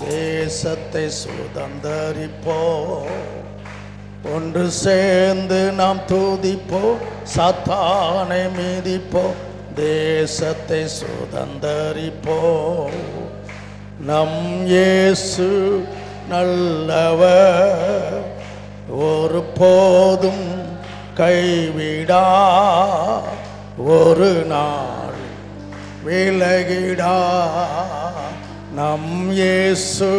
தேசத்தை சுதந்தரிப்போம், ஒன்று சேர்ந்து நாம் துதிப்போம், சாத்தானை மிதிப்போம். தேசத்தை சுதந்தரிப்போம். நம் இயேசு நல்லவர், ஒரு போதும் கைவிடா, ஒரு நாள் விலகிடா. நம் இயேசு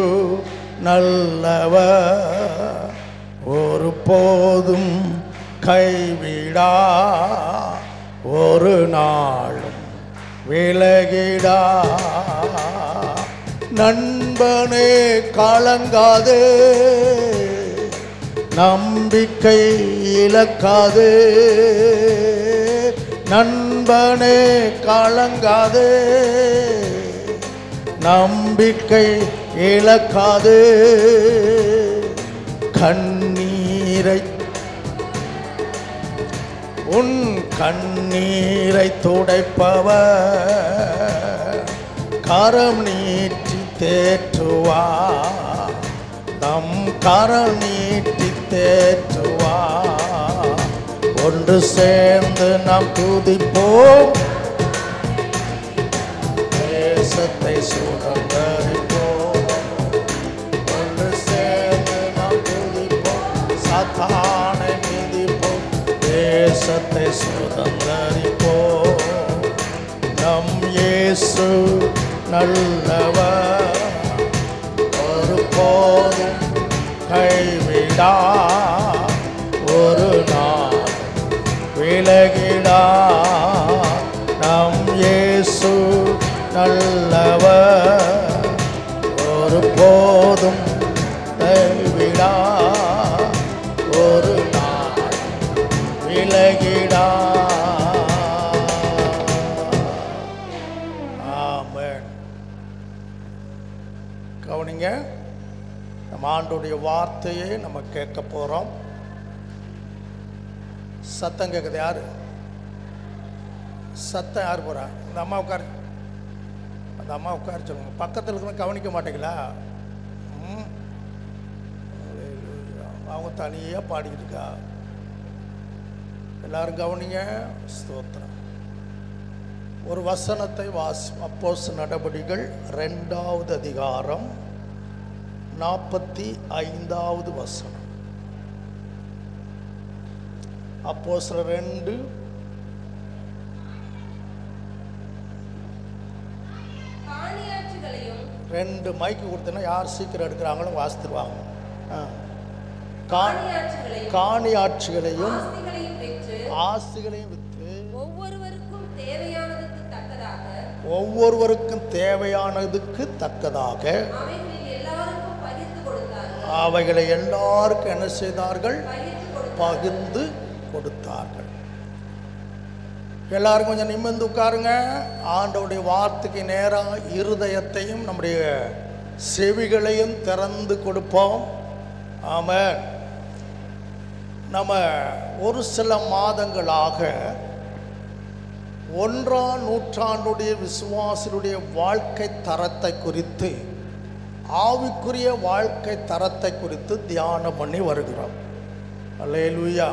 நல்லவர், ஒரு போதும் கைவிடா, ஒரு நாளும் விலகிடா. நண்பனே கலங்காதே, நம்பிக்கை இழக்காதே. நண்பனே கலங்காதே, நம்பிக்கை இழக்காதே. கண்ணீரை உன் கண்ணீரை துடைப்பவர், கரம் நீட்டி தேற்றுவா, நம் கரம் நீட்டி தேற்றுவா. ஒன்று சேர்ந்து நாம் துதிப்போம், தேசத்தை சுதந்தரிப்போம். ஒன்று சேர்ந்து நாம் துதிப்போம், சாத்தானை மிதிப்போம். தேசத்தை சுதந்தரிப்போம். நம் இயேசு நல்லவர், ஒரு போதும் கைவிடா, ஒரு நாள் விலகிடா. நம் இயேசு நல்லவர், ஒரு போதும் கைவிடா, ஒரு நாள் விலகிடா. ஆமென். கவனிங்க, நம்ம ஆண்டோடைய வார்த்தையை நம்ம கேட்க போறோம். சத்தம் கேட்குது. யாரு சத்தம்? யார் போறா? அந்த அம்மா உட்காரு, அந்த அம்மா உட்கார சொல்லுங்க. பக்கத்தில் இருக்கிற கவனிக்க மாட்டீங்களா? அவங்க தனியாக பாடிக்கிட்டு இருக்கா. எல்லாரும் கவனிங்க. ஸ்தோத்திரம். ஒரு வசனத்தை அப்போஸ்தலர் நடபடிகள் 2வது அதிகாரம் 45வது வசனம். அப்போஸ்தலர் 2 2 மைக்கு கொடுத்தனா யார் சீக்கிரம் எடுக்கிறாங்களோ வாசித்துருவாங்க. காணி ஆட்சிகளையும் ஆஸ்திகளையும் விற்று ஒவ்வொருவருக்கும் தேவையானதுக்கு தக்கதாக அவைகளை எல்லாருக்கும் என்ன செய்தார்கள்? பகிர்ந்து கொடுத்தார்கள். எல்லாரும் கொஞ்சம் நிமிர்ந்து உட்காருங்க. ஆண்டவருடைய வார்த்தைக்கு நேராக இருதயத்தையும் நம்முடைய செவிகளையும் திறந்து கொடுப்போம். ஆமென். நம்ம ஒரு சில மாதங்களாக 1ஆம் நூற்றாண்டுடைய விசுவாசிகளுடைய வாழ்க்கை தரத்தை குறித்து, ஆவிக்குரிய வாழ்க்கை தரத்தை குறித்து தியானம் பண்ணி வருகிறோம். அல்லேலூயா.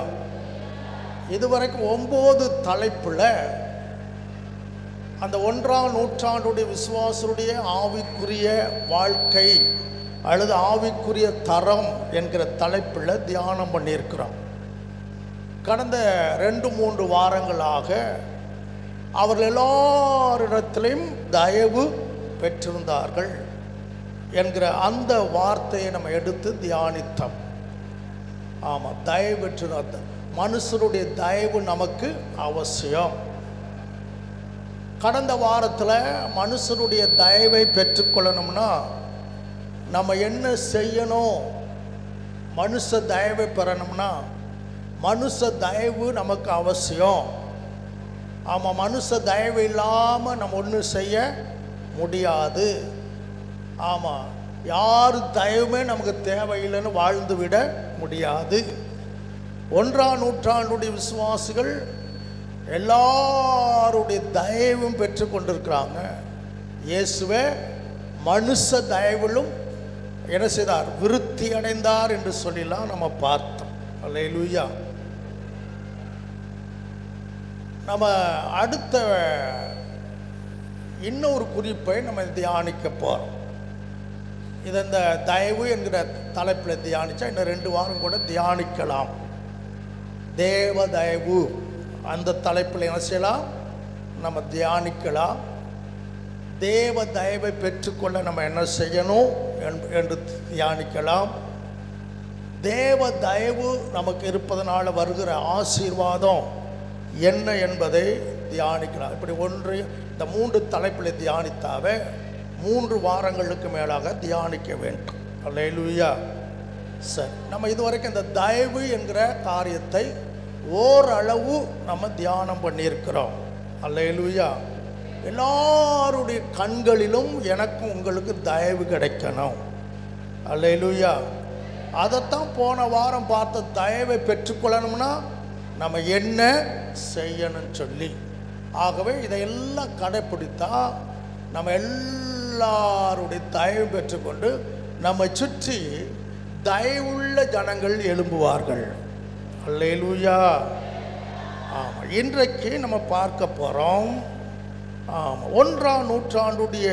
இதுவரைக்கும் 9 தலைப்புல அந்த 1ஆம் நூற்றாண்டுடைய விசுவாசருடைய ஆவிக்குரிய வாழ்க்கை அல்லது ஆவிக்குரிய தரம் என்கிற தலைப்பில் தியானம் பண்ணியிருக்கிறோம். கடந்த 2-3 வாரங்களாக அவர்கள் எல்லாரிடத்திலையும் தயவு பெற்றிருந்தார்கள் என்கிற அந்த வார்த்தையை நம்ம எடுத்து தியானித்தோம். ஆமாம், தயவு பெற்றிருந்த மனுஷருடைய தயவு நமக்கு அவசியம். கடந்த வாரத்தில் மனுஷருடைய தயவை பெற்றுக்கொள்ளணும்னா நம்ம என்ன செய்யணும்? மனுஷ தயவை பெறணும்னா மனுஷ தயவு நமக்கு அவசியம். ஆமாம், மனுஷ தயவு இல்லாமல் நம்ம ஒன்றும் செய்ய முடியாது. ஆமாம், யார் தயவுமே நமக்கு தேவையில்லைன்னு வாழ்ந்து விட முடியாது. 1ஆம் நூற்றாண்டுடைய விசுவாசிகள் எல்லாருடைய தயவும் பெற்று கொண்டிருக்கிறாங்க. இயேசுவே மனுஷ தயவிலும் என்ன செய்தார்? விருத்தி அடைந்தார் என்று சொல்லலாம் நம்ம பார்த்தோம். அல்லேலூயா. நம்ம அடுத்த இன்னொரு குறிப்பை நம்ம தியானிக்க போகிறோம். இது இந்த தயவு என்கிற தலைப்பில் தியானித்தா இன்னும் 2 வாரம் கூட தியானிக்கலாம். தேவ தயவு அந்த தலைப்பில் என்ன செய்யலாம்? நம்ம தியானிக்கலாம். தேவ தயவை பெற்றுக்கொள்ள நம்ம என்ன செய்யணும் என்று தியானிக்கலாம். தேவ தயவு நமக்கு இருப்பதனால் வருகிற ஆசீர்வாதம் என்ன என்பதை தியானிக்கலாம். இப்படி இந்த 3 தலைப்பில் தியானித்தாவே 3 வாரங்களுக்கு மேலாக தியானிக்க வேண்டும். அல்லேலூயா. சரி, நம்ம இதுவரைக்கும் இந்த தயவு என்கிற காரியத்தை ஓரளவு நம்ம தியானம் பண்ணியிருக்கிறோம். அல்லேலூயா. எல்லாருடைய கண்களிலும் எனக்கும் உங்களுக்கு தயவு கிடைக்கணும். அல்லேலூயா. அதைத்தான் போன வாரம் பார்த்த. தயவை பெற்றுக்கொள்ளணும்னா நம்ம என்ன செய்யணும்னு சொல்லி. ஆகவே இதையெல்லாம் கடைப்பிடித்தா நம்ம எல்லாருடைய தயவு பெற்றுக்கொண்டு நம்மை சுற்றி தயவுள்ள ஜனங்கள் எழும்புவார்கள். அல்லேலூயா. ஆமாம், இன்றைக்கு நம்ம பார்க்க போகிறோம். ஆமாம், 1ஆம் நூற்றாண்டுடைய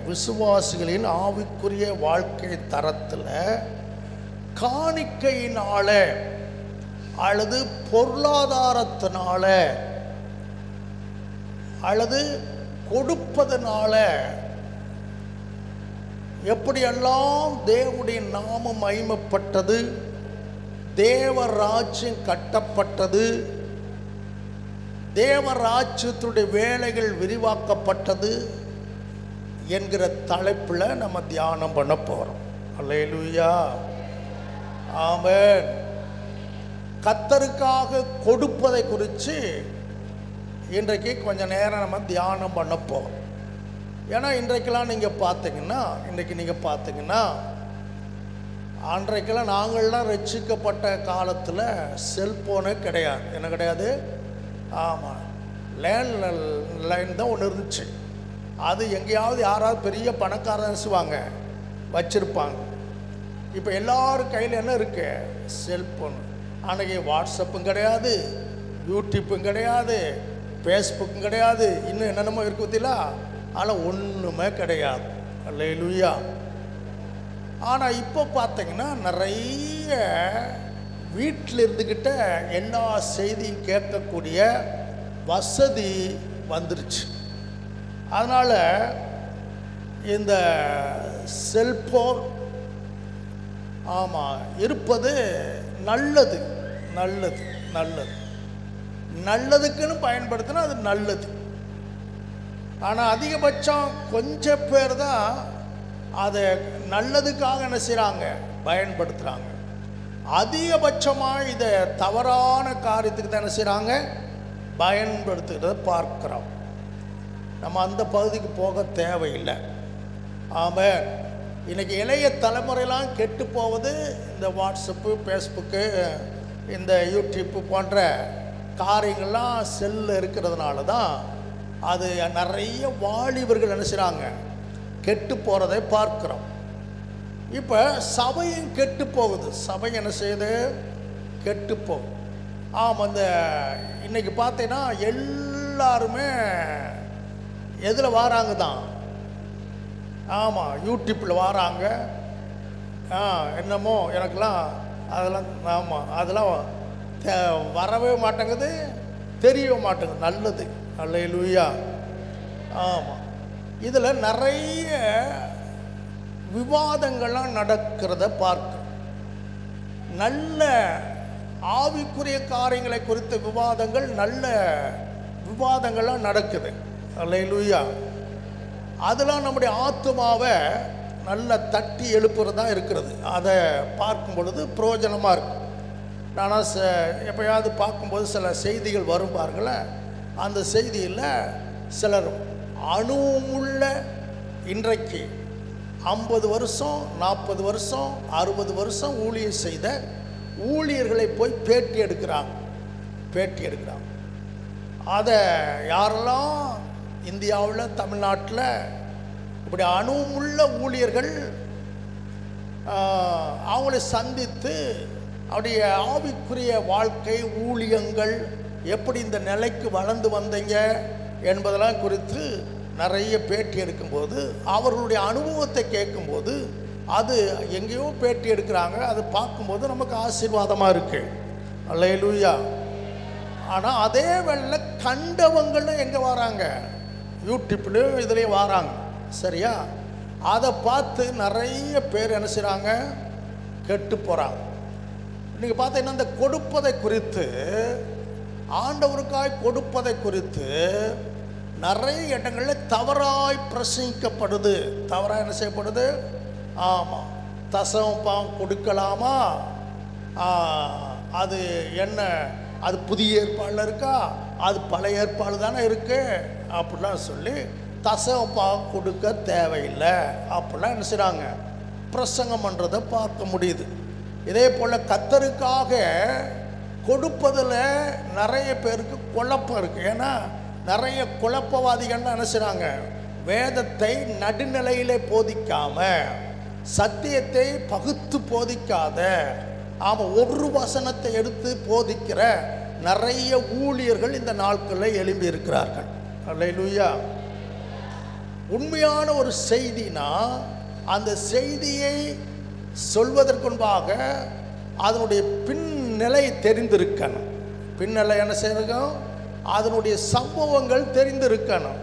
விசுவாசிகளின் ஆவிக்குரிய வாழ்க்கை தரத்தில் காணிக்கையினால அல்லது பொருளாதாரத்தினால அல்லது கொடுப்பதனால எப்படியெல்லாம் தேவனுடைய நாமம் மகிமைப்பட்டது, தேவராஜ்யம் கட்டப்பட்டது, தேவராஜ்யத்துடைய வேலைகள் விரிவாக்கப்பட்டது என்கிற தலைப்பில் நம்ம தியானம் பண்ண போகிறோம். அல்லேலூயா. ஆமென். கர்த்தருக்காக கொடுப்பதை குறித்து இன்றைக்கு கொஞ்சம் நேரம் நம்ம தியானம் பண்ண போகிறோம். ஏன்னா இன்றைக்கெல்லாம் நீங்கள் பார்த்தீங்கன்னா அன்றைக்கெல்லாம் நாங்கள்லாம் ரட்சிக்கப்பட்ட காலத்தில் செல்ஃபோனே கிடையாது. என்ன கிடையாது? ஆமாம், லேண்ட்லைன் தான் ஒன்று இருந்துச்சு. அது எங்கேயாவது யாராவது பெரிய பணக்காரன்சுவாங்க வச்சுருப்பாங்க. இப்போ எல்லாரும் கையில் என்ன இருக்கு? செல்ஃபோன். அன்றைக்கி வாட்ஸ்அப்பும் கிடையாது, யூடியூப்பும் கிடையாது, ஃபேஸ்புக்கும் கிடையாது, இன்னும் என்னென்னமோ இருக்கு பார்த்தீங்களா? ஆனால் ஒன்றுமே கிடையாது. அல்லேலூயா. ஆனால் இப்போ பார்த்தீங்கன்னா நிறைய வீட்டில் இருந்துக்கிட்ட எல்லா செய்தியும் கேட்கக்கூடிய வசதி வந்துருச்சு. அதனால் இந்த செல்போன் ஆமாம் இருப்பது நல்லது. நல்லதுக்குன்னு பயன்படுத்தினா அது நல்லது. ஆனால் அதிகபட்சம் கொஞ்சம் பேர் தான் அதை நல்லதுக்காக என்ன செய்கிறாங்க? பயன்படுத்துகிறாங்க. அதிகபட்சமாக இதை தவறான காரியத்துக்கு தான் என்ன செய்கிறாங்க? பயன்படுத்துகிறத பார்க்குறோம். நம்ம அந்த பகுதிக்கு போக தேவையில்லை. ஆமாம், இன்றைக்கி இளைய தலைமுறையெல்லாம் கெட்டு போவது இந்த வாட்ஸ்அப்பு, ஃபேஸ்புக்கு, இந்த யூடியூப்பு போன்ற காரியங்கள்லாம் செல்லில் இருக்கிறதுனால தான் அது நிறைய வாலிபர்கள் என்ன செய்கிறாங்க? கெட்டு போகிறதை பார்க்குறோம். இப்போ சபையும் கெட்டு போகுது. சபை என்ன செய்யுது? கெட்டு போகுது. ஆமாம், இந்த இன்றைக்கி பார்த்தீங்கன்னா எல்லாருமே எதில் வராங்க தான்? ஆமாம், யூடியூப்பில் வராங்க. என்னமோ எனக்கெல்லாம் அதெல்லாம் அதெல்லாம் வரவே மாட்டேங்குது, தெரியவே மாட்டேங்குது. நல்லது. அல்லேலூயா. ஆமாம், இதில் நிறைய விவாதங்கள்லாம் நடக்கிறத பார்க்க. நல்ல ஆவிக்குரிய காரியங்களை குறித்த விவாதங்கள், நல்ல விவாதங்கள்லாம் நடக்குது. அல்லேலூயா. அதெல்லாம் நம்முடைய ஆத்துமாவை நல்ல தட்டி எழுப்புறதா இருக்கிறது. அதை பார்க்கும் பொழுது பிரயோஜனமாக இருக்கும். ஆனால் எப்போயாவது பார்க்கும்போது சில செய்திகள் வரும் பாருங்களேன். அந்த செய்தியில் சிலர் அணுவுமுள்ள இன்றைக்கு 50 வருஷம் 40 வருஷம் 60 வருஷம் ஊழியம் செய்த ஊழியர்களை போய் பேட்டி எடுக்கிறாங்க. அதை யாரெல்லாம் இந்தியாவில் தமிழ்நாட்டில் இப்படி அனுபவமுள்ள ஊழியர்கள் அவங்களை சந்தித்து அவருடைய ஆவிக்குரிய வாழ்க்கை ஊழியங்கள் எப்படி இந்த நிலைக்கு வளர்ந்து வந்தீங்க என்பதெல்லாம் குறித்து நிறைய பேட்டி எடுக்கும்போது அவர்களுடைய அனுபவத்தை கேட்கும்போது அது எங்கேயோ பேட்டி எடுக்கிறாங்க. அது பார்க்கும்போது நமக்கு ஆசீர்வாதமாக இருக்குது. அல்லேலூயா. ஆனால் அதே வேளை கண்டவங்களும் எங்கே வராங்க? யூடியூப்லேயும் இதுலேயும் வராங்க. சரியா? அதை பார்த்து நிறைய பேர் என்ன செய்கிறாங்க? கெட்டு போகிறாங்க. நீங்கள் பார்த்தீங்கன்னா இந்த கொடுப்பதை குறித்து, ஆண்டவருக்காய் கொடுப்பதை குறித்து நிறைய இடங்களில் தவறாய் பிரசங்கிக்கப்படுது. தவறாக என்ன செய்யப்படுது? ஆமாம், தசமம் கொடுக்கலாமா? அது என்ன? அது புதிய ஏற்பாடில் இருக்கா? அது பழைய ஏற்பாடு தானே இருக்கு அப்படிலாம் சொல்லி தசமம் கொடுக்க தேவையில்லை அப்படிலாம் என்ன செய்கிறாங்க? பிரசங்கம் பண்ணுறதை பார்க்க முடியுது. இதே போல் கர்த்தருக்காக கொடுப்பதில் நிறைய பேருக்கு குழப்பம் இருக்குது. ஏன்னா நிறைய குழப்பவாதிகள்லாம் என்ன செய்கிறாங்க? வேதத்தை நடுநிலையிலே போதிக்காம, சத்தியத்தை பகுத்து போதிக்காத, ஒரு வசனத்தை எடுத்து போதிக்கிற நிறைய ஊழியர்கள் இந்த நாட்களில் எழும்பி இருக்கிறார்கள். அல்லேலூயா. உண்மையான ஒரு செய்தினா அந்த செய்தியை சொல்வதற்கு முன்பாக அதனுடைய பின்னிலை தெரிந்திருக்கணும். பின்னிலை என்ன செய்யணும்? அதனுடைய சம்பவங்கள் தெரிந்திருக்கணும்.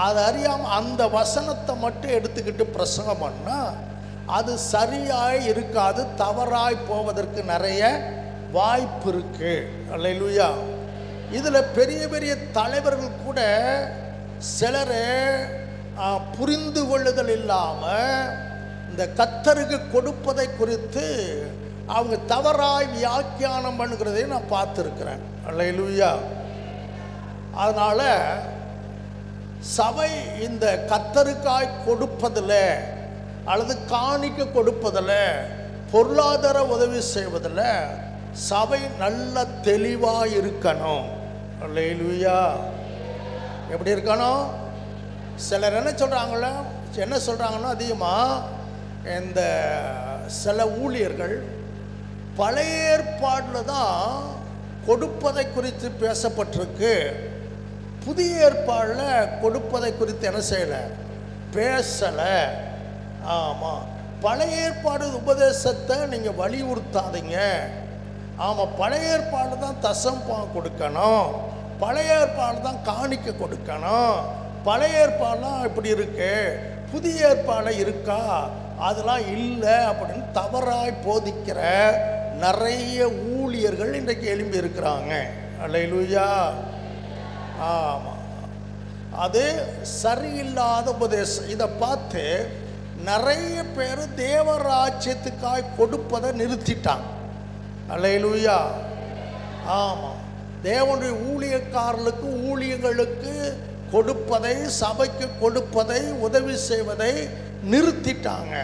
அது அறியாமல் அந்த வசனத்தை மட்டும் எடுத்துக்கிட்டு பிரசங்கம் பண்ணால் அது சரியாய் இருக்காது, தவறாய் போவதற்கு நிறைய வாய்ப்பு இருக்கு. அல்லேலூயா. இதில் பெரிய பெரிய தலைவர்கள் கூட சிலர் புரிந்து கொள்ளுதல் இல்லாமல் இந்த கர்த்தருக்கு கொடுப்பதை குறித்து அவங்க தவறாய் வியாக்கியானம் பண்ணுகிறதை நான் பார்த்துருக்கிறேன். அல்லேலூயா. அதனால் சபை இந்த கர்த்தருக்காய் கொடுப்பதில் அல்லது காணிக்க கொடுப்பதில், பொருளாதார உதவி செய்வதில் சபை நல்ல தெளிவாக இருக்கணும். அல்லேலூயா. எப்படி இருக்கணும்? சிலர் என்ன சொல்கிறாங்கன்னா அதிகமாக இந்த சில ஊழியர்கள் பழைய ஏற்பாடில் தான் கொடுப்பதை குறித்து பேசப்பட்டிருக்கு, புதிய ஏற்பாடில் கொடுப்பதை குறித்து என்ன செய்யலை? பேசலை. ஆமாம், பழைய ஏற்பாடு உபதேசத்தை நீங்கள் வலியுறுத்தாதீங்க. ஆமாம், பழைய ஏற்பாடு தான் தசமம் கொடுக்கணும், பழைய ஏற்பாடு தான் காணிக்க கொடுக்கணும், பழைய ஏற்பாடுலாம் இப்படி இருக்கு, புதிய ஏற்பாடு இருக்கா? அதெல்லாம் இல்லை அப்படின்னு தவறாய் போதிக்கிற நிறைய ஊழியர்கள் இன்றைக்கு எழும்பி இருக்கிறாங்க. அல்லேலூயா. ஆமாம், அது சரியில்லாத உபதேசம். இதை பார்த்து நிறைய பேர் தேவராஜ்யத்துக்காய் கொடுப்பதை நிறுத்திட்டாங்க. அல்லேலூயா. ஆமாம், தேவனுடைய ஊழியக்காரர்களுக்கு ஊழியர்களுக்கு கொடுப்பதை, சபைக்கு கொடுப்பதை, உதவி செய்வதை நிறுத்திட்டாங்க.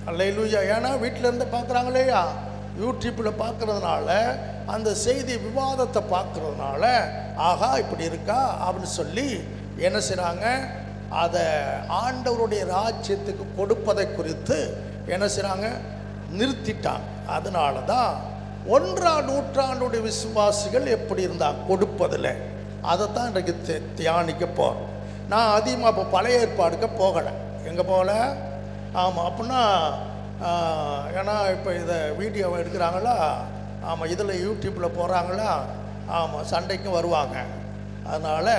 அல்லேலூயா. ஏன்னா வீட்டில் இருந்து பார்க்குறாங்க இல்லையா? யூடியூப்பில் பார்க்குறதுனால, அந்த செய்தி விவாதத்தை பார்க்குறதுனால, ஆகா இப்படி இருக்கா அப்படின்னு சொல்லி என்ன செய்கிறாங்க? அதை ஆண்டவருடைய ராஜ்யத்துக்கு கொடுப்பதை குறித்து என்ன செய்கிறாங்க? நிறுத்திட்டாங்க. அதனால தான் 1ஆம் நூற்றாண்டுடைய விசுவாசிகள் எப்படி இருந்தாங்க கொடுப்பதில், அதைத்தான் இன்றைக்கு தியானிக்க போகிறோம். நான் அதிகமாக இப்போ பழைய ஏற்பாடுக்கு போகலை. எங்கே போகல? ஆமாம், அப்படின்னா ஏன்னா இப்போ இதை வீடியோவை எடுக்கிறாங்களா? ஆமாம், இதில் யூடியூப்பில் போகிறாங்களா? ஆமாம், சண்டைக்கும் வருவாங்க. அதனால்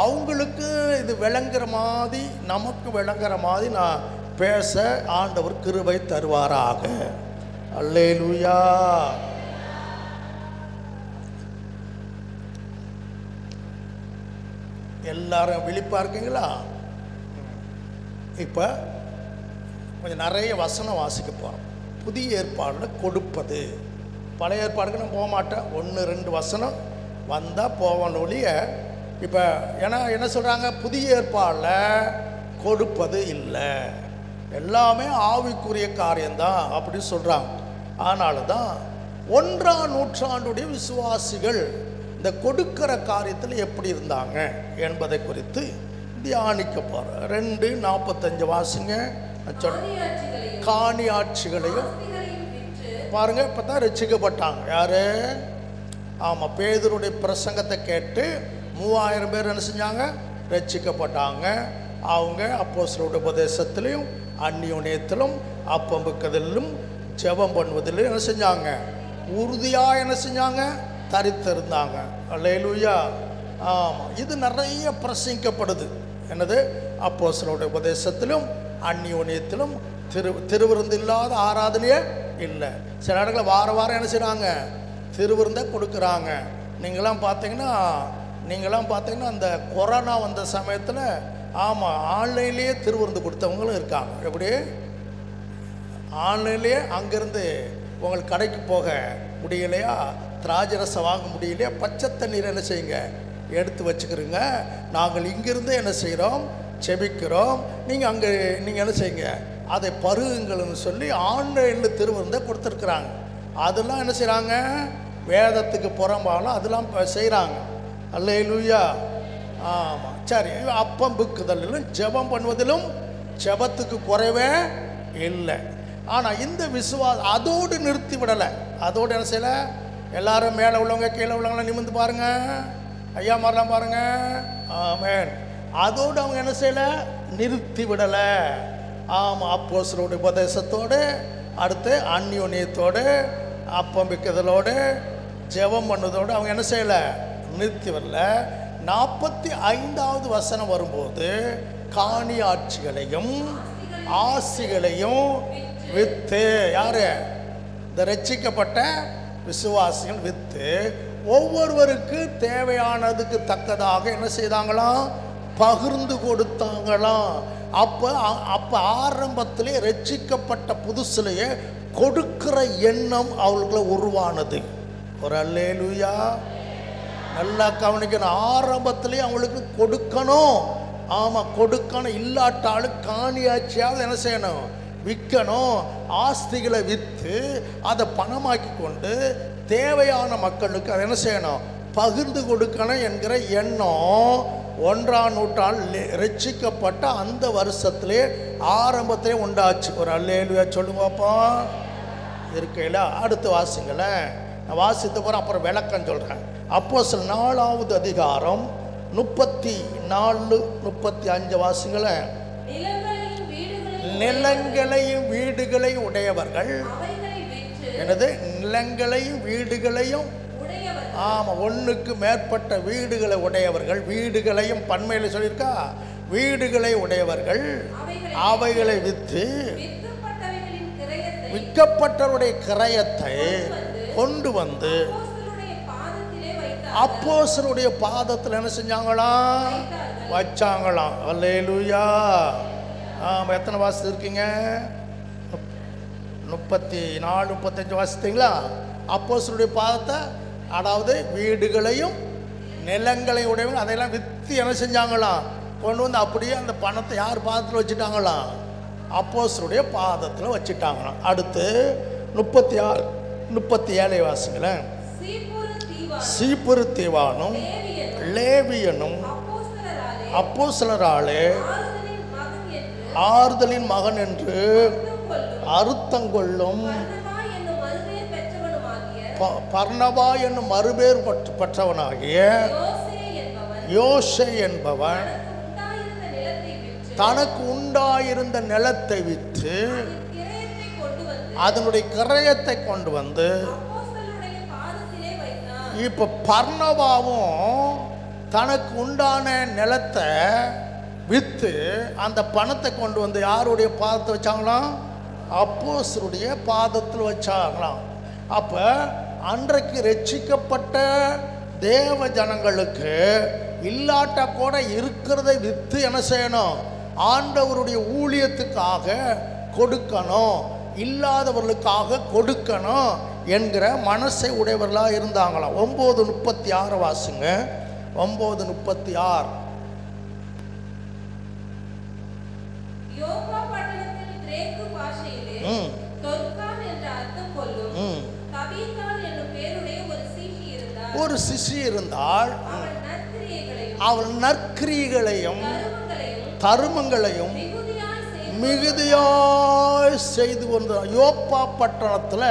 அவங்களுக்கு இது விளங்குற மாதிரி, நமக்கு விளங்குற மாதிரி நான் பேச ஆண்டவர் கிருபை தருவாராக. அல்லேலூயா. எல்லாரும் விழிப்பாக இருக்கீங்களா? இப்போ கொஞ்சம் நிறைய வசனம் வாசிக்க போகிறோம். புதிய ஏற்பாடில் கொடுப்பது. பழைய ஏற்பாடுக்கு நான் போக மாட்டேன். 1-2 வசனம் வந்தால் போவோம் ஒழிய. இப்போ ஏன்னா என்ன சொல்கிறாங்க? புதிய ஏற்பாடில் கொடுப்பது இல்லை, எல்லாமே ஆவிக்குரிய காரியம்தான் அப்படின்னு சொல்கிறாங்க. அதனால தான் 1ஆம் நூற்றாண்டுடைய விசுவாசிகள் இந்த கொடுக்கிற காரியத்தில் எப்படி இருந்தாங்க என்பதை குறித்து தியானிக்க போகிறோம். 2:45 வாசிங்க. காணி ஆட்சிகளையும் பாருங்க. இப்போ தான் ரட்சிக்கப்பட்டாங்க. யாரு? ஆமாம், பேதுருடைய பிரசங்கத்தை கேட்டு 3000 பேர் என்ன செஞ்சாங்க? ரட்சிக்கப்பட்டாங்க. அவங்க அப்போஸ்தலருடைய உபதேசத்திலையும் அந்நியோன்யத்திலும் அப்பம் வைப்பதிலும் ஜெபம் பண்ணுவதிலும் என்ன செஞ்சாங்க? உறுதியாக என்ன செஞ்சாங்க? தரித்திருந்தாங்க. அல்லேலூயா. ஆமாம், இது நிறைய பிரசங்கிக்கப்படுது. என்னது? அப்போஸ்தலருடைய உபதேசத்திலும் அந்நியோன்யத்திலும் திருவிருந்து இல்லாத ஆராதனையே இல்லை. சில இடங்களில் வாரம் என்ன செய்கிறாங்க? திருவிருந்தை கொடுக்குறாங்க. நீங்களாம் பார்த்தீங்கன்னா அந்த கொரோனா வந்த சமயத்தில் ஆமாம் ஆன்லைன்லேயே திருவிருந்து கொடுத்தவங்களும் இருக்காங்க. எப்படி? ஆன்லைன்லேயே அங்கேருந்து உங்களுக்கு கடைக்கு போக முடியலையா, திராட்சரசம் வாங்க முடியலையா, பச்சை தண்ணீர் என்ன செய்யுங்க? எடுத்து வச்சுக்கிறோங்க. நாங்கள் இங்கிருந்து என்ன செய்கிறோம்? செபிக்கிறோம். நீங்கள் என்ன செய்யுங்க? அதை பருகுங்கள்னு சொல்லி ஆன்லைனில் திருவிருந்தை கொடுத்துருக்குறாங்க. அதெல்லாம் என்ன செய்கிறாங்க? வேதத்துக்கு புறம்பாலும் அதெல்லாம் செய்கிறாங்க. அல்லேலூயா. ஆமாம், சரி. அப்பம் புக்குதலிலும் ஜெபம் பண்ணுவதிலும் ஜெபத்துக்கு குறைவே இல்லை. ஆனால் இந்த விசுவாசம் அதோடு நிறுத்தி விடலை. அதோடு என்ன செய்யலை? எல்லாரும் மேலே உள்ளவங்க கீழே உள்ளவங்களாம் நிமிர்ந்து பாருங்கள். ஐயா மாதிரிலாம் பாருங்கள். ஆமென். அதோடு அவங்க என்ன செய்யலை? நிறுத்தி விடலை. ஆமாம், அப்போஸ்தலருடைய உபதேசத்தோடு, அடுத்து அந்நியோன்யத்தோடு, அப்பம் வைக்கிறதோடு, ஜெபம் பண்ணுவதோடு அவங்க என்ன செய்யலை? நிறுத்தி வரல. 45வது வசனம் வரும்போது காணி ஆட்சிகளையும் ஆசிகளையும் வித்து, யாரு? இந்த ரட்சிக்கப்பட்ட விசுவாசிகள் வித்து ஒவ்வொருவருக்கு தேவையானதுக்கு தக்கதாக என்ன செய்தாங்களாம்? பகிர்ந்து கொடுத்தாங்களாம். அப்போ ஆரம்பத்திலே ரட்சிக்கப்பட்ட புதுசுலேயே கொடுக்கிற எண்ணம் அவர்களுக்குள்ள உருவானது. ஒரு அல்லேலூயா. நல்லா கவனிக்கணும். ஆரம்பத்திலே அவங்களுக்கு கொடுக்கணும். ஆமாம், கொடுக்கணும். இல்லாட்டாலும் காணியாட்சியாவது என்ன செய்யணும்? விற்கணும். ஆஸ்திகளை விற்று அதை பணமாக்கி கொண்டு தேவையான மக்களுக்கு அதை என்ன செய்யணும்? பகிர்ந்து கொடுக்கணும் என்கிற எண்ணம் 1ஆம் நூற்றாண்டு ரட்சிக்கப்பட்ட அந்த வருஷத்திலே ஆரம்பத்திலே உண்டாச்சு. ஒரு அல்லேலூயா சொல்லுங்கப்பா. இருக்கையில் அடுத்து வாசிங்களேன். நான் வாசித்த போகிறேன், அப்புறம் விளக்கம் சொல்கிறேன். அப்போஸ்தலர் 4வது அதிகாரம் 34, 35 வாசிங்களேன். நிலங்களையும் வீடுகளையும் உடையவர்கள். என்னது? நிலங்களையும் வீடுகளையும். ஆமாம், ஒன்றுக்கு மேற்பட்ட வீடுகளை உடையவர்கள். வீடுகளையும் பன்மையில் சொல்லியிருக்கா? வீடுகளை உடையவர்கள் அவைகளை விற்று விற்கப்பட்டவருடைய கிரயத்தை கொண்டு வந்து அப்போஸ்தலருடைய பாதத்தில் என்ன செஞ்சாங்களாம்? வச்சாங்களாம். அல்லேலூயா. ஆமாம், எத்தனை வாசித்து இருக்கீங்க? 34, 35 வாசித்தீங்களா? அப்போஸ்தலருடைய பாதத்தை, அதாவது வீடுகளையும் நிலங்களையும் உடையவங்க அதையெல்லாம் விற்று என்ன செஞ்சாங்களாம்? கொண்டு வந்து அப்படியே அந்த பணத்தை யார் பாதத்தில் வச்சுட்டாங்களாம்? அப்போஸ்தலருடைய பாதத்தில் வச்சுட்டாங்களாம். அடுத்து 36, 37 வாசிங்களேன். சீப்புரு தீவானும் லேவியனும் அப்போஸ்தலராலே ஆறுதலின் மகன் என்று அறுத்தங்கொள்ளும் பர்னபா என்னும் மறுபேர் பெற்றவனாகிய யோசே என்பவன் தனக்கு உண்டாயிருந்த நிலத்தை விற்று அதனுடைய கிரயத்தை கொண்டு வந்து, இப்போ பர்னபாவும் தனக்கு உண்டான நிலத்தை விற்று அந்த பணத்தை கொண்டு வந்து யாருடைய பாதத்தை வச்சாங்களாம்? அப்போஸ்தலருடைய பாதத்தில் வச்சாங்களாம். அப்போ அன்றைக்கு ரட்சிக்கப்பட்ட தேவ ஜனங்களுக்கு இல்லாட்டா கூட இருக்கிறதை விற்று என்ன செய்யணும்? ஆண்டவருடைய ஊழியத்துக்காக கொடுக்கணும், இல்லாதவர்களுக்காக கொடுக்கணும் என்கிற மனசை உடையவர்களாக இருந்தாங்களாம். 9:36 வாசுங்க. 9:36. ஒரு சிசி இருந்தால் அவள் நற்கிரியைகளையும் தருமங்களையும் மிகுதியாய் செய்து கொண்டார். யோப்பா பட்டணத்தில்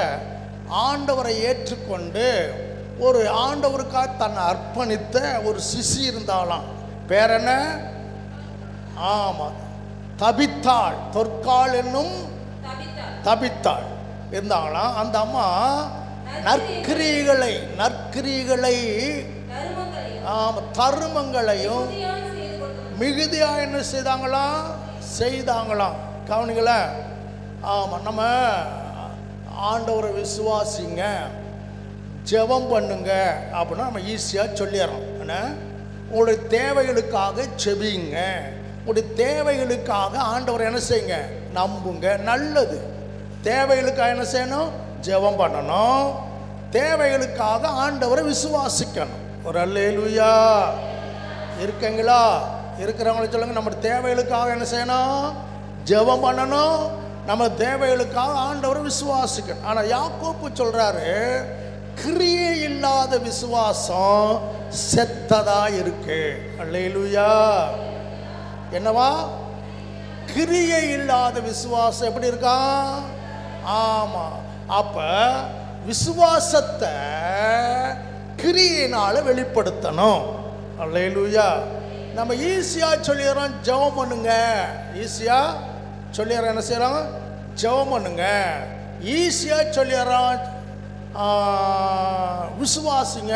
ஆண்டவரை ஏற்றுக்கொண்டு ஒரு ஆண்டவருக்காக தன்னை அர்ப்பணித்த ஒரு சிசி இருந்தாலாம். பேர் என்ன? ஆமாம், தபித்தாள். தொற்காள் என்னும் தபித்தாள் இருந்தாங்களாம். அந்த அம்மா நற்கிரியைகளை தருமங்களையும் மிகுதியாக என்ன செய்தாங்களாம். கவனிங்கள. ஆமாம், நம்ம ஆண்டவரை விசுவாசிங்க, ஜெபம் பண்ணுங்க அப்படின்னா நம்ம ஈஸியாக சொல்லிடுறோம். ஏன்னா உங்களுடைய தேவைகளுக்காக செபிங்க, உங்களுடைய தேவைகளுக்காக ஆண்டவரை என்ன செய்யுங்க, நம்புங்க. நல்லது. தேவைகளுக்காக என்ன செய்யணும்? ஜெபம் பண்ணணும். தேவைகளுக்காக ஆண்டவரை விசுவாசிக்கணும். ஒரு அல்லேலூயா இருக்குங்களா? இருக்கிறவங்களை சொல்லுங்க. நம்ம தேவைகளுக்காக என்ன செய்யணும்? ஜெபம் பண்ணணும். நம்ம தேவைகளுக்காக ஆண்டவரை விசுவாசிக்கணும். ஆனால் யாக்கோப்பு சொல்றாரு, கிரியை இல்லாத விசுவாசம் செத்ததா இருக்கு. அல்லேலூயா. என்னவா? கிரியை இல்லாத விசுவாசம் எப்படி இருக்கா? ஆமா. அப்ப விசுவாசத்தை கிரியினால வெளிப்படுத்தணும். அல்லேலூயா. நம்ம ஈஸியா சொல்லிடுறோம், ஜெபம் பண்ணுங்க. ஈஸியா சொல்லிடுறோம், என்ன செய்யறோம்? ஜெபம் பண்ணுங்க. ஈஸியா சொல்லிடுறோம், விசுவாசிங்க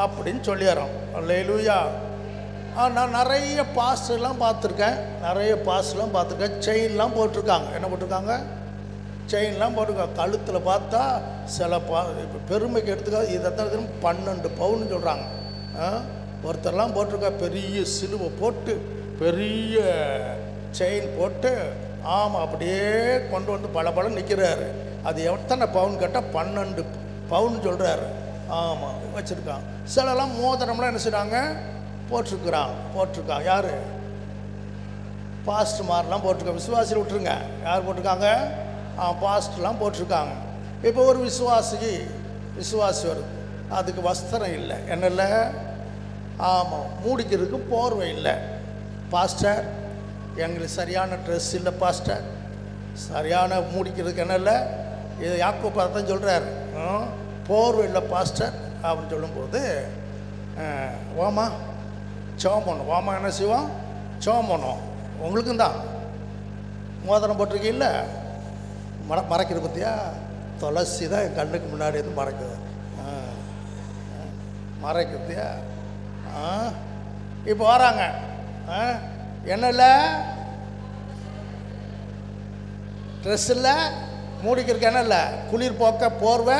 அப்படின்னு சொல்லிடுறோம். அல்லேலூயா. நான் நிறைய பாஸ்டர்லாம் பார்த்துருக்கேன். செயின்லாம் போட்டிருக்காங்க. என்ன போட்டிருக்காங்க? செயின்லாம் போட்டிருக்காங்க. கழுத்தில் பார்த்தா சில பெருமைக்கு எடுத்துக்காது இதை 12 பவுன் சொல்கிறாங்க. ஒருத்தர்லாம் போட்டிருக்கா பெரிய சிலுவை போட்டு பெரிய செயின் போட்டு, ஆமாம், அப்படியே கொண்டு வந்து பல நிற்கிறாரு. அது எத்தனை பவுன் கேட்டால் 12 பவுன் சொல்கிறாரு. ஆமாம், வச்சுருக்காங்க. சிலலாம் மோதிரம்லாம் என்ன செய்கிறாங்க? போட்டிருக்காங்க. யார்? பாஸ்ட் மாதிரிலாம் போட்டிருக்காங்க. விசுவாசியில் விட்டுருங்க. யார் போட்டிருக்காங்க? பாஸ்ட்லாம் போட்டிருக்காங்க. இப்போ ஒரு விசுவாசி வருது, அதுக்கு வஸ்திரம் இல்லை, என்ன இல்லை? ஆமாம், மூடிக்கிறதுக்கு போர்வை இல்லை. பாஸ்டர், எங்களுக்கு சரியான ட்ரெஸ் இல்லை பாஸ்டர், சரியான மூடிக்கிறதுக்கு என்ன இல்லை? இது யாக்கோப்பு தான் சொல்கிறார், போர்வை இல்லை பாஸ்டர் அப்படின்னு சொல்லும்போது, வாமா சோம் பண்ணும். வாமா என்ன செய்வோம்? சோம் பண்ணுவோம். உங்களுக்கும் தான் மோதிரம் போட்டிருக்கீல்ல, மறைக்கிறது பற்றியா? துளசி தான் என் கண்ணுக்கு முன்னாடி இருந்து மறைக்குது. மறைக்கிறதையா? இப்போ வராங்க, என்ன இல்லை? ட்ரெஸ் இல்லை, மூடிக்கிறதுக்கு என்ன இல்லை? குளிர் போக்க போர்வை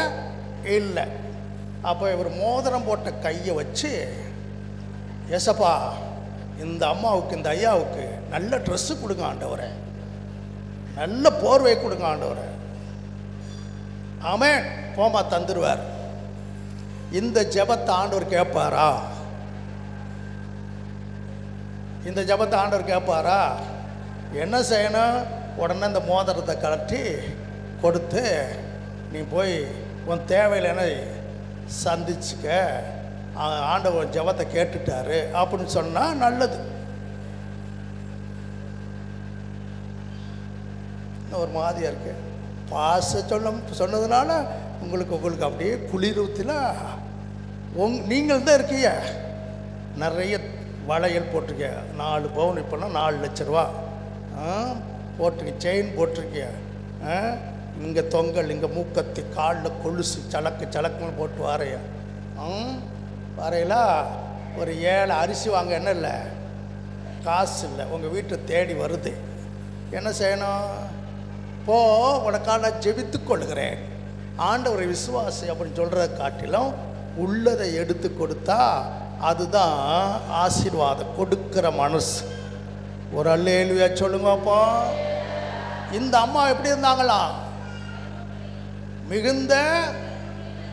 இல்லை. அப்போ இவர் மோதிரம் போட்ட கையை வச்சு, ஏசப்பா, இந்த அம்மாவுக்கு, இந்த ஐயாவுக்கு நல்ல ட்ரெஸ்ஸு கொடுங்க ஆண்டவரே, நல்ல போர்வை கொடுங்க ஆண்டவரே. ஆமென். போமா, தந்துடுவார். இந்த ஜெபத்தை ஆண்டவர் கேட்பாரா? இந்த ஜெபத்தை ஆண்டவர் கேட்பாரா? என்ன செய்யணும்? உடனே இந்த மோதிரத்தை கலட்டி கொடுத்து, நீ போய் உன் தேவையில் என்ன சந்திச்சுக்க, ஆண்டவர் ஜெபத்தை கேட்டுட்டாரு அப்படின்னு சொன்னால் நல்லது. ஒரு மாதிரியாக இருக்கு. பாச சொன்னதுனால உங்களுக்கு அப்படியே குளிர் ஊற்றில நீங்கள் தான் இருக்கீங்க. நிறைய வளையல் போட்டிருக்க, 4 பவுன், இப்போனா 4 லட்ச ரூபா போட்டிருக்க, செயின் போட்டிருக்கிய, இங்கே தொங்கல், இங்கே மூக்கத்தி, காலில் கொலுசு, சலக்குன்னு போட்டு வாரையா வரையிலா. ஒரு 7 அரிசி வாங்க என்ன இல்லை, காசு இல்லை, உங்கள் வீட்டை தேடி வருது. என்ன செய்யணும்? போ, உனக்காக நான் ஜெபித்து கொள்கிறேன், ஆண்டவரை விசுவாசி அப்படின்னு சொல்கிறத காட்டிலும் உள்ளதை எடுத்து கொடுத்தா அதுதான் ஆசீர்வாதம் கொடுக்கிற மனசு. ஒரு அல்லேலூயா சொல்லுங்கப்பா. இந்த அம்மா எப்படி இருந்தாங்களா? மிகுந்த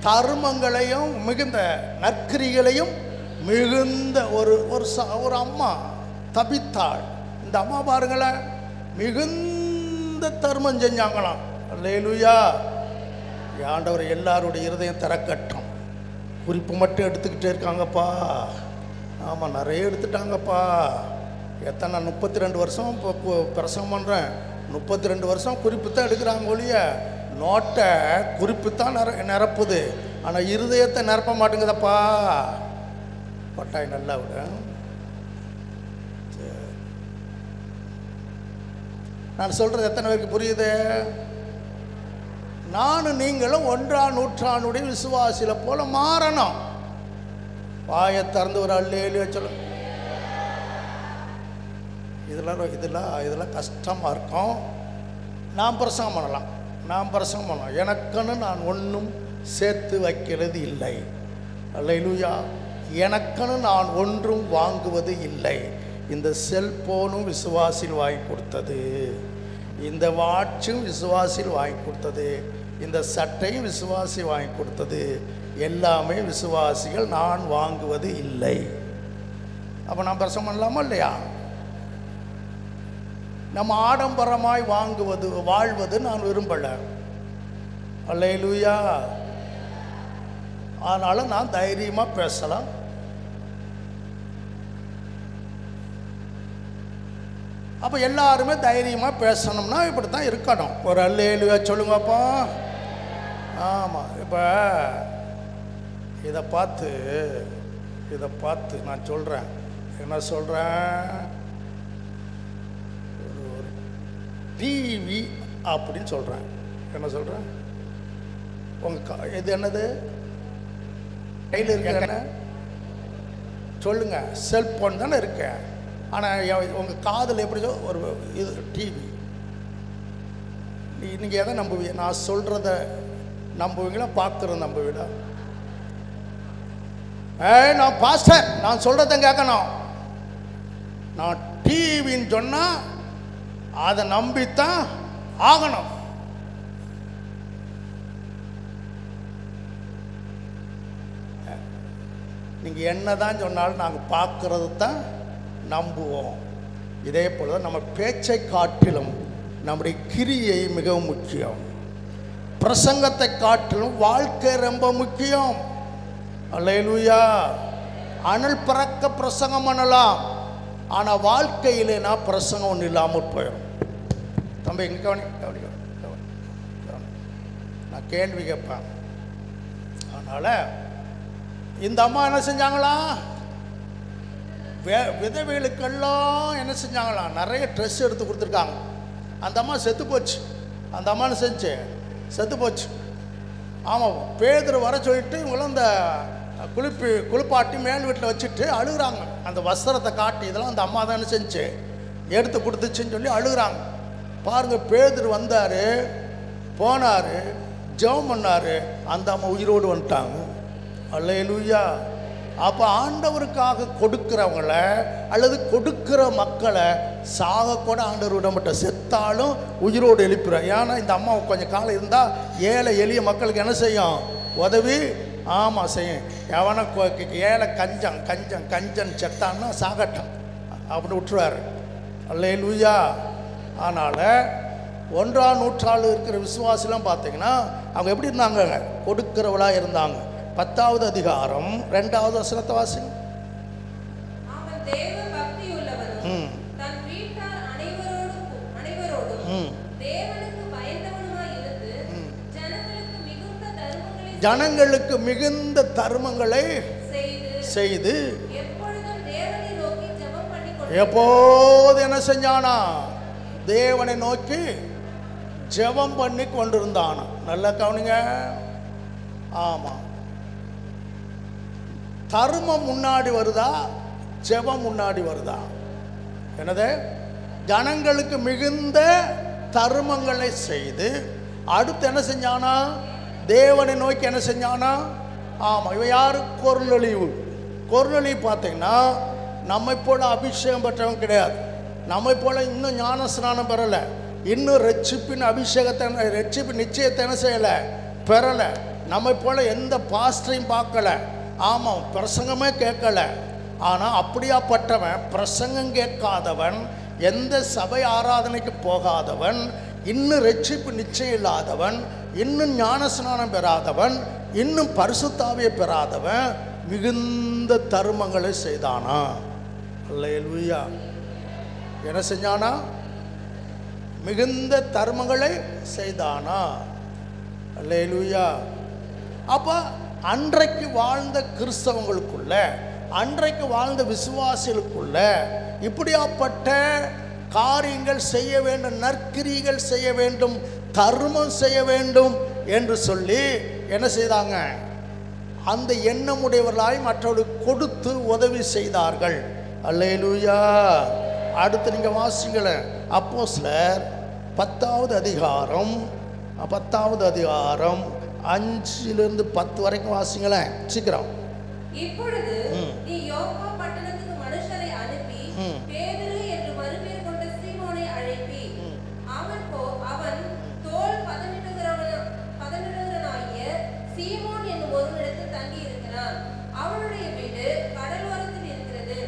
தருமங்களையும் மிகுந்த நற்கிரிகளையும் மிகுந்த ஒரு அம்மா தபித்தாள். இந்த அம்மா பாருங்களேன், மிகுந்த தர்மம் செஞ்சாங்களாம். அல்லேலூயா. ஆண்டவர் எல்லாருடைய இருதயம் திறக்கட்டும். குறிப்பு மட்டும் எடுத்துக்கிட்டே இருக்காங்கப்பா. ஆமாம், நிறைய எடுத்துட்டாங்கப்பா. எத்தனை 32 வருஷம் இப்போ பிரசங்கம் பண்ணுறேன். 32 வருஷம் குறிப்பு தான் எடுக்கிறாங்க ஒழிய நோட்டை குறிப்பு தான் நிரப்புது. ஆனால் இருதயத்தை நிரப்ப மாட்டேங்குதப்பா. கொட்டாய் நல்லா விட. நான் சொல்கிறது எத்தனை பேருக்கு புரியுது? நானும் நீங்களும் 1ஆம் நூற்றாண்டுடைய விசுவாசியில போல மாறணும். வாயை திறந்து ஒரு அல்லேலூயா சொல்லுங்க. இதெல்லாம் கஷ்டமாக இருக்கும். நான் பிரசங்கம் பண்ணலாம். எனக்குன்னு நான் ஒன்றும் சேர்த்து வைக்கிறது இல்லை. அல்லேலூயா. எனக்குன்னு நான் ஒன்றும் வாங்குவது இல்லை. இந்த செல்போனும் விசுவாசில் வாங்கி கொடுத்தது, இந்த வாட்சும் விசுவாசில் வாங்கி கொடுத்தது, இந்த சட்டையும் விசுவாசி வாங்கி கொடுத்தது. எல்லாமே விசுவாசிகள், நான் வாங்குவது இல்லை. அப்போ நான் பிரசங்கம் பண்ணலாமா இல்லையா? நம்ம ஆடம்பரமாய் வாழ்வது நான் விரும்பலை. அல்லேலூயா. அதனால நான் தைரியமாக பேசலாம். அப்போ எல்லாருமே தைரியமாக பேசணும்னா இப்படி தான் இருக்கணும். ஒரு அல்லேலூயா சொல்லுங்கப்பா. ஆமாம். இப்போ இதை பார்த்து நான் சொல்கிறேன். என்ன சொல்கிறேன்? ஒரு டிவி அப்படின்னு சொல்கிறேன். என்ன சொல்கிறேன்? இது என்னது கையில் இருக்க? என்ன சொல்லுங்கள்? செல்ஃபோன் தானே இருக்கு. ஆனால் உங்கள் காதில் எப்படி ஒரு இது டிவி. நீங்கள் எதை நம்புவீங்க? நான் சொல்கிறத நம்புவீங்களா? பார்க்குறத நம்புவீங்களா? நான் பாஸ்டர், நான் சொல்கிறத கேட்கணும். நான் டிவின்னு சொன்னால் அதை நம்பித்தான் ஆகணும். நீங்கள் என்ன தான் சொன்னாலும் நாங்கள் பார்க்கறது தான் நம்புவோம். இதே போல தான் நம்ம பேச்சை காட்டிலும் நம்முடைய கிரியை மிகவும் முக்கியம். பிரசங்கத்தை காட்டிலும் வாழ்க்கை ரொம்ப முக்கியம். அல்லேலூயா. அனல் பறக்க பிரசங்கம் பண்ணலாம், ஆனால் வாழ்க்கையிலேனா பிரசங்கம் ஒன்றும் இல்லாமல் போயிடும். தம்பி இங்கே கவனி. நான் கேள்வி கேட்பேன். அதனால் இந்த அம்மா என்ன செஞ்சாங்களா? விதவைகளுக்கெல்லாம் என்ன செஞ்சாங்களாம்? நிறைய ட்ரெஸ் எடுத்து கொடுத்துருக்காங்க. அந்த அம்மா செத்து போச்சு. அந்த அம்மா என்ன செஞ்சு? செத்து போச்சு. ஆமாம். பேதுரு வர சொல்லிட்டு இவங்களும் இந்த குளிப்பாட்டி மேல் வீட்டில் வச்சுட்டு அழுகுறாங்க. அந்த வஸ்திரத்தை காட்டி இதெல்லாம் அந்த அம்மா தான் என்ன செஞ்சு எடுத்து கொடுத்துச்சுன்னு சொல்லி அழுகுறாங்க. பாருங்கள், பேதுரு வந்தார், போனார், ஜெபம் பண்ணார், அந்த அம்மா உயிரோடு வந்துட்டாங்க. அல்லேலூயா. அப்போ ஆண்டவருக்காக கொடுக்குறவங்கள அல்லது கொடுக்குற மக்களை சாக கூட ஆண்டவர் விட மாட்டார். செத்தாலும் உயிரோடு எழுப்புறார். ஏன்னா இந்த அம்மா கொஞ்சம் காலம் இருந்தால் ஏழை எளிய மக்களுக்கு என்ன செய்யும்? உதவி. ஆமாம், செய்யும். எவனை ஏழை கஞ்சன் செத்தான்னா சாகட்டும் அப்படின்னு விட்டுருவார். அல்லேலூயா. அதனால் 1ஆம் நூற்றாண்டு இருக்கிற விசுவாசிலாம் பார்த்தீங்கன்னா அவங்க எப்படி இருந்தாங்க? கொடுக்கிறவளாக இருந்தாங்க. 10வது அதிகாரம் 2வது வசனத்தை வாசிங்க. அவன் தேவ பக்தியுள்ளவனும் தன் வீட்டார் அனைவரோடும் தேவனுக்கு பயந்தவனுமாய் இருந்து ஜனங்களுக்கு மிகுந்த தர்மங்களை செய்து எப்பொழுதும் தேவனை நோக்கி ஜெபம் பண்ணிக்கொண்டு எப்போது என்ன செஞ்சானா? தேவனை நோக்கி ஜெபம் பண்ணி கொண்டிருந்தானா. நல்லா கவனிங்க. ஆமாம். தர்மம் முன்னாடி வருதா? ஜெபம் முன்னாடி வருதா? என்னது? ஜனங்களுக்கு மிகுந்த தர்மங்களை செய்து அடுத்து என்ன செஞ்சானா? தேவனை நோக்கி என்ன செஞ்சானா? ஆமாம். இவன் யார்? கொர்நேலியு. கொர்நேலியு பார்த்தீங்கன்னா நம்மை போல அபிஷேகம் பெற்றவன் கிடையாது. நம்மை போல இன்னும் ஞான ஸ்நானம் பெறலை. இன்னும் ரட்சிப்பு நிச்சயத்தை என்ன செய்யலை? பெறலை. நம்மை போல எந்த பாஸ்டரையும் பார்க்கல. ஆமாம், பிரசங்கமே கேட்கல. ஆனால் அப்படியாப்பட்டவன், பிரசங்கம் கேட்காதவன், எந்த சபை ஆராதனைக்கு போகாதவன், இன்னும் ரட்சிப்பு நிச்சயம் இல்லாதவன், இன்னும் ஞானஸ்நானம் பெறாதவன், இன்னும் பரிசுத்தாவியை பெறாதவன் மிகுந்த தருமங்களை செய்தானா? அல்லேலூயா. என்ன செஞ்சானா? மிகுந்த தர்மங்களை செய்தானா? அல்லேலூயா. அப்போ அன்றைக்கு வாழ்ந்த கிறிஸ்தவங்களுக்குள்ள, அன்றைக்கு வாழ்ந்த விசுவாசிகளுக்குள்ள இப்படியாப்பட்ட காரியங்கள் செய்ய வேண்டும், நற்கிரிகள் செய்ய வேண்டும், தர்மம் செய்ய வேண்டும் என்று சொல்லி என்ன செய்தாங்க? அந்த எண்ணமுடையவர்களாய் மற்றவர்களுக்கு கொடுத்து உதவி செய்தார்கள். அல்லேலூயா. அடுத்து நீங்கள் வாசிங்களேன், அப்போஸ்தலர் 10வது அதிகாரம் 5லிருந்து 10 வரைக்கும் வாசிங்களேன் சீக்கிரம். இப்பொழுது நீ யோப்பா பட்டணத்துக்கு மனுஷரை அனுப்பி பேதுரு என்று மறுபேர் கொண்ட சீமோனை அழைப்பி, அவன் தோல் பதனிடுகிறவனாகிய சீமோன் என்னும் ஒருவனிடத்தில் தங்கி இருக்கிறான். அவனுடைய வீடு கடலோரத்தில் இருக்கிறது.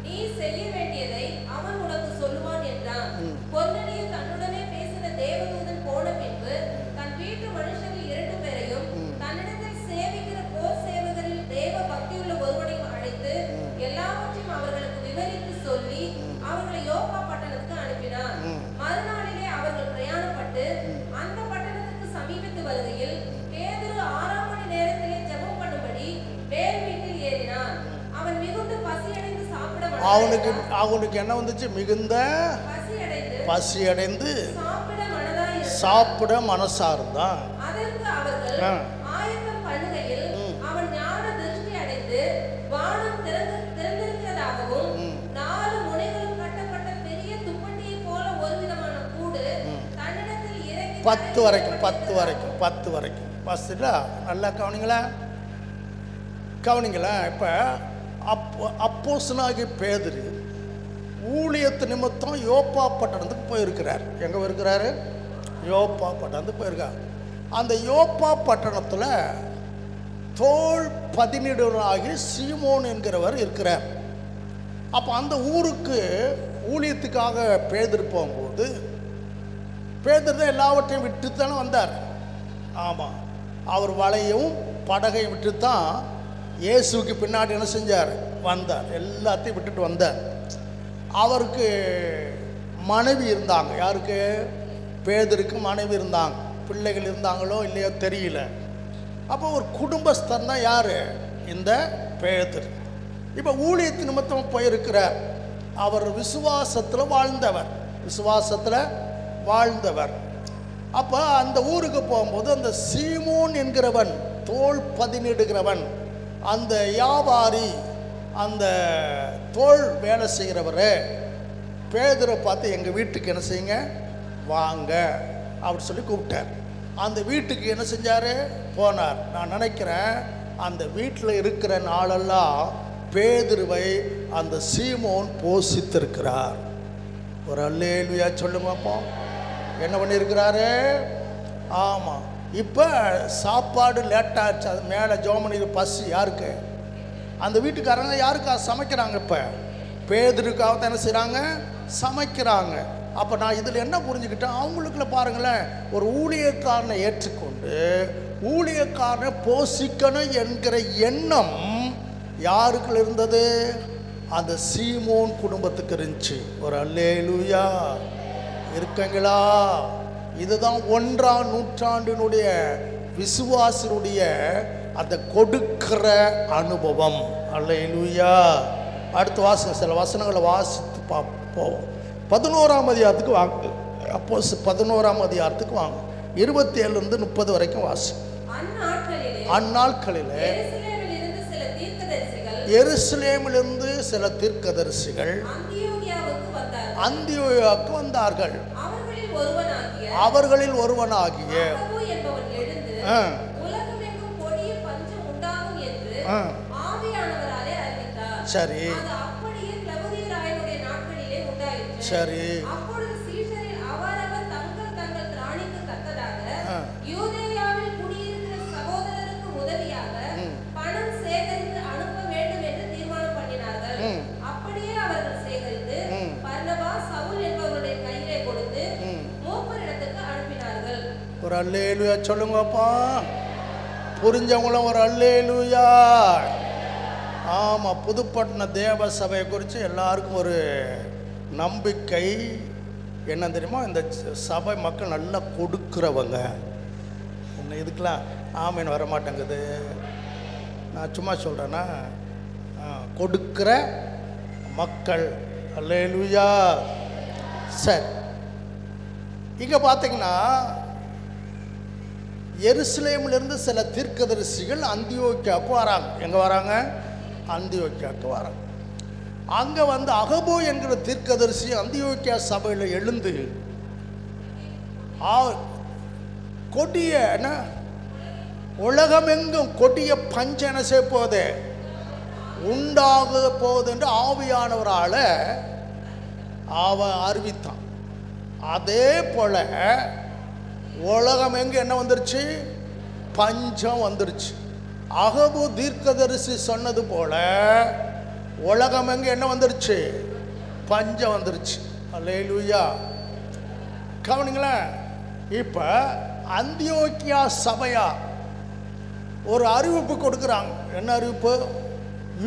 நீ செய்ய வேண்டியதை அவன் உனக்கு சொல்லுவான் என்றான். கொர்நேலியு தன்னுடனே பேசின தேவதூதன் போன பின்பு தன் வீட்டு மனுஷர்கள் 2 பேரையும் தன்னிடத்தில் சேவிக்கிற போர் சேவகரில் தேவ பக்தியுள்ள ஒருவனையும் அழைத்து எல்லாவற்றையும் அவர்களுக்கு விவரித்து சொல்லி அவர்களை யோப்பா பட்டணத்துக்கு அனுப்பினார். மறுநாளிலே அவர்கள் பிரயாணப்பட்டு அந்த பட்டணத்துக்கு சமீபித்து வருகையில் பேதுரு 6ஆம் மணி நேரத்திலே ஜெபம் பண்ணும்படி மேல் வீட்டில் ஏறினான். அவன் மிகுந்த பசியடைந்து அவனுக்கு என்ன வந்துச்சு? மிகுந்த பசியடைந்து சாப்பிட மனசா இருந்தான். அதற்கு அவர்கள் ஆயத்தம் பண்ணுகையில் அவன் ஞான திருஷ்டி அடைந்து வானம் திறந்திருக்கிறதாகவும் 4 முனைகளும் கட்டப்பட்ட பெரிய துப்பட்டியை போல ஒரு விதமான கூடு தன்னிடத்தில் இறங்கி 10 வரைக்கும் வாசிட்டா நல்லா கவனிங்களா. இப்போ அப்போஸ்தலனாகிய பேதுரு ஊழியத்து நிமித்தம் யோப்பா பட்டணத்துக்கு போயிருக்கிறார். எங்கே போயிருக்கிறாரு? யோப்பா பட்டணத்துக்கு போயிருக்கார். அந்த யோப்பா பட்டணத்தில் தோல் பதினிடுவனாகி சீமோன் என்கிறவர் இருக்கிறார். அப்போ அந்த ஊருக்கு ஊழியத்துக்காக பேதுரு போகும்போது பேதுரு தான் எல்லாவற்றையும் விட்டு தானே வந்தார். ஆமாம், அவர் வலையும் படகையும் விட்டு தான் இயேசுக்கு பின்னாடி என்ன செஞ்சார்? வந்தார். எல்லாத்தையும் விட்டுட்டு வந்தார். அவருக்கு மனைவி இருந்தாங்க. யாருக்கு? பேதுருக்கு மனைவி இருந்தாங்க. பிள்ளைகள் இருந்தாங்களோ இல்லையோ தெரியல. அப்போ ஒரு குடும்பஸ்தன் தான் யார்? இந்த பேதுரு. இப்போ ஊழியத்து நிமித்தம் போயிருக்கிறார். அவர் விசுவாசத்தில் வாழ்ந்தவர். அப்போ அந்த ஊருக்கு போகும்போது அந்த சீமோன் என்கிறவன், தோல் பதினிடுகிறவன், அந்த வியாபாரி, அந்த தோல் வேலை செய்கிறவர் பேதுரை பார்த்து எங்கள் வீட்டுக்கு என்ன செய்யுங்க, வாங்க அப்படி சொல்லி கூப்பிட்டார். அந்த வீட்டுக்கு என்ன செஞ்சார்? போனார். நான் நினைக்கிறேன் அந்த வீட்டில் இருக்கிற நாளெல்லாம் பேதுருவை அந்த சீமோன் போஷித்திருக்கிறார். ஒரு அல்லேலூயா சொல்லுங்க. அப்போ என்ன பண்ணியிருக்கிறாரு? ஆமாம். இப்போ சாப்பாடு லேட்டாச்சு. அது மேலே ஜோமனி பசி யாருக்கு? அந்த வீட்டுக்காரங்க யாருக்கா சமைக்கிறாங்க? இப்போ பேதுருக்காக தான் என்ன செய்கிறாங்க? சமைக்கிறாங்க. அப்போ நான் இதில் என்ன புரிஞ்சுக்கிட்டேன், அவங்களுக்குள்ள பாருங்களேன், ஒரு ஊழியக்காரனை ஏற்றுக்கொண்டு ஊழியக்காரனை போஷிக்கணும் என்கிற எண்ணம் யாருக்குள்ள இருந்தது? அந்த சீமோன் குடும்பத்துக்கு இருந்துச்சு. ஒரு அல்லேலூயா இருக்கங்களா? இதுதான் 1ஆம் நூற்றாண்டினுடைய விசுவாசனுடைய அந்த கொடுக்கிற அனுபவம். அல்லேலூயா. அடுத்த வாசனை சில வசனங்களை வாசித்து பார்ப்போம். 11ஆம் அதிகாரத்துக்கு வாங்க. அப்போ 11ஆம் அதிகாரத்துக்கு வாங்க. 27லிருந்து 30 வரைக்கும் வாசி. அந்நாட்களிலே எருசலேமிலிருந்து சில தீர்க்கதரிசிகள் அந்தியோகியாவுக்கு வந்தார்கள். அவர்களில் ஒருவனாகிய சரி சரி அவர்கள் சேகரித்து பர்னபா சவுல் என்பவருடைய கையிலே கொடுத்து மூப்பரிடத்துக்கு ஒரு அல்லேலூயா சொல்லுங்கப்பா. புரிஞ்சவங்களும் ஒரு அல்லேலூயா. ஆமாம், புதுப்பட்டின தேவ சபையை குறித்து எல்லாருக்கும் ஒரு நம்பிக்கை என்ன தெரியுமா? இந்த சபை மக்கள் நல்லா கொடுக்குறவங்க. என்ன இதுக்கெலாம் ஆமீன் வர மாட்டேங்குது. நான் சும்மா சொல்கிறேன்னா, கொடுக்குற மக்கள். அல்லேலூயா. சரி, இங்கே பார்த்தீங்கன்னா எருசலேமிலிருந்து சில தீர்க்கதரிசிகள் அந்தியோக்கியாவுக்கு வராங்க. எங்கே வராங்க? அந்தியோக்கியாவுக்கு வராங்க. அங்கே வந்து அகபு என்கிற தீர்க்கதரிசி அந்தியோக்கியா சபையில் எழுந்து கொடிய என்ன உலகமெங்கும் கொடிய பஞ்சம் என்ன செய்ய போகுது, உண்டாக போகுது என்று ஆவியானவரால் அவன் அறிவித்தான். அதே போல உலகம் எங்க என்ன வந்துருச்சு? பஞ்சம் வந்துருச்சு. அகபு தீர்க்கதரிசி சொன்னது போல உலகம் எங்க என்ன வந்துருச்சு? பஞ்சம் வந்துருச்சு. அல்லேலூயா. கவனிங்களேன். இப்போ அந்தியோக்கியா சபையா ஒரு அறிவிப்பு கொடுக்குறாங்க. என்ன அறிவிப்பு?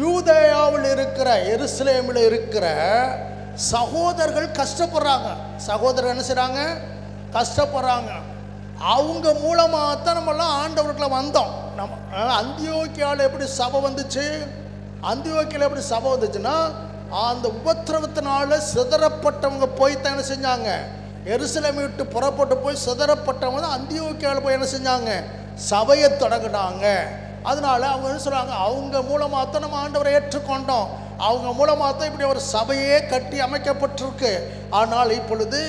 யூதேயாவில் இருக்கிற எருசலேமில் இருக்கிற சகோதரர்கள் கஷ்டப்படுறாங்க. சகோதரர் என்ன செய்கிறாங்க? கஷ்டப்படுறாங்க. அவங்க மூலமாக தான் நம்மெல்லாம் ஆண்டவர்களை வந்தோம். நம்ம அந்தியோக்கியாவில் எப்படி சபை வந்துச்சு? அந்தியோக்கியாவில் எப்படி சபை வந்துச்சுன்னா, அந்த உபத்திரவத்தினால சிதறப்பட்டவங்க போய் தான் என்ன செஞ்சாங்க? எருசலேமை விட்டு புறப்பட்டு போய் சிதறப்பட்டவங்க தான் அந்தியோக்கியாவில் போய் என்ன செஞ்சாங்க? சபையை தொடங்கினாங்க. அதனால அவங்க என்ன சொல்கிறாங்க? அவங்க மூலமாக தான் நம்ம ஆண்டவரை ஏற்றுக்கொண்டோம். அவங்க மூலமாக தான் இப்படி ஒரு சபையே கட்டி அமைக்கப்பட்டிருக்கு. ஆனால் இப்பொழுது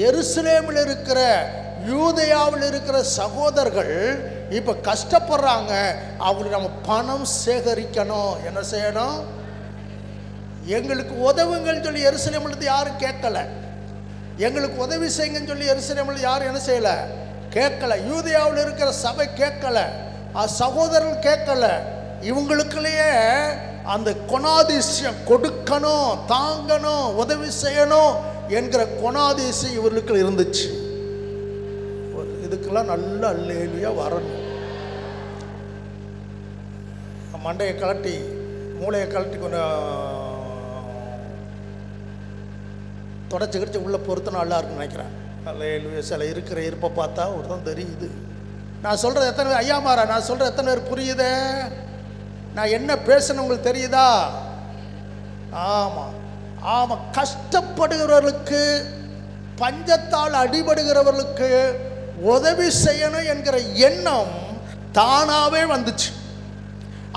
எருசலேமில் இருக்கிற யூதேயாவில் இருக்கிற சகோதரர்கள் இப்போ கஷ்டப்படுறாங்க. அவங்களுக்கு நம்ம பணம் சேகரிக்கணும். என்ன செய்யணும்? எங்களுக்கு உதவுங்கன்னு சொல்லி எருசலேமில் யாரும் கேட்கல. எங்களுக்கு உதவி செய்யுங்கன்னு சொல்லி எருசலேமில் யாரும் என்ன செய்யலை? கேட்கல. யூதேயாவில் இருக்கிற சபை கேட்கல. சகோதரர்கள் கேட்கல. இவங்களுக்குள்ளேயே அந்த குணாதிசயம், கொடுக்கணும், தாங்கணும், உதவி செய்யணும் என்கிற குணாதிசயம் இவர்களுக்கு இருந்துச்சு. இதுக்கெல்லாம் நல்ல அல்லேலூயா வரணும். மண்டையை கலட்டி மூளையை கலட்டி கொஞ்சம் தொடச்சி கிடச்சி உள்ளே பொறுத்த நல்லா இருக்குன்னு நினைக்கிறேன். அல்லேலூயா. சில இருக்கிற இருப்பை பார்த்தா ஒரு தான் தெரியுது. நான் சொல்கிறது எத்தனை பேர் ஐயா மாறா? நான் சொல்கிறது எத்தனை பேர் புரியுது? நான் என்ன பேசணும் உங்களுக்கு தெரியுதா? ஆமாம் ஆமாம். கஷ்டப்படுகிறவர்களுக்கு, பஞ்சத்தால் அடிபடுகிறவர்களுக்கு உதவி செய்யணும் என்கிற எண்ணம் தானாகவே வந்துச்சு.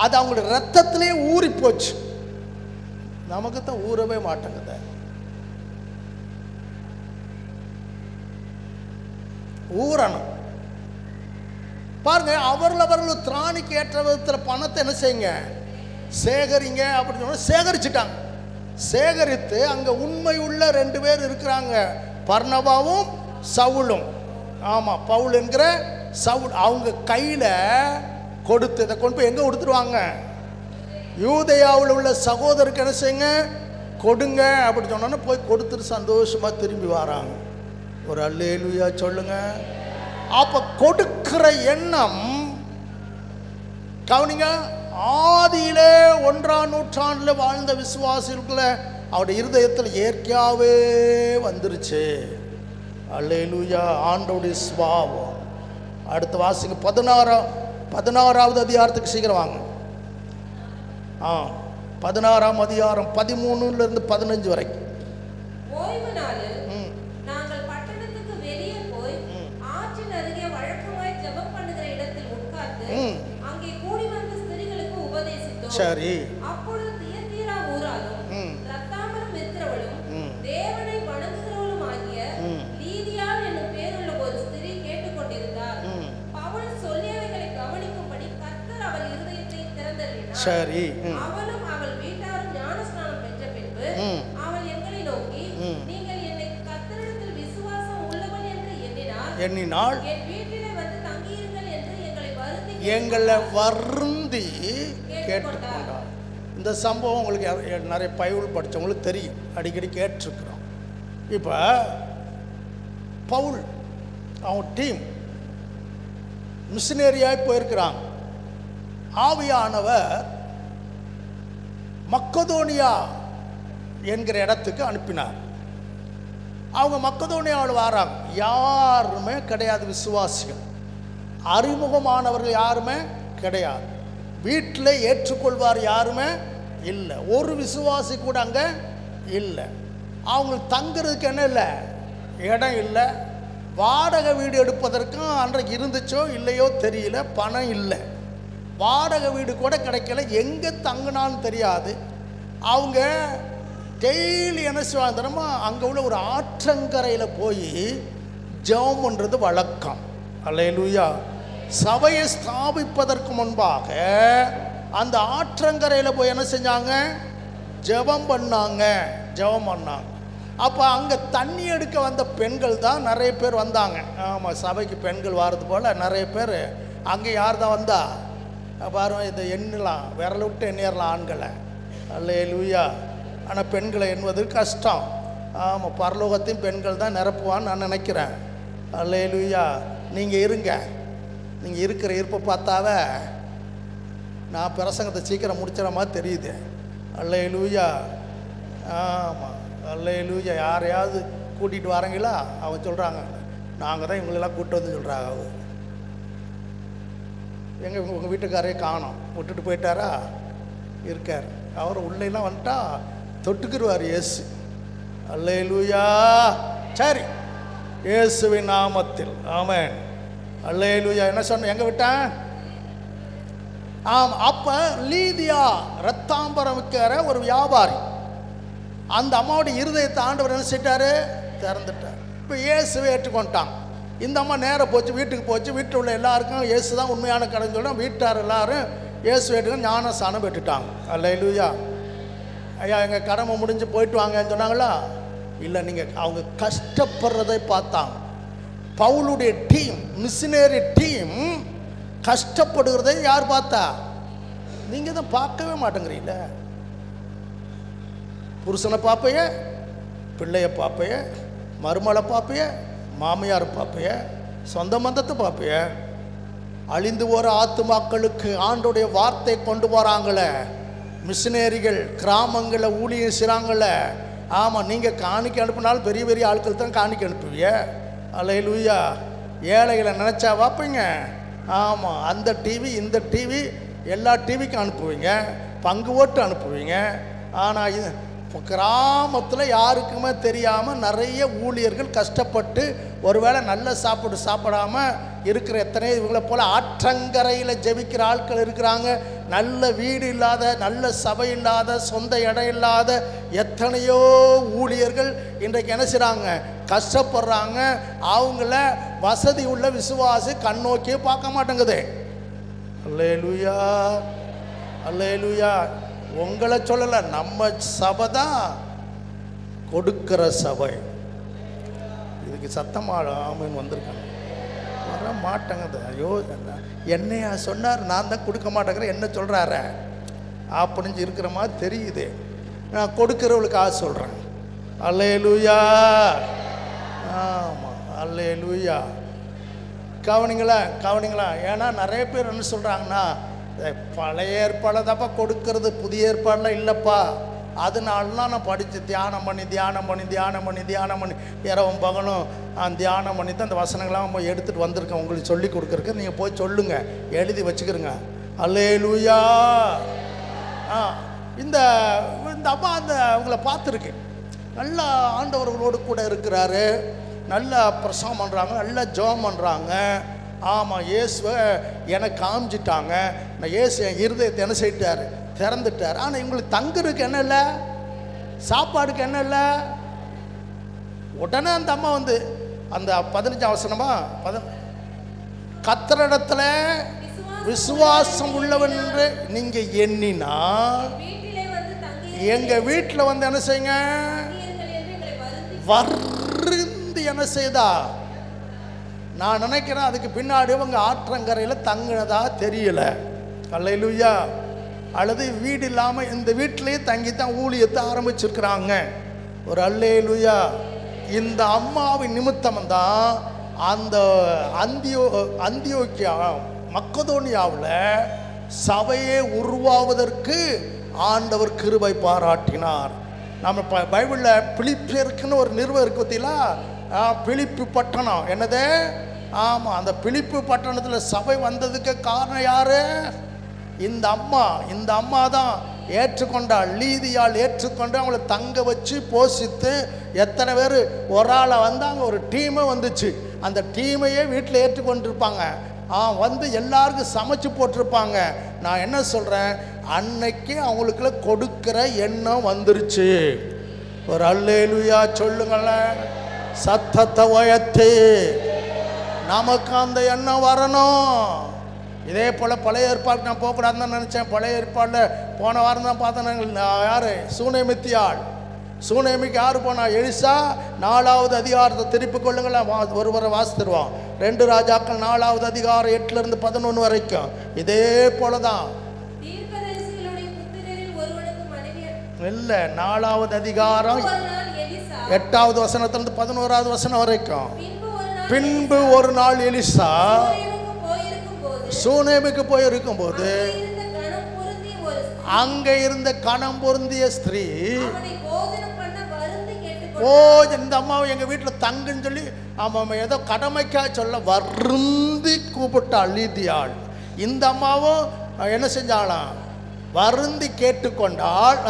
அது அவங்களுடைய ரத்தத்திலே ஊறி போச்சு. நமக்கு தான் ஊறவே மாட்டேங்குது. ஊறணும். பாருங்க, அவர்கள் திராணிக்கு ஏற்ற விதத்தில் பணத்தை என்ன செய்யுங்க? சேகரிங்க அப்படின்னு சொன்னா சேகரிச்சுட்டாங்க. சேகரித்து அங்கே உண்மை உள்ள 2 பேர் இருக்கிறாங்க, பர்னபாவும் சவுலும். ஆமாம், பவுல் என்கிற சவுல். அவங்க கையில் கொடுத்து இதை கொண்டு போய் எங்கே கொடுத்துருவாங்க? யூதேயாவில் உள்ள சகோதரருக்கு என்ன செய்யுங்க? கொடுங்க அப்படின்னு சொன்னோன்னா போய் கொடுத்துட்டு சந்தோஷமாக திரும்பி வராங்க. ஒரு அல்லேலூயா சொல்லுங்க. அப்ப கொடுக்கிற எண்ணம் கவனிங்க, ஆதியிலே 1ஆம் நூற்றாண்டில் வாழ்ந்த விசுவாசிகளுக்குள்ள அவருடைய இருதயத்தில் இயற்கையாகவே வந்துருச்சு. அல்லேலூயா. ஆண்டவருடைய சுபாவம். அடுத்த வாசிங்க 16வது அதிகாரத்துக்கு சீக்கிரம் வாங்க. 16ஆம் அதிகாரம் 13லிருந்து 15 வரைக்கும். ஓய்வு நாளில் நாங்கள் பட்டணத்துக்கு வெளியே போய் ஆற்றின் அருகே வழக்கமாய் ஜெபம் பண்ணுகிற இடத்தில் உட்கார்ந்து அங்கே கூடி வந்த ஸ்திரீகளுக்கு உபதேசித்தோம். சரி. அப்பொழுது தியத்தீரா ஊராலும் ரத்தாம்பரம் விற்கிறவளும் தேவனை வணங்குகிறவளும் ஆகிய லீதியாள் என்னும் பேருள்ள ஒரு ஸ்திரீ கேட்டுக்கொண்டிருந்தார். பவுல் சொல்லியவைகளை கவனிக்கும்படி கர்த்தர் அவள் இருதயத்தை திறந்தருளினார். சரி. அவளும் அவள் வீட்டாரும் ஞானஸ்நானம் பெற்ற பின்பு அவள் எங்களை நோக்கி, நீங்கள் என்னை கர்த்தரிடத்தில் விசுவாசம் உள்ளவன் என்று எண்ணினால் என் வீட்டிலே வந்து தங்கியிருங்கள் என்று எங்களை வருந்தி கேட்டுக்கொண்டார். இந்த சம்பவம் உங்களுக்கு நிறைய பைபிள் படித்தவங்களுக்கு தெரியும், அடிக்கடி கேட்டிருக்கிறோம். இப்போ பவுல் அவங்க டீம் மிஷினரியாய் போயிருக்கிறாங்க. ஆவியானவர் மக்கதோனியா என்கிற இடத்துக்கு அனுப்பினார். அவங்க மக்கதோனியாவில் வராங்க. யாருமே கிடையாது விசுவாசிகள், அறிமுகமானவர்கள் யாருமே கிடையாது. வீட்டில் ஏற்றுக்கொள்வார் யாருமே இல்லை. ஒரு விசுவாசி கூட அங்கே இல்லை. அவங்களுக்கு தங்குறதுக்கு என்ன இல்லை, இடம் இல்லை. வாடகை வீடு எடுப்பதற்கும் அன்றைக்கு இருந்துச்சோ இல்லையோ தெரியல, பணம் இல்லை. வாடகை வீடு கூட கிடைக்கல, எங்கே தங்கினான்னு தெரியாது. அவங்க டெய்லி என்ன செய்வாங்க தெரியுமா, அங்கே உள்ள ஒரு ஆற்றங்கரையில் போய் ஜெபம் பண்ணுறது வழக்கம். அல்லேலூயா. சபையை ஸ்தாபிப்பதற்கு முன்பாக அந்த ஆற்றங்கரையில் போய் என்ன செஞ்சாங்க, ஜெபம் பண்ணாங்க. அப்போ அங்கே தண்ணி எடுக்க வந்த பெண்கள் தான் நிறைய பேர் வந்தாங்க. ஆமாம், சபைக்கு பெண்கள் வர்றது போல் நிறைய பேர். அங்கே யார் தான் வந்தா பாருங்க, இதை எண்ணலாம், விரல விட்டு எண்ணிடலாம் ஆண்களை. அல்லேலூயா. ஆனால் பெண்களை எண்ணுவது கஷ்டம். ஆமாம், பரலோகத்தையும் பெண்கள் தான் நிரப்புவான்னு நான் நினைக்கிறேன். அல்லேலூயா. நீங்கள் இருங்க, நீங்கள் இருக்கிற இருப்பை பார்த்தாவே நான் பிரசங்கத்தை சீக்கிரம் முடிச்சிட மாதிரி தெரியுது. அல்லேலூயா. ஆமாம், அல்லேலூயா. யாரையாவது கூட்டிகிட்டு வரீங்களா? அவங்க சொல்கிறாங்க, நாங்கள் தான் இவங்களெல்லாம் கூப்பிட்டு வந்து சொல்கிறாங்க. எங்கே உங்கள் வீட்டுக்காரே காணோம், விட்டுட்டு போயிட்டாரா? இருக்கார். அவர் உள்ளேலாம் வந்துட்டா தொட்டுக்குருவார் இயேசு. அல்லேலூயா. சரி, இயேசுவின் நாமத்தில் ஆமென். அல்லேலூயா. என்ன சொன்ன, எங்கே விட்டேன்? ஆமாம். அப்போ லீதியா ரத்தாம்பரம் விற்கிற ஒரு வியாபாரி, அந்த அம்மாவுடைய இருதயத்தை ஆண்டவர் என்ன செய்யிட்டாரு, திறந்துட்டார். இப்போ இயேசுவை ஏற்றுக்கொண்டான். இந்த அம்மா நேராக போச்சு, வீட்டுக்கு போச்சு. வீட்டில் உள்ள எல்லாருக்கும் இயேசு தான் உண்மையான கடன் சொல்ல வீட்டார் எல்லாரும் இயேசு ஏற்றுக்க ஞானஸ்தானம் பெற்றுட்டாங்க. அல்லேலூயா. ஐயா, எங்கள் கடமை முடிஞ்சு போயிட்டு வாங்கன்னு சொன்னாங்களா? இல்லை, நீங்கள் அவங்க கஷ்டப்படுறதை பார்த்தாங்க. பவுலுடைய டீம், மிஷினரி டீம் கஷ்டப்படுகிறதை யார் பார்த்தா? நீங்கள் தான் பார்க்கவே மாட்டேங்கிறீங்கள. புருஷனை பார்ப்பைய, பிள்ளைய பார்ப்பைய, மருமலை பார்ப்பைய, மாமியார் பார்ப்பைய, சொந்த மந்தத்தை பார்ப்பைய. அழிந்து போகிற ஆத்துமாக்களுக்கு ஆண்டோடைய வார்த்தை கொண்டு போகிறாங்களே மிஷினரிகள், கிராமங்களில் ஊழியம் செய்கிறாங்களே. ஆமாம், நீங்கள் காணிக்க அனுப்பினாலும் பெரிய பெரிய ஆட்கள் தான் காணிக்க அனுப்புவீங்க. அல்லேலூயா. ஏழைகளை நினச்சா பார்ப்பீங்க. ஆமாம், அந்த டிவி இந்த டிவி எல்லா டிவிக்கும் அனுப்புவீங்க, பங்கு ஓட்டு அனுப்புவீங்க. ஆனால் இது கிராமத்தில் யாருக்குமே தெரியாமல் நிறைய ஊழியர்கள் கஷ்டப்பட்டு ஒருவேளை நல்ல சாப்பாடு சாப்பிடாமல் இருக்கிற எத்தனை இவங்களை போல் ஆற்றங்கரையில் ஜெபிக்கிற ஆட்கள் இருக்கிறாங்க. நல்ல வீடு இல்லாத, நல்ல சபை இல்லாத, சொந்த இடம் இல்லாத எத்தனையோ ஊழியர்கள் இன்றைக்கு என்ன செய்கிறாங்க, கஷ்டப்படுறாங்க. அவங்கள வசதி உள்ள விசுவாசி கண்ணோக்கியே பார்க்க மாட்டேங்குது. அல்லேலூயா. அல்லேலூயா. உங்களை சொல்லலை, நம்ம சபை தான் கொடுக்கிற சபை. இதுக்கு சத்தமாக ஆமீன் வந்திருக்காங்க. வர மாட்டேங்குது. ஐயோ, என்னையா சொன்னார், நான் தான் கொடுக்க மாட்டேங்கிறேன், என்ன சொல்கிறார அப்படின்னு இருக்கிற மாதிரி தெரியுது. நான் கொடுக்குறவளுக்காக சொல்கிறேன். அல்லேலூயா. ஆமாம், அல்லேலூயா. கவனிங்களா. ஏன்னா நிறைய பேர் என்ன சொல்கிறாங்கன்னா, பழைய ஏற்பாடை தான்ப்பா கொடுக்கறது, புதிய ஏற்பாடெலாம் இல்லைப்பா. அதனாலலாம் நான் படித்து தியானம் பண்ணி இரவும் பகலும் தியானம் பண்ணி தான் அந்த வசனங்கள்லாம் எடுத்துகிட்டு வந்திருக்கேன். உங்களுக்கு சொல்லி கொடுக்குறக்கு நீங்கள் போய் சொல்லுங்கள், எழுதி வச்சுக்கிறங்க. அல்லேலூயா. இந்த அம்மா அவங்கள பார்த்துருக்கு. நல்லா ஆண்டவர்களோடு கூட இருக்கிறாரு, நல்லா பிரசவம் பண்ணுறாங்க, நல்லா ஜெபம் பண்ணுறாங்க. ஆமாம், இயேசுவை எனக்கு காமிச்சிட்டாங்க. நான் இயேசு என் இருதயத்தை என்ன செய்யிட்டார், திறந்துட்டார். ஆனால் இவங்களுக்கு தங்குறதுக்கு என்ன இல்லை, சாப்பாடுக்கு என்ன இல்லை. உடனே அந்த அம்மா வந்து அந்த 15 வசனமா, கர்த்தரிடத்துல விசுவாசம் உள்ளவன் என்று நீங்க எண்ணினால் எங்க வீட்டில் வந்து என்ன செய்யுங்க, வருந்து என்ன செய்தா. நான் நினைக்கிறேன் அதுக்கு பின்னாடி அவங்க ஆற்றங்கரையில் தங்கினதா தெரியல. அல்லேலூயா. அல்லது வீடு இல்லாமல் இந்த வீட்டிலேயே தங்கித்தான் ஊழியத்தை ஆரம்பிச்சிருக்கிறாங்க. ஒரு அல்லேலூயா. இந்த அம்மாவின் நிமித்தம் தான் அந்த அந்தியோக்கியா மக்கதோனியாவில் சபையை உருவாவதற்கு ஆண்டவர் கிருபை பாராட்டினார். நம்ம பைபிளில் பிலிப்பியருக்குன்னு ஒரு நிறுவனம் இருக்கு பார்த்தீங்களா, பிலிப்பு பட்டணம். என்னது? ஆமாம், அந்த பிலிப்பு பட்டணத்தில் சபை வந்ததுக்கு காரணம் யாரு? இந்த அம்மா தான் ஏற்றுக்கொண்டாள். லீதியால் ஏற்றுக்கொண்டு அவங்கள தங்க வச்சு போஷித்து, எத்தனை பேர் ஒரு ஆளை வந்தாங்க, ஒரு டீமே வந்துச்சு. அந்த டீமையே வீட்டில் ஏற்றுக்கொண்டிருப்பாங்க. வந்து எல்லாருக்கும் சமைச்சு போட்டிருப்பாங்க. நான் என்ன சொல்கிறேன், அன்னைக்கு அவங்களுக்குள்ள கொடுக்கிற எண்ணம் வந்துருச்சு. ஒரு அல்லேலூயா சொல்லுங்களேன், சத்தத்தை உயர்த்தி. நமக்கு அந்த எண்ணம் வரணும். இதே போல் பழைய ஏற்பாடு நான் போகக்கூடாதுன்னு நினச்சேன். பழைய ஏற்பாடில் போன வாரம் தான் பார்த்தேன். யார்? சூனேமிக்கு யார் போனா? எலிசா. 4வது அதிகாரத்தை திருப்பி கொள்ளுங்களேன், ஒருவரை வாசித்துருவான். 2 ராஜாக்கள் 4வது அதிகாரம் 8லிருந்து 11 வரைக்கும் இதே போலதான். இல்லை, 4வது அதிகாரம் 8வது வசனத்திலிருந்து 11வது வசனம் வரைக்கும். பின்பு ஒரு நாள் எலிசா சூனேமுக்கு போயிருக்கும் போது அங்க இருந்த கணம் பொருந்திய ஸ்திரீ, இந்த அம்மாவை எங்க வீட்டில் தங்குன்னு சொல்லி ஏதோ கடமைக்கா சொல்ல வருந்தி கூப்பிட்டாள் லீதியாள். இந்த அம்மாவும் என்ன செஞ்சாலாம்? வருந்தி கேட்டுக்கொண்டாள்.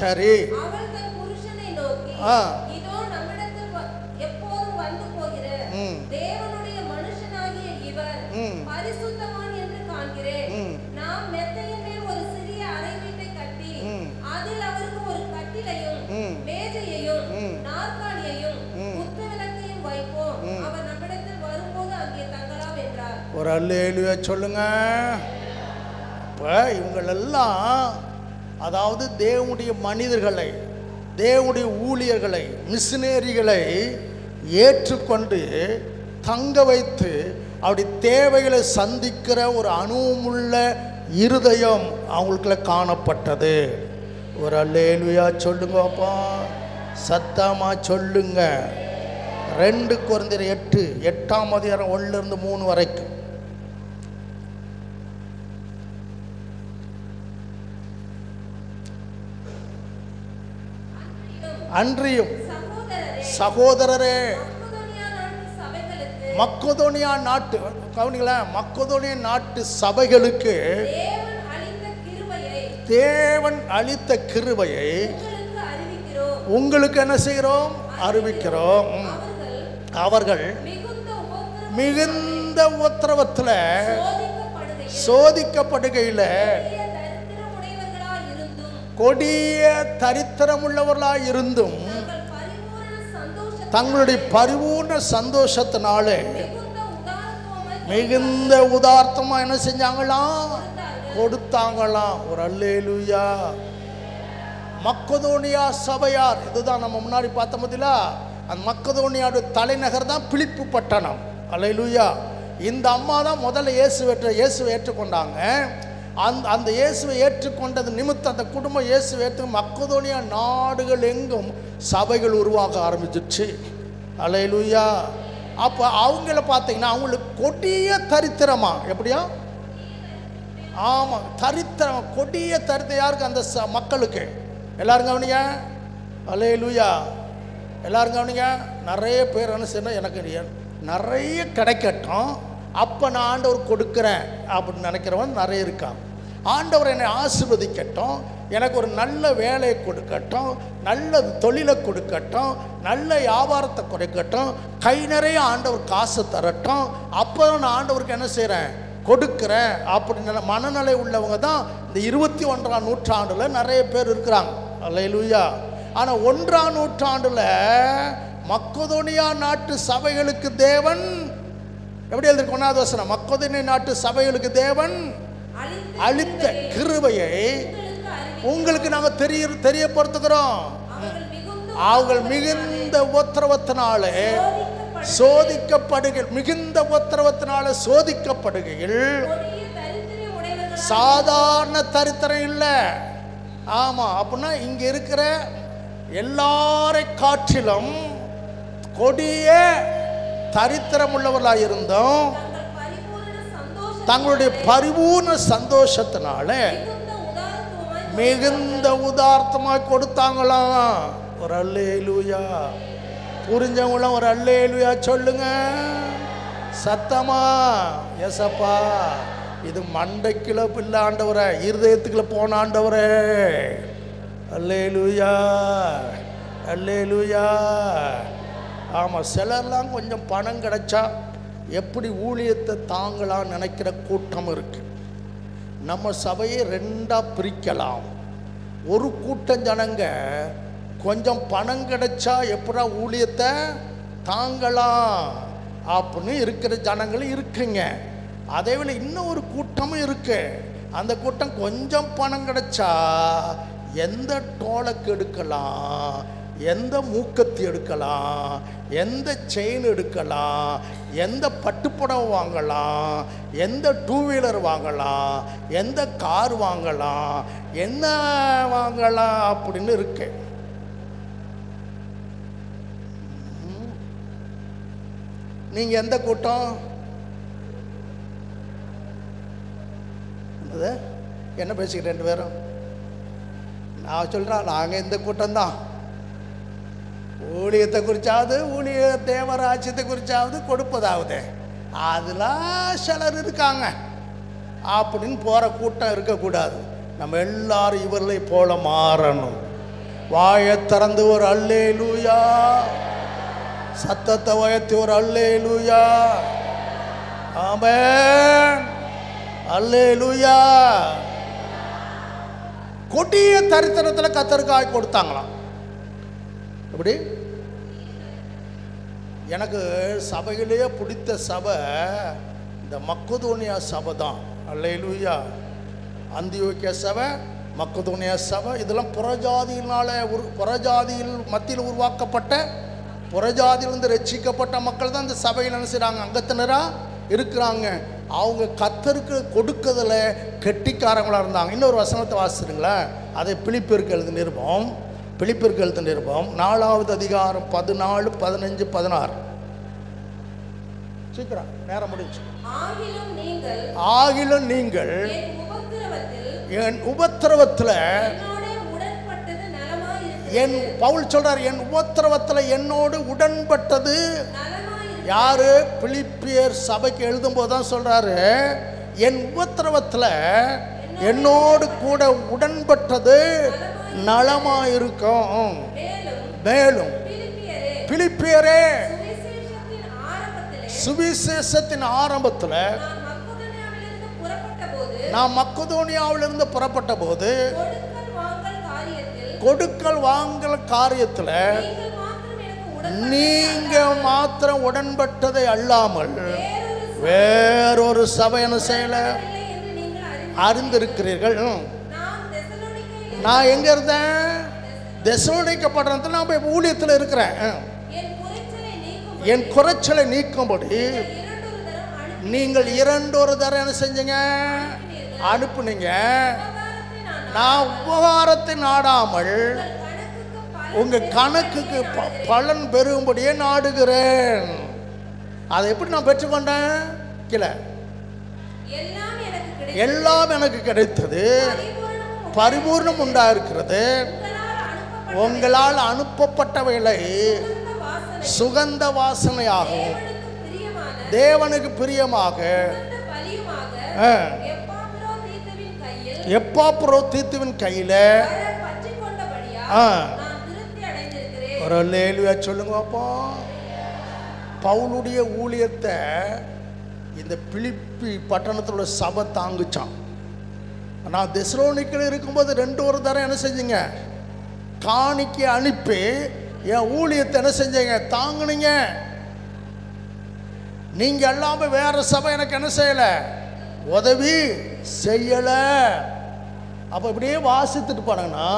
சரி, ஒரு அல்லேலூயா சொல்லுங்க. இப்போ இவங்களெல்லாம் அதாவது தேவனுடைய மனிதர்களை, தேவனுடைய ஊழியர்களை, மிஷினரிகளை ஏற்றுக்கொண்டு தங்க வைத்து அப்படி தேவைகளை சந்திக்கிற ஒரு அனுபவமுள்ள இருதயம் அவங்களுக்குள்ள காணப்பட்டது. ஒரு அல்லேலூயா சொல்லுங்கப்பா, சத்தமா சொல்லுங்க. 2 கொரிந்தியர் 8ஆம் அதிகாரம் 1லிருந்து 3 வரைக்கும். அன்றியும் சகோதரரே, மக்கதோனியா நாட்டு, கவனிங்களா, மக்கதோனியா நாட்டு சபைகளுக்கு தேவன் அளித்த கிருபையை உங்களுக்கு என்ன செய்கிறோம்? அறிவிக்கிறோம். அவர்கள் மிகுந்த உத்தரவத்தில் சோதிக்கப்படுகையில் கொடிய தரித்திரம் உள்ளவர்களாய் இருந்தும் தங்களுடைய பரிபூர்ண சந்தோஷத்தினாலே மிகுந்த உதார்த்தமா என்ன செஞ்சாங்களாம்? கொடுத்தாங்களாம். ஒரு அல்லேலூயா. மக்கதோனியா சபையார், இதுதான் நம்ம முன்னாடி பார்த்த பதிலா. அந்த மக்கதோனியாவுடைய தலைநகர் தான் பிலிப்பு பட்டணம். அல்லேலூயா. இந்த அம்மா தான் முதல்ல இயேசுவை ஏற்றுக்கொண்டாங்க. அந்த இயேசுவை ஏற்றுக்கொண்டது நிமித்தம் அந்த குடும்பம் இயேசுவை ஏற்று மக்கதோனியா நாடுகள் எங்கும் சபைகள் உருவாக ஆரம்பிச்சிருச்சு. அல்லேலூயா. அப்போ அவங்கள பார்த்தீங்கன்னா அவங்களுக்கு கொடிய தரித்திரமா, எப்படியா? ஆமாம், தரித்திரம், கொடிய தரித்திரம். யாருக்கு? அந்த மக்களுக்கு. எல்லாரும் கவனிங்க. அல்லேலூயா. எல்லாரும் கவனிங்க. நிறைய பேர் என்ன செய்யணும், எனக்கு நிறைய கிடைக்கட்டும், அப்போ நான் ஆண்டவர் கொடுக்குறேன் அப்படின்னு நினைக்கிறவன் நிறைய இருக்கான். ஆண்டவர் என்னை ஆசீர்வதிக்கட்டும், எனக்கு ஒரு நல்ல வேலையை கொடுக்கட்டும், நல்ல தொழிலை கொடுக்கட்டும், நல்ல வியாபாரத்தை கொடுக்கட்டும், கை நிறைய ஆண்டவர் காசு தரட்டும், அப்போ நான் ஆண்டவருக்கு என்ன செய்கிறேன்? கொடுக்குறேன் அப்படின்னு மனநிலை உள்ளவங்க தான் இந்த 21ஆம் நூற்றாண்டில் நிறைய பேர் இருக்கிறாங்க. அல்லேலூயா. ஆனால் 1ஆம் நூற்றாண்டில் மக்கதோனியா நாட்டு சபைகளுக்கு தேவன் எப்படி எழுதிருக்கு? 1வது வசனம். மக்கதோனியா நாட்டு சபைகளுக்கு தேவன் அளித்த கிருபையை உங்களுக்கு நாங்கள் தெரியப்படுத்துகிறோம். அவர்கள் மிகுந்த உத்தரவத்தினாலே சோதிக்கப்படுகையில், மிகுந்த உத்தரவத்தினால சோதிக்கப்படுகையில், சாதாரண தரித்திரம் இல்லை. ஆமாம். அப்படின்னா இங்கே இருக்கிற எல்லாரை காற்றிலும் கொடிய தரித்திரம் உள்ளவர்களாக இருந்தோம் தங்களுடைய பரிபூர்ண சந்தோஷத்தினால மிகுந்த உதார்த்தமாய் கொடுத்தாங்களாம். ஒரு அல்லேலூயா. புரிஞ்சவங்களாம் ஒரு அல்லேலூயா சொல்லுங்க சத்தமா. எசப்பா, இது மண்டைக்குள்ள பிள்ளை ஆண்டவரே, இருதயத்துக்குள்ள போன ஆண்டவரே. அல்லேலூயா, அல்லேலூயா. ஆமாம், சிலர்லாம் கொஞ்சம் பணம் கிடைச்சா எப்படி ஊழியத்தை தாங்களாம் நினைக்கிற கூட்டம் இருக்கு. நம்ம சபையை ரெண்டாக பிரிக்கலாம். ஒரு கூட்டம் ஜனங்க கொஞ்சம் பணம் கிடைச்சா எப்படா ஊழியத்தை தாங்கலாம் அப்படின்னு இருக்கிற ஜனங்களும் இருக்குங்க. அதே வேளை இன்னும் ஒரு கூட்டமும் இருக்கு. அந்த கூட்டம் கொஞ்சம் பணம் கிடைச்சா எந்த டோலக்கு எடுக்கலாம், எந்த மூக்கத்தி எடுக்கலாம், எந்த செயின் எடுக்கலாம், எந்த பட்டுப்புடவை வாங்கலாம், எந்த டூ வீலர் வாங்கலாம், எந்த கார் வாங்கலாம், என்ன வாங்கலாம் அப்படின்னு இருக்கு. நீங்க எந்த கூட்டம்? என்ன பேசிக்கிட்டு ரெண்டு பேரும்? நான் சொல்றேன், நாங்க இந்த கூட்டம் தான். ஊழியத்தை குறிச்சாவது, ஊழிய தேவராஜ்யத்தை குறிச்சாவது, கொடுப்பதாவது அதெல்லாம் சிலர் இருக்காங்க அப்படின்னு போற கூட்டம் இருக்கக்கூடாது. நம்ம எல்லாரும் இவர்களை போல மாறணும். வாயை திறந்து ஒரு அல்லேலூயா, சத்தத்தை உயர்த்தி ஒரு அல்லேலூயா, ஆமென், அல்லேலூயா. கொடிய தரித்திரத்தில் கத்தருக்காய் கொடுத்தாங்களாம். எப்படி? எனக்கு சபையிலேயே பிடித்த சபை இந்த மக்கதோனியா சபை தான். அல்லேலூயா. அந்தியோக்கியா சபை, மக்கதோனியா சபை, இதெல்லாம் புறஜாதியில் மத்தியில் உருவாக்கப்பட்ட, புறஜாதியிலிருந்து ரட்சிக்கப்பட்ட மக்கள் தான் இந்த சபையில் என்ன செய்கிறாங்க, அங்கத்தினராக இருக்கிறாங்க. அவங்க கத்தருக்கு கொடுக்கறதுல கெட்டிக்காரங்களாக இருந்தாங்க. இன்னொரு வசனத்தை வாசிச்சுங்களேன். அதை பிலிப்பியருக்கு எழுதின நிருபம், பிலிப்பியருக்கு எழுதின நிருபம் 4வது அதிகாரம் 14, 15, 16. சீக்கிரம், நேரம் முடிஞ்சு. ஆகிலும் நீங்கள் என் உபத்திரவத்தில், என் பவுல் சொல்றார், என் உபத்திரவத்தில் என்னோடு உடன்பட்டது யாரு? பிலிப்பியர் சபைக்கு எழுதும் போதுதான் சொல்றாரு, என் உபத்திரவத்தில் என்னோடு கூட உடன்பட்டது நலமாயிருக்கும். மேலும் பிலிப்பியரே, சுவிசேஷத்தின் ஆரம்பத்தில் நான் மக்கதோனியாவிலிருந்து புறப்பட்ட போது கொடுக்கல் வாங்கல் காரியத்தில் நீங்க மாத்திரம் உடன்பட்டதை அல்லாமல் வேறொரு சபை என்ன செய்யல அறிந்திருக்கிறீர்கள். நான் எங்க இருந்தேன்? தெசலோனிக்க பட்டணத்தில் நான் போய் ஊழியத்தில் இருக்கிறேன். என் குறைச்சலை நீக்கும்படி நீங்கள் 2 தடவை என்ன செஞ்சீங்க? அனுப்புனீங்க. நான் உபகாரத்தை நாடாமல் உங்க கணக்குக்கு பலன் பெறும்படியே நாடுகிறேன். அதை எப்படி நான் பெற்றுக்கொண்டேன்? கீழே எல்லாம் எனக்கு கிடைத்தது, பரிபூர்ணம் உண்டாயிருக்கிறது. உங்களால் அனுப்பப்பட்டவைகளை சுகந்த வாசனையாகவும் தேவனுக்கு பிரியமாக எப்பாப்ரோதீத்துவின் கையில ஒரு அல்லேலூயா சொல்லுங்க. அப்போ பவுலுடைய ஊழியத்தை இந்த பிலிப்பி பட்டணத்தோட சபை தாங்குச்சான். நான் தெசலோனிக்கேல இருக்கும்போது 2 தடவை என்ன செஞ்சீங்க? காணிக்கை அனுப்பி என் ஊழியத்தை என்ன செஞ்சீங்க? தாங்குனீங்க. நீங்க எல்லாமே வேற சபை எனக்கு என்ன செய்யல? உதவி செய்யல. அப்ப இப்படியே வாசித்துட்டு போனாங்கன்னா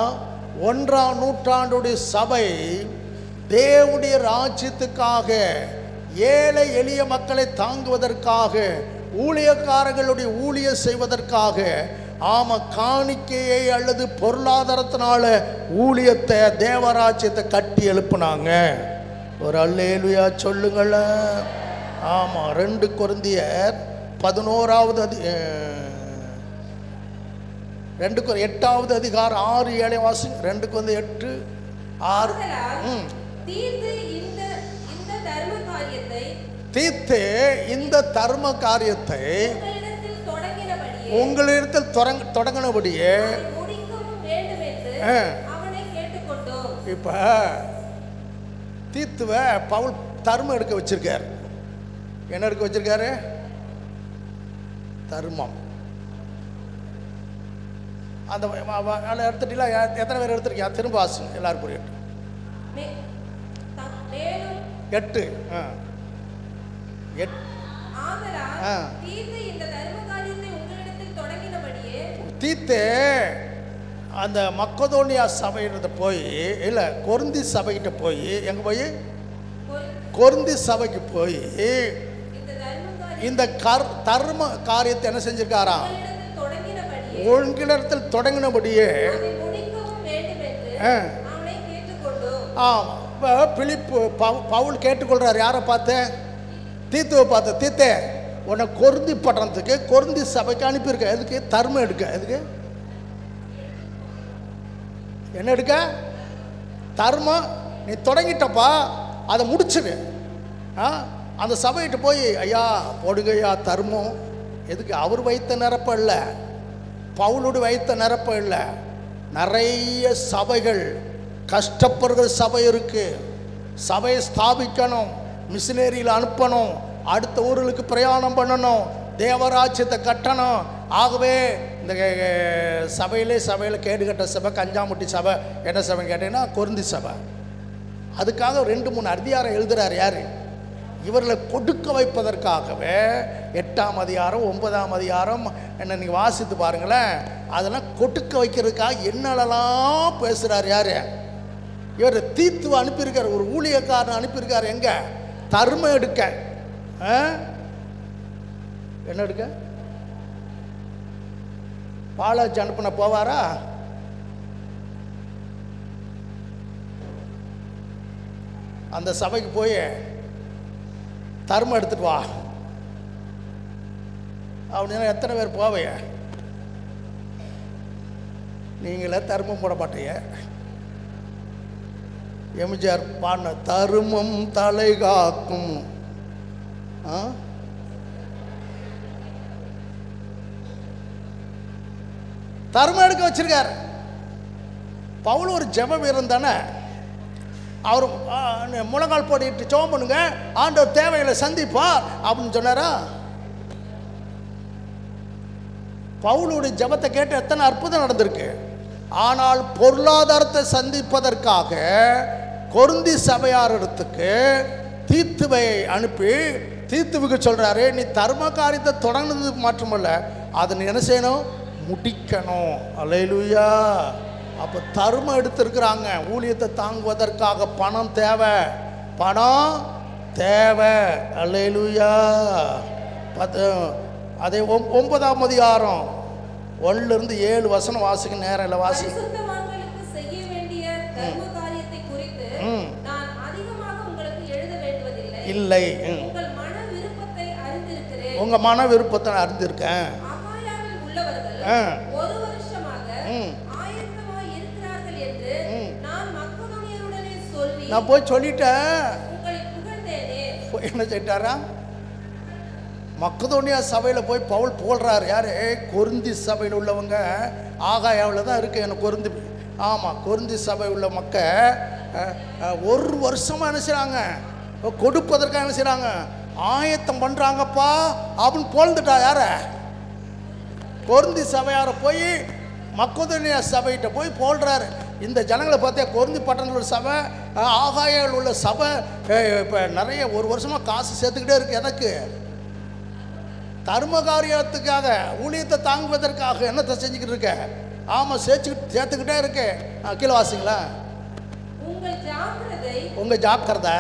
1ஆம் நூற்றாண்டுடைய சபை தேவனுடைய ராஜ்யத்துக்காக, ஏழை எளிய மக்களை தாங்குவதற்காக, ஊழியக்காரர்களுடைய ஊழியம் செய்வதற்காக ஆமா, காணிக்கையை அல்லது பொருளாதாரத்தினால ஊழியத்தை, தேவராஜ்யத்தை கட்டி எழுப்புனாங்க. ஒரு அல்லேலூயா சொல்லுங்கள. ஆமா, 2 கொரிந்தியர் 11வது 8வது அதிகாரம் 6, 7 வாசிங்க. 2 கொரிந்தியர் 8, 6. தீத்து இந்த தர்ம காரியத்தை உங்களிடத்தில் தொடங்கினபடியே இப்ப தீத்துவ பவுல் தர்மம் எடுக்க வச்சிருக்காரு. என்ன எடுக்க வச்சிருக்காரு? தர்மம். அந்த எடுத்துட்டீங்களா? எத்தனை பேர் எடுத்துருக்கியா? திரும்ப வாசுங்க எல்லாரும் புரியட்டும். 8 தீத்து அந்த மக்கதோனியா சபையிட்ட போய், இல்லை கொரிந்தி சபைகிட்ட போய், எங்க போய் கொரிந்தி சபைக்கு போய் இந்த தர்ம காரியத்தை என்ன செஞ்சிருக்காராம்? உங்களிடத்தில் தொடங்கினபடியே. பிலிப்பு பவுல் கேட்டுக்கொள்றாரு. யாரை பார்த்து? தீத்துவை பார்த்து. தீத்தே, உன்னை கொரிந்தி பட்டணத்துக்கு, கொரிந்தி சபைக்கு அனுப்பியிருக்க. எதுக்கு? தர்மம் எடுக்க. எதுக்கு? என்ன எடுக்க? தர்மம். நீ தொடங்கிட்டப்பா, அதை முடிச்சிடு. அந்த சபையிட்டு போய், ஐயா போடுங்கய்யா தர்மம். எதுக்கு? அவர் வைத்த நிரப்ப இல்லை, பவுலோடு வைத்த நிரப்ப இல்லை. நிறைய சபைகள், கஷ்டப்படுகிற சபை இருக்கு. சபையை ஸ்தாபிக்கணும், மிஷினரியில் அனுப்பணும், அடுத்த ஊர்களுக்கு பிரயாணம் பண்ணணும், தேவராஜ்யத்தை கட்டணும். ஆகவே இந்த சபையில் கேடுகட்ட சபை, கஞ்சாமுட்டி சபை. என்ன சபைன்னு கேட்டீங்கன்னா கொரிந்தி சபை. அதுக்காக 2-3 அதிகாரம் எழுதுறாரு. யாரு? இவர்களை கொடுக்க வைப்பதற்காகவே 8ஆம் அதிகாரம் 9ஆம் அதிகாரம் என்ன நீங்கள் வாசித்து பாருங்களேன். அதெல்லாம் கொடுக்க வைக்கிறதுக்காக என்னெல்லாம் பேசுகிறார். யார்? இவர் தீத்துவை அனுப்பியிருக்கார். ஒரு ஊழியக்காரன் அனுப்பியிருக்கார். எங்க? தர்மம் எடுக்க. என்ன எடுக்க? பாலாஜி அனுப்பின போவாரா? அந்த சபைக்கு போய் தர்மம் எடுத்துட்டு வா அப்படின்னா எத்தனை பேர் போவைய? நீங்களே தர்மம் போட மாட்டீங்க. எம்ஜிஆர் பாடின தருமம் தலை காக்கும். தர்மம் எடுக்க வச்சிருக்கார். பவுல் ஒரு ஜெப வீரன் தானே. அவர் முழங்கால் போட்டுட்டு ஜெபம் பண்ணுங்க, ஆண்டவர் தேவைகளை சந்திப்பார் அப்படின்னு சொன்னாரா? பவுலுடைய ஜெபத்தை கேட்டு எத்தனை அற்புதம் நடந்திருக்கு. ஆனால் பொருளாதாரத்தை சந்திப்பதற்காக கொரிந்தி சபையாரிடத்துக்கு தீத்துவை அனுப்பி தீத்துவுக்கு சொல்றாரு, நீ தர்ம காரியத்தை தொடங்கினது மட்டுமல்ல, அதை நீ என்ன செய்யணும்? முடிக்கணும். அல்லேலூயா. அப்போ தர்மம் எடுத்திருக்கிறாங்க. ஊழியத்தை தாங்குவதற்காக பணம் தேவை, பணம் தேவை. அல்லேலூயா. அதே 9ஆம் அதிகாரம் 1லிருந்து 7 வசனம் வாசிக்க நேரம் இல்லை. வாசி. இல்லை, உங்க மன விருப்பத்தை அறிந்திருக்கேன். நான் போய் சொல்லிட்டேன். என்ன சொல்லிட்டாரா? மக்கதோனியா சபையில் போய் பவுல் போடுறாரு. யாரு? கொரிந்தி சபையில் உள்ளவங்க. ஆகாயாவில் தான் இருக்கு எனக்கு கொரிந்தி. ஆமாம், கொரிந்தி சபை உள்ள மக்கள் 1 வருஷமாக என்ன செய்கிறாங்க? கொடுப்பதற்காக என்ன செய்கிறாங்க? ஆயத்தம் பண்ணுறாங்கப்பா அப்படின்னு போழ்ந்துட்டா. யார? கொரிந்தி சபையார போய் மக்கதோனியா சபைகிட்ட போய் போடுறாரு. இந்த ஜனங்களை பார்த்தா கொரிந்தி பட்டணத்தில் உள்ள சபை, ஆகாயாவில் உள்ள சபை இப்போ நிறைய 1 வருஷமாக காசு சேர்த்துக்கிட்டே இருக்கு. எனக்கு தர்ம காரியத்துக்காக, ஊழியத்தை தாங்குவதற்காக என்னத்தை செஞ்சுக்கிட்டு இருக்க? ஆமாம், சேர்த்துக்கிட்டே இருக்கு. கீழே வாசிங்களா? உங்க ஜாக்கிரதை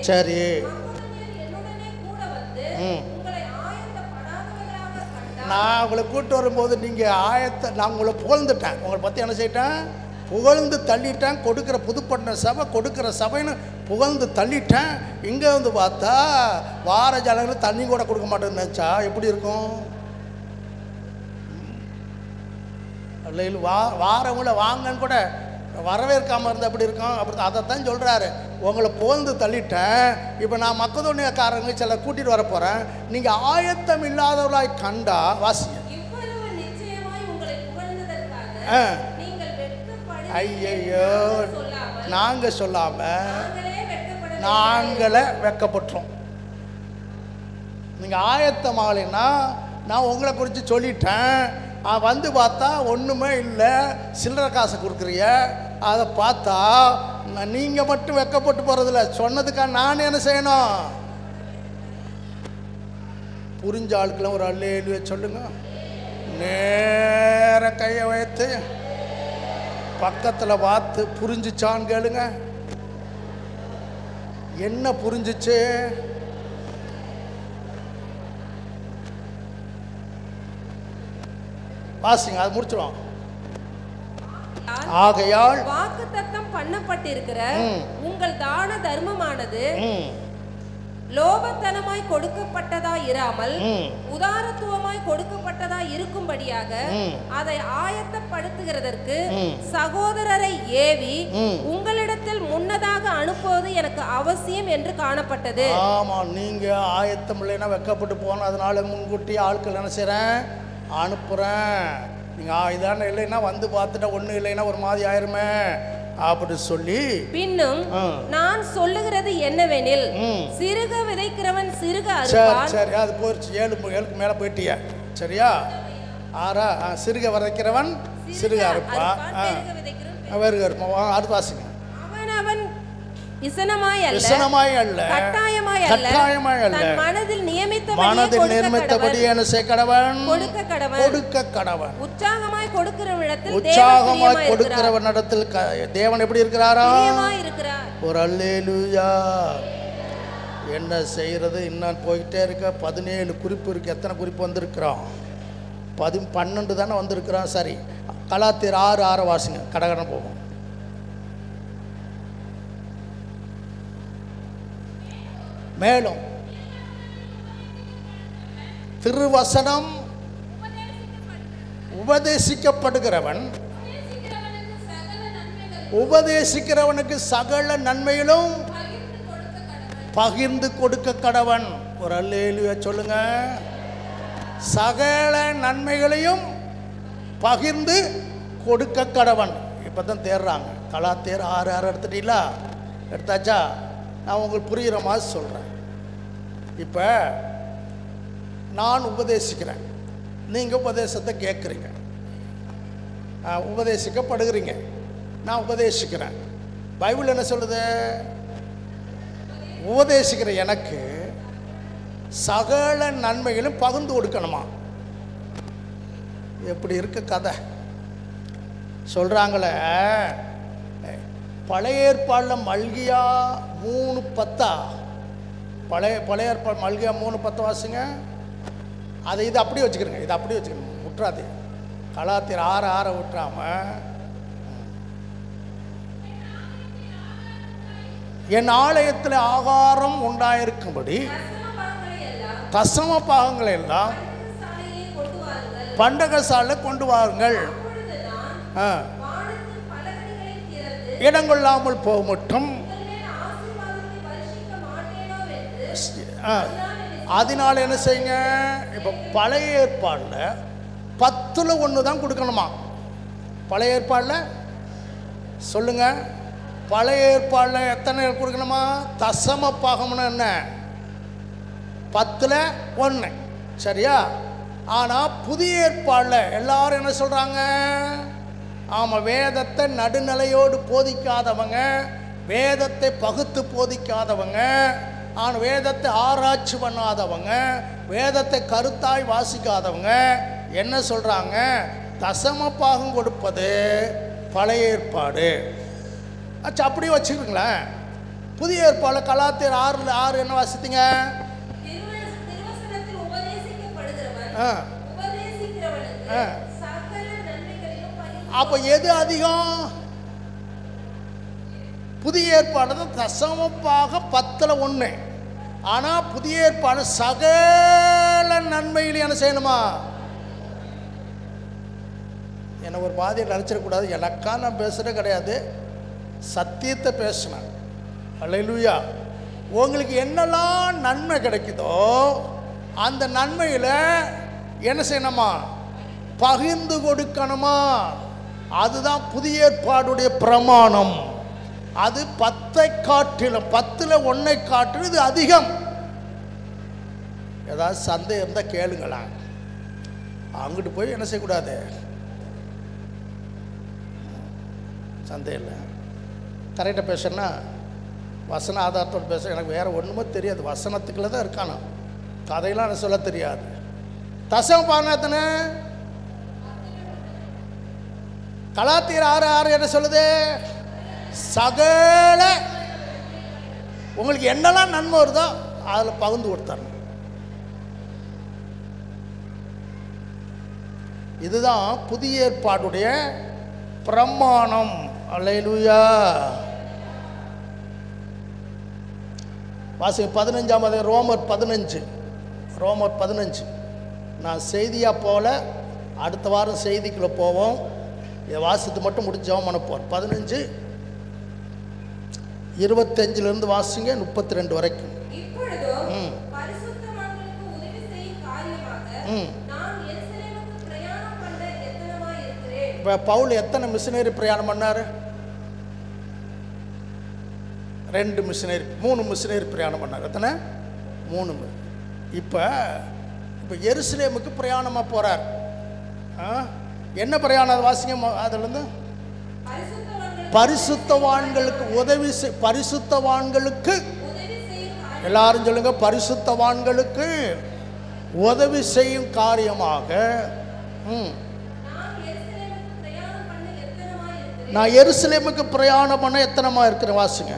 சரி. மக்களுடைய என்னுடனே கூட வந்து ம். உங்களை ஆயத்தப்படாதவர்களாக கண்டால் நான் உங்களை கூட்டு வரும்போது நீங்கள் நான் உங்களை புகழ்ந்துட்டேன். உங்களை பற்றி என்ன செய்யிட்டேன்? புகழ்ந்து தள்ளிட்டேன். கொடுக்குற புதுப்பட்டின சபை கொடுக்குற சபைன்னு புகழ்ந்து தள்ளிட்டேன். இங்கே வந்து பார்த்தா வார ஜனங்களுக்கு தண்ணி கூட கொடுக்க மாட்டேன்னு நினச்சா எப்படி இருக்கும்? இல்லை வாரவங்கள வாங்கன்னு கூட வரவேற்காமல் இருந்தால் எப்படி இருக்கும்? அப்படி அதைத்தான் சொல்கிறாரு. உங்களை புகழ்ந்து தள்ளிட்டேன். இப்போ நான் மக்கதோனியக்காரங்க சில கூட்டிகிட்டு வர போகிறேன். நீங்கள் ஆயத்தம் இல்லாதவர்களாய் கண்டா வாசிங்க. இவ்வளவு நிச்சயமாய் உங்களை புகழ்ந்ததற்காக நீங்கள் வெட்கப்படுவீர்கள் ஐயையோ, சொல்லாமல் நாங்கள் சொல்லாமல் நாங்களே நாங்களே வெட்கப்பட்டோம். நீங்கள் ஆயத்தமாகலைன்னா நான் உங்களை குறித்து சொல்லிட்டேன். வந்து பார்த்தா ஒன்றுமே இல்லை, சில்லறை காசை கொடுக்குறிய. அதை பார்த்தா நீங்கள் மட்டும் வெட்கப்பட்டு போகிறதில்ல, சொன்னதுக்காக நான் என்ன செய்யணும்? புரிஞ்ச ஆட்களும் ஒரு அல்லேலூயா சொல்லுங்க. நேர கையை வைத்து பக்கத்தில் பார்த்து புரிஞ்சிச்சான்னு கேளுங்க. என்ன புரிஞ்சிச்சு? வாசிங்க, அது முடிச்சிடும். ஆகையால் வாக்குத்தத்தம் பண்ணப்பட்டிருக்கிற உங்கள் தான தர்மமானது லோபத்தனமாய் கொடுக்கப்பட்டதா இராமல் உதாரத்துவமாய் கொடுக்கப்பட்டதா இருக்கும்படியாக அதை ஆயத்தப்படுத்துகிறதற்கு சகோதரரை ஏவி உங்களிடத்தில் முன்னதாக அனுப்புவது எனக்கு அவசியம் என்று காணப்பட்டது. ஆமா, நீங்க ஆயத்தம் இல்லைன்னா வெக்கப்பட்டு போன, அதனால முன்கூட்டி ஆட்கள் என்ன செய்றேன்? அனுப்புறேன். நீங்க இதான இல்லைன்னா வந்து பார்த்துட்டா ஒண்ணு இல்லைன்னா ஒரு மாதிரி ஆயிருமே அப்படி சொல்லி பின்னும் நான் சொல்லுகிறது என்னவெனில் சிறுக விதைக்கிறவன் சிறுக அறுப்பான். சரி, அது போயிடுச்சு. 7க்கு மேல போயிட்டிய. சரியா? 6 சிறுக விதைக்கிறவன் சிறுக அறுப்பான். வேறு இருப்பான். அது வாசிங்க. அவன் இசனமாய் அல்ல கட்டாயமாய் அல்ல தன் மனதில் நியமித்தபடி என்ன செய்ய கடவன்? கொடுக்க கடவன். உற்சாகமாய் கொடுக்கிறவனிடத்தில் தேவன் எப்படி இருக்கிறாரா? ஒரு அல்லேலூயா. என்ன செய்யறது? இன்னும் போயிட்டே இருக்க. 17 குறிப்பு இருக்கு. எத்தனை குறிப்பு வந்திருக்கிறோம்? 12 தானே வந்திருக்கிறோம். சரி, கலாத்தியர் 6:6 வாசிங்க. கடகடன் போகும். மேலும் திருவசனம் உபதேசிக்கிறவனுக்கு சகல நன்மைகளும் பகிர்ந்து கொடுக்க கடவன். ஒரு அல்லேலூயா சொல்லுங்க. சகல நன்மைகளையும் பகிர்ந்து கொடுக்க கடவன். இப்பதான் தேடுறாங்க. கலாத்தியர் 6:6 எடுத்துட்டீங்களா? எடுத்தாச்சா? நான் உங்களுக்கு புரிகிற மாதிரி சொல்கிறேன். இப்போ நான் உபதேசிக்கிறேன், நீங்கள் உபதேசத்தை கேட்குறீங்க, உபதேசிக்கப்படுகிறீங்க. நான் உபதேசிக்கிறேன். பைபிள் என்ன சொல்லுது? உபதேசிக்கிற எனக்கு சகல நன்மைகளும் பகிர்ந்து கொடுக்கணுமா? எப்படி இருக்கு கதை? சொல்கிறாங்களே, பழைய ஏற்பாடில் மல்கியா 3:10 பழைய ஏற்பாடு மல்கியா 3:10 வாசிங்க. இது அப்படியே வச்சுக்கிறேங்க. இது அப்படியே வச்சுக்கிறேங்க, விட்டுறாது. கலாத்தியர் 6:6 விட்டுறாம, என் ஆலயத்தில் ஆகாரம் உண்டாயிருக்கும்படி தசம பாகங்களை எல்லாம் பண்டகசாலை கொண்டு வாருங்கள். இடங்கொள்ளாமல் போக மட்டும். அதனால என்ன செய்யுங்க? இப்போ பழைய ஏற்பாடில் 10ல் 1 தான் கொடுக்கணுமா? பழைய ஏற்பாடில் சொல்லுங்க. பழைய ஏற்பாடில் எத்தனை கொடுக்கணுமா? தசம பாகம்னு என்ன? 10ல் 1. சரியா? ஆனால் புதிய ஏற்பாடில் எல்லாரும் என்ன சொல்கிறாங்க? ஆமாம், வேதத்தை நடுநிலையோடு போதிக்காதவங்க, வேதத்தை பகுத்து போதிக்காதவங்க, ஆனால் வேதத்தை ஆராய்ச்சி பண்ணாதவங்க, வேதத்தை கருத்தாய் வாசிக்காதவங்க என்ன சொல்கிறாங்க? தசம பாகம் கொடுப்பது பழைய ஏற்பாடு. அப்படியே வச்சுக்கோங்களேன். புதிய ஏற்பாடு கலாத்தியர் 6 என்ன வாசித்தீங்க? திருவசனத்தில் உபதேசிக்கப்படுகிறவன் ஆ உபதேசிக்கிறவனுக்கு சகல நன்மைகளையும் பகிர்ந்து அப்போ எது அதிகம்? புதிய ஏற்பாடு தான் தசமப்பாக 10:1. ஆனால் புதிய ஏற்பாடு சகல நன்மையிலும் என்ன செய்யணுமா? என்னை ஒரு பாதியை நினச்சிடக்கூடாது. எனக்கா நான் பேசுகிறே கிடையாது, சத்தியத்தை பேசினேன். அல்லேலூயா. உங்களுக்கு என்னெல்லாம் நன்மை கிடைக்குதோ அந்த நன்மையில் என்ன செய்யணுமா? பகிர்ந்து கொடுக்கணுமா? அதுதான் புதிய ஏற்பாடுடைய பிரமாணம். அது 10 காட்டிலும் 10:1 காட்டிலும் இது அதிகம். ஏதாவது சந்தேகம் இருந்தால் கேளுங்களா. அங்கிட்டு போய் என்ன செய்யக்கூடாது, சந்தேகம் இல்லை. கரெக்டாக பேசுனா வசன ஆதாரத்தோடு பேச எனக்கு வேறு ஒன்றுமே தெரியாது. வசனத்துக்குள்ள தான் இருக்கானா, கதையெல்லாம் எனக்கு சொல்ல தெரியாது. தசம் பாருங்க, கலாத்தியர் 6:6 என்ன சொல்லுது? சகல உங்களுக்கு என்னெல்லாம் நன்மை வருதோ அதில் பகிர்ந்து கொடுத்தாங்க. இதுதான் புதிய ஏற்பாடுடைய பிரமாணம். அல்லேலூயா. வாசிங்க 15 ரோமர் 15. நான் செய்தியாக போல, அடுத்த வாரம் செய்திக்குள்ளே போவோம். இதை வாசித்து மட்டும் முடிஞ்சோம் மனப்போம். 15:25 வாசிங்க 32 வரைக்கும். இப்போ பவுல் எத்தனை மிஷினரி பிரயாணம் பண்ணார்? 2 மிஷினரி, 3 மிஷினரி பிரயாணம் பண்ணார். எத்தனை? 3. இப்போ எருசலேமுக்கு பிரயாணமாக போகிறார். என்ன பிரயாணம் வாசிங்க அதுலேருந்து? பரிசுத்தவான்களுக்கு உதவி பரிசுத்தவான்களுக்கு எல்லாரும் சொல்லுங்க, பரிசுத்தவான்களுக்கு உதவி செய்யும் காரியமாக. நான் எருசலேமுக்கு பிரயாணம் பண்ண எத்தனமா இருக்கிறேன் வாசிங்க.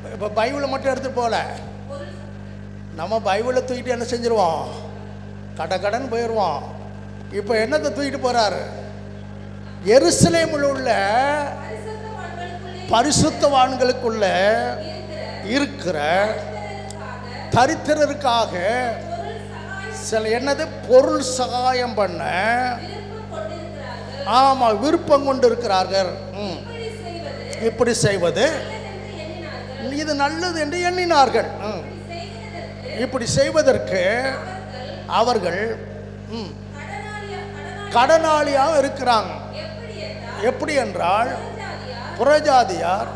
இப்போ பைபிளை மட்டும் எடுத்து போல, நம்ம பைபிளை தூக்கிட்டு என்ன செஞ்சிருவோம்? கடன் போயிடுவோம். இப்போ என்னத்தை தூக்கிட்டு போறாரு? எருசலேமில் உள்ள பரிசுத்தவான்களுக்குள்ள இருக்கிற தரித்திரருக்காக சில என்னது பொருள் சகாயம் பண்ண ஆமாம் விருப்பம் கொண்டு இருக்கிறார்கள். இப்படி செய்வது இது நல்லது என்று எண்ணினார்கள். இப்படி செய்வதற்கு அவர்கள் கடனாளியாக இருக்கிறாங்க. எப்படி என்றால் புறஜாதியார்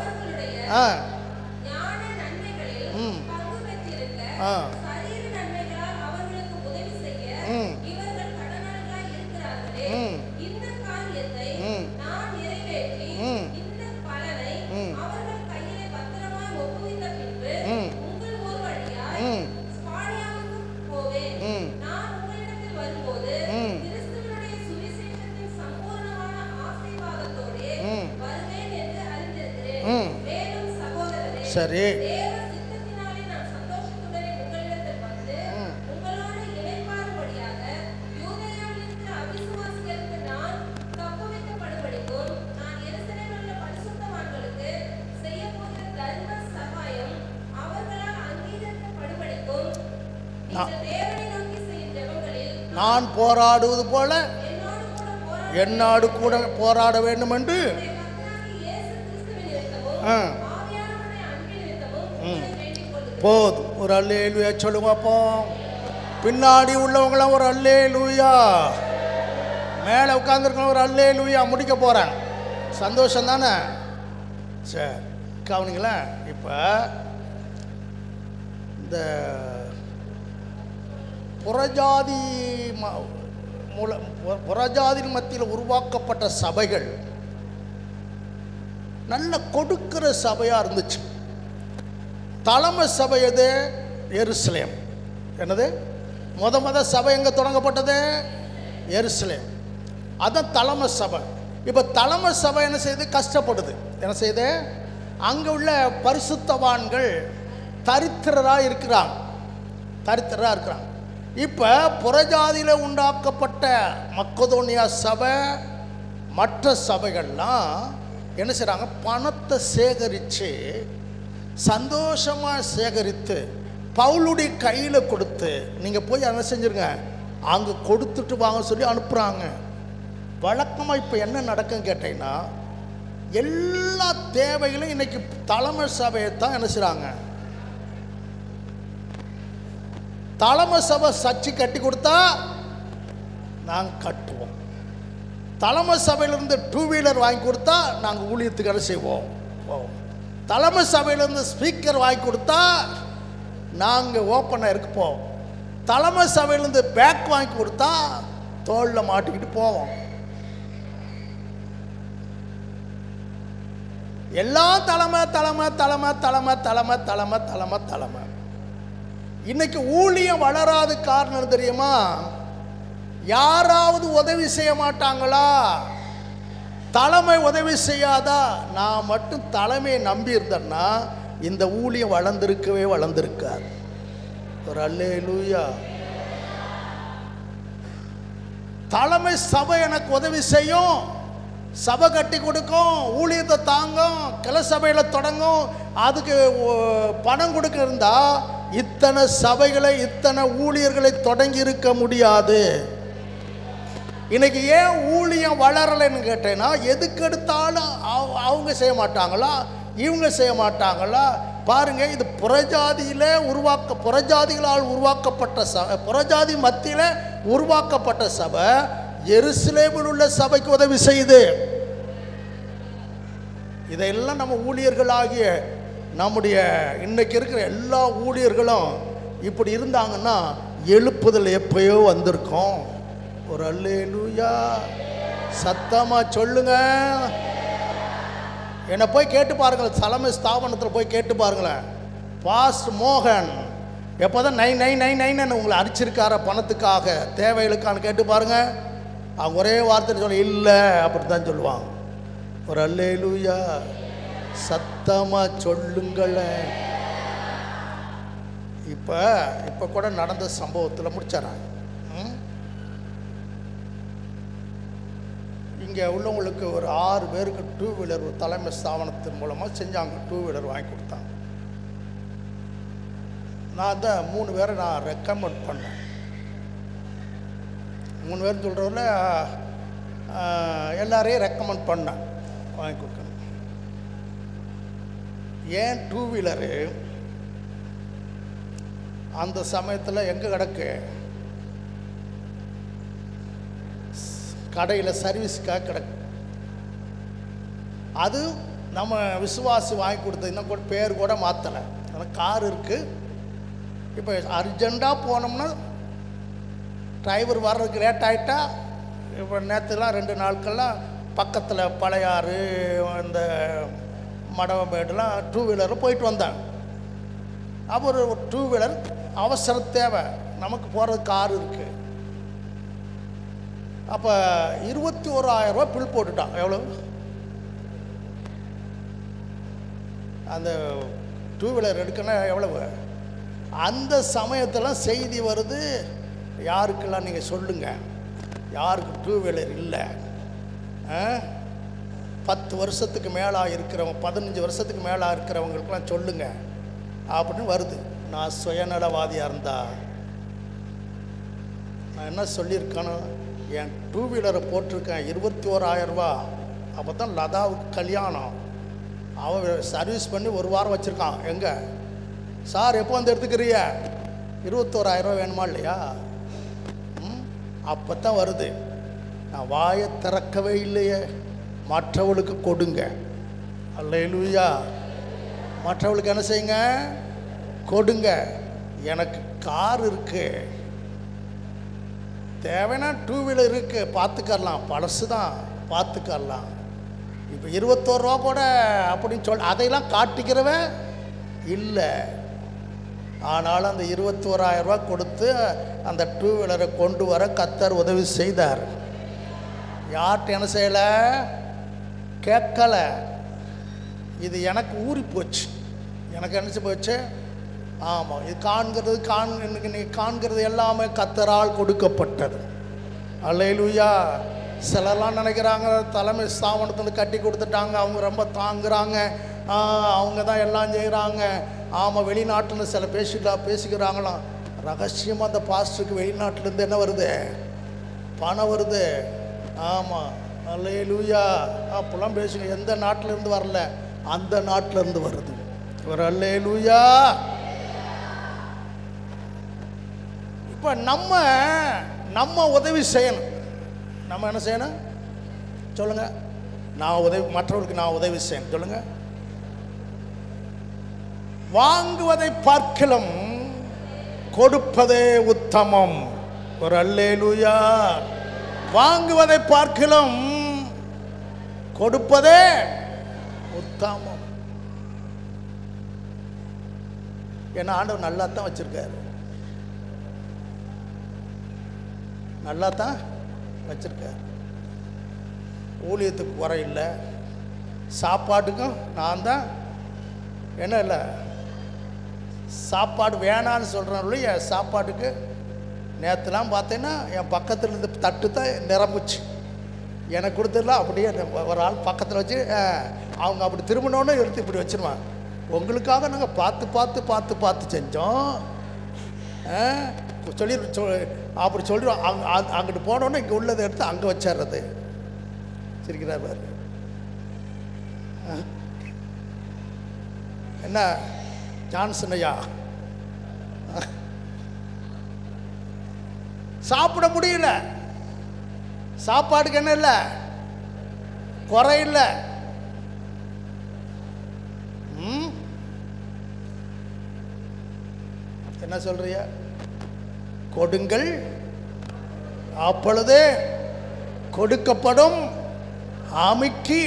சரி நான் போராடுவது போல என்னோடு கூட போராட வேண்டும் என்று போதும். ஒரு அல்லேலூயா சொல்லுங்க. அப்போ பின்னாடி உள்ளவங்களாம் ஒரு அல்லேலூயா, மேலே உட்காந்துருக்கணும் ஒரு அல்லேலூயா. முடிக்க போகிறேன். சந்தோஷம் தானே? சரி கவனிங்களா. இப்போ இந்த புறஜாதியின் மத்தியில் உருவாக்கப்பட்ட சபைகள் நல்ல கொடுக்கிற சபையாக இருந்துச்சு. தலைமை சபை எது? எருசலேம். என்னது? முத சபை எங்கே தொடங்கப்பட்டது? எருசலேம். அதான் தலைமை சபை. இப்போ தலைமை சபை என்ன செய்யுது? கஷ்டப்படுது. என்ன செய்யுது? அங்கே உள்ள பரிசுத்தவான்கள் தரித்திரராக இருக்கிறாங்க. இப்போ புறஜாதியில் உண்டாக்கப்பட்ட மக்கதோனியா சபை மற்ற சபைகள்லாம் என்ன செய்கிறாங்க? பணத்தை சேகரித்து சந்தோஷமாக சேகரித்து பவுலுடைய கையில் கொடுத்து நீங்கள் போய் என்ன செஞ்சுருங்க அங்கே கொடுத்துட்டு வாங்க சொல்லி அனுப்புகிறாங்க. வழக்கமாக இப்போ என்ன நடக்குன்னு கேட்டீங்கன்னா, எல்லா தேவைகளும் இன்னைக்கு தலைமை சபையை தான் என்ன செய்கிறாங்க? தலைமை சபை சர்ச்சை கட்டி கொடுத்தா நாங்கள் கட்டுவோம். தலைமை சபையிலேருந்து 2 வீலர் வாங்கி கொடுத்தா நாங்கள் ஊழியத்துக்கு என்ன செய்வோம்? தலைமை சபையிலேருந்து ஸ்பீக்கர் வாங்கி கொடுத்தா நாங்கள் ஓப்பனாக இருக்க போவோம். தலைமை சபையிலேருந்து பேக் வாங்கி கொடுத்தா தோளில் மாட்டிக்கிட்டு போவோம். எல்லாம் தலைமை தலைமை தலைமை தலைமை தலைமை தலைமை தலைமை தலைமை. இன்னைக்கு ஊழியம் வளராது காரணம் தெரியுமா? யாராவது உதவி செய்ய மாட்டாங்களா? தலைமை உதவி செய்யாதா? நான் மட்டும் தலைமையை நம்பி இருந்தேன்னா இந்த ஊழியம் வளர்ந்திருக்காது. ஒரு அல்லேலூயா. தலைமை சபை எனக்கு உதவி செய்யும், சபை கட்டி கொடுக்கும், ஊழியத்தை தாங்கும், கிளை சபையில் தொடங்கும், அதுக்கு பணம் கொடுக்க இருந்தா இத்தனை சபைகளை இத்தனை ஊழியர்களை தொடங்கி இருக்க முடியாது. இன்னைக்கு ஏன் ஊழியம் வளரலைன்னு கேட்டேன்னா, எதுக்கு எடுத்தாலும் அவங்க செய்ய மாட்டாங்களா, இவங்க செய்ய மாட்டாங்களா? பாருங்க, இது புறஜாதிகளால் உருவாக்கப்பட்ட சபை, புறஜாதி மத்தியில் உருவாக்கப்பட்ட சபை எருசலேமில் உள்ள சபைக்கு உதவி செய்யுது. இதையெல்லாம் நம்ம ஊழியர்களாகிய நம்முடைய இன்னைக்கு இருக்கிற எல்லா ஊழியர்களும் இப்படி இருந்தாங்கன்னா எழுப்புதல் எப்பயோ வந்திருக்கோம். ஒரு அல்லேலூயா சத்தமா சொல்லுங்க. என்னை போய் கேட்டு பாருங்களேன், தலைமை ஸ்தாபனத்தில் போய் கேட்டு பாருங்களேன். பாஸ்ட் மோகன் எப்போதான் 999 உங்களை அடிச்சிருக்கார பணத்துக்காக, தேவைகளுக்கான கேட்டு பாருங்க. அவங்க ஒரே வார்த்தை சொல்ல இல்லை அப்படி தான் சொல்லுவாங்க. ஒரு அல்லேலூயா சத்தமா சொல்லுங்களேன். இப்போ கூட நடந்த சம்பவத்தில் முடிச்சாராங்க. இங்கே உள்ளவங்களுக்கு ஒரு 6 பேருக்கு 2 வீலர் தலைமை ஸ்தாபனத்தின் மூலமாக செஞ்சாங்க. 2 வீலர் வாங்கி கொடுத்தாங்க. நான் தான் 3 பேரை நான் ரெக்கமெண்ட் பண்ணேன். 3 பேர் சொல்கிறவங்கள எல்லாரையும் ரெக்கமெண்ட் பண்ணேன் வாங்கி கொடுக்கணும். ஏன் 2 வீலரு அந்த சமயத்தில் எங்கே கிடக்கு? கடையில் சர்வீஸுக்காக கிடக்கு. அது நம்ம விசுவாசி வாங்கி கொடுத்தது. இன்னும் கூட பேர் கூட மாற்றலை. ஆனால் கார் இருக்குது. இப்போ அர்ஜெண்ட்டாக போனோம்னா டிரைவர் வர்றதுக்கு லேட் ஆகிட்டா, இப்போ நேற்றுலாம் 2 நாட்கள்லாம் பக்கத்தில் பழையாறு இந்த மடவம்பேடுலாம் 2 வீலரில் போயிட்டு வந்தாங்க. அப்போ ஒரு 2 வீலர் அவசர தேவை, நமக்கு போகிறது கார் இருக்குது. அப்போ 21,000 ரூபா பில் போட்டுட்டான். எவ்வளோ? அந்த 2 வீலர் எடுக்கணும் எவ்வளவு? அந்த சமயத்தில் செய்தி வருது, யாருக்கெல்லாம் நீங்கள் சொல்லுங்கள், யாருக்கு 2 வீலர் இல்லை, 10 வருஷத்துக்கு மேலே இருக்கிறவங்க, 15 வருஷத்துக்கு மேலே இருக்கிறவங்களுக்கெல்லாம் சொல்லுங்கள் அப்படின்னு வருது. நான் சுயநலவாதியாக இருந்தால் நான் என்ன சொல்லியிருக்கணும்? என் 2 வீலரை போட்டிருக்கேன் 21,000 ரூபா. அப்போ தான் லதாவுக்கு கல்யாணம். அவன் சர்வீஸ் பண்ணி 1 வாரம் வச்சுருக்கான். எங்கே சார் எப்போ வந்து எடுத்துக்கிறிய? 21,000 ரூபா வேணுமா இல்லையா? அப்போ தான் வருது. நான் வாயை திறக்கவே இல்லையே. மற்றவளுக்கு கொடுங்க. அல்லேலூயா. மற்றவளுக்கு என்ன செய்யுங்க? கொடுங்க. எனக்கு கார் இருக்கு, தேவைன்னா 2 வீலர் இருக்கு, பார்த்துக்கலாம், பழசு தான் பார்த்துக்கலாம். இப்போ 21 ரூபா கூட அப்படின்னு அதையெல்லாம் காட்டிக்கிறவன் இல்லை. ஆனாலும் அந்த 21,000 ரூபா கொடுத்து அந்த 2 வீலரை கொண்டு வர கர்த்தர் உதவி செய்தார். யார்கிட்ட என்ன செய்யலை, கேட்கலை. இது எனக்கு ஊறி போச்சு, எனக்கு நினச்சி போச்சு. ஆமாம், இது இன்னைக்கு நீ காண்கிறது எல்லாமே கர்த்தரால் கொடுக்கப்பட்டது. அல்லேலூயா. சிலர்லாம் நினைக்கிறாங்க தலைமை ஸ்தாபனத்தில் கட்டி கொடுத்துட்டாங்க, அவங்க ரொம்ப தாங்குறாங்க, அவங்க தான் எல்லாம் செய்கிறாங்க. ஆமாம், வெளிநாட்டில் சில பேசிக்கிறாங்களாம். ரகசியமாக அந்த பாஸ்டருக்கு வெளிநாட்டிலேருந்து என்ன வருது, பணம் வருது. ஆமாம், அல்லேலூயா. அப்போல்லாம் பேசுங்க. எந்த நாட்டிலேருந்து வரல, அந்த நாட்டிலேருந்து வருது. ஒரு அல்லேலூயா. இப்போ நம்ம உதவி செய்யணும். நம்ம என்ன செய்யணும் சொல்லுங்க? மற்றவர்களுக்கு நான் உதவி செய்யணும். சொல்லுங்க. வாங்குவதை பார்க்கலாம் கொடுப்பதே உத்தமம். ஒரு அல்லேலூயா. வாங்குவதை பார்க்கலாம் கொடுப்பதே உத்தமம். ஏன்னா ஆண்டவர் நல்லா தான் வச்சிருக்காரு, நல்லா தான் வச்சிருக்காரு. ஊழியத்துக்கு குறை இல்லை, சாப்பாட்டுக்கும் நான் தான் என்ன இல்லை, சாப்பாடு வேணான்னு சொல்கிறேன். சாப்பாட்டுக்கு நேற்றுலாம் பார்த்தீங்கன்னா என் பக்கத்தில் இருந்து தட்டு தான் நிரம்பிச்சு. எனக்கு கொடுத்துடலாம். அப்படியே ஒரு ஆள் பக்கத்தில் வச்சு அவங்க அப்படி திரும்பினோன்னு எடுத்து இப்படி வச்சுருவாங்க. உங்களுக்காக நாங்கள் பார்த்து செஞ்சோம் அப்படி சொல்லிடுவோம். அங்கிட்டு போனோன்னு இங்கே உள்ளதை எடுத்து அங்கே வச்சிடுறது. சிரிக்கிறார் பாரு. என்ன ஜான்சன் ஐயா, சாப்பிட முடியல, சாப்பாடுக்கு என்ன இல்லை, குறை இல்லை. என்ன சொல்றிய? கொடுங்கள் அப்பொழுது கொடுக்கப்படும், அமுக்கி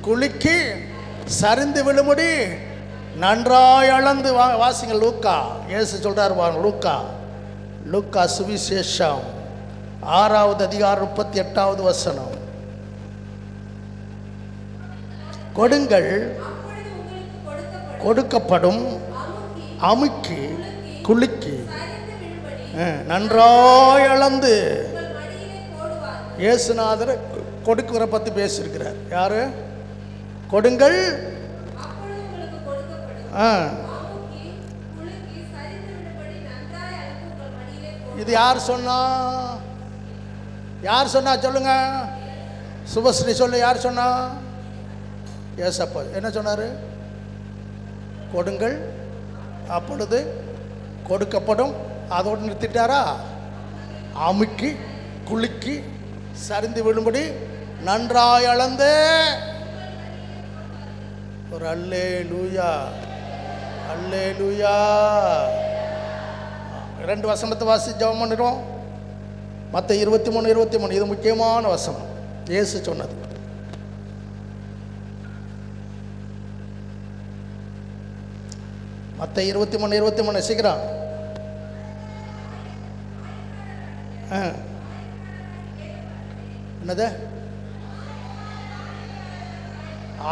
குலுக்கி சரிந்து விழுமுடி நன்றாய் அளந்து வாசிங்கள். லூக்கா இயேசு சொல்றார் பாருங்க. லூக்கா சுவிசேஷம் 6வது அதிகாரம் 38வது வசனம். கொடுங்கள் கொடுக்கப்படும், அமுக்கி குலுக்கி நன்றாய் அளந்து. இயேசுநாதர் கொடுக்கிற பற்றி பேசியிருக்கிறார். யாரு? கொடுங்கள். இது யார் சொன்னா? யார் சொன்னா சொல்லுங்க? சுபஸ்ரீ சொல்லு. யார் சொன்னா? ஏசப்பா. என்ன சொன்னாரு? கொடுங்கள் அப்பொழுது கொடுக்கப்படும். அதோடு நிறுத்திட்டாரா? அமுக்கி குலுக்கி சரிந்து விழும்படி நன்றாய் அளந்து. ஒரு அல்லேலூயா, அல்லேலூயா. 2 வசனத்தை வாசி ஜெபம் பண்ணிடுவோம். மற்ற 23 இது முக்கியமான வசனம், இயேசு சொன்னது. மற்ற 23 சீக்கிரம். என்னது?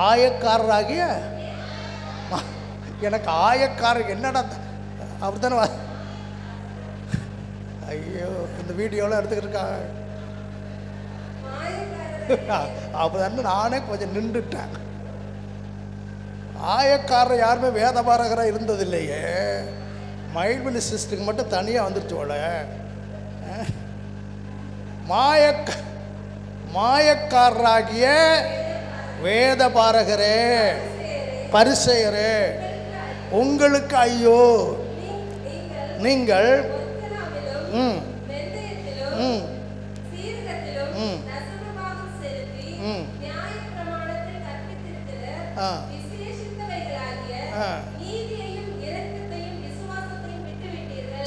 ஆயக்காரராகிய எனக்கு ஆயக்காரர் என்னடா அப்படித்தானே? ஐயோ, இந்த வீடியோலாம் எடுத்துக்கிட்டு இருக்காங்க. அப்பதானே நானே கொஞ்சம் நின்றுட்டேன். ஆயக்காரர் யாருமே வேதபாரகராக இருந்ததில்லையே. மைல்வெளி சிஸ்டருக்கு மட்டும் தனியாக வந்துருச்சு போல. மாயக்காரராகிய வேதபாரகரே, பரிசேயரே, உங்களுக்கு ஐயோ, நீங்கள்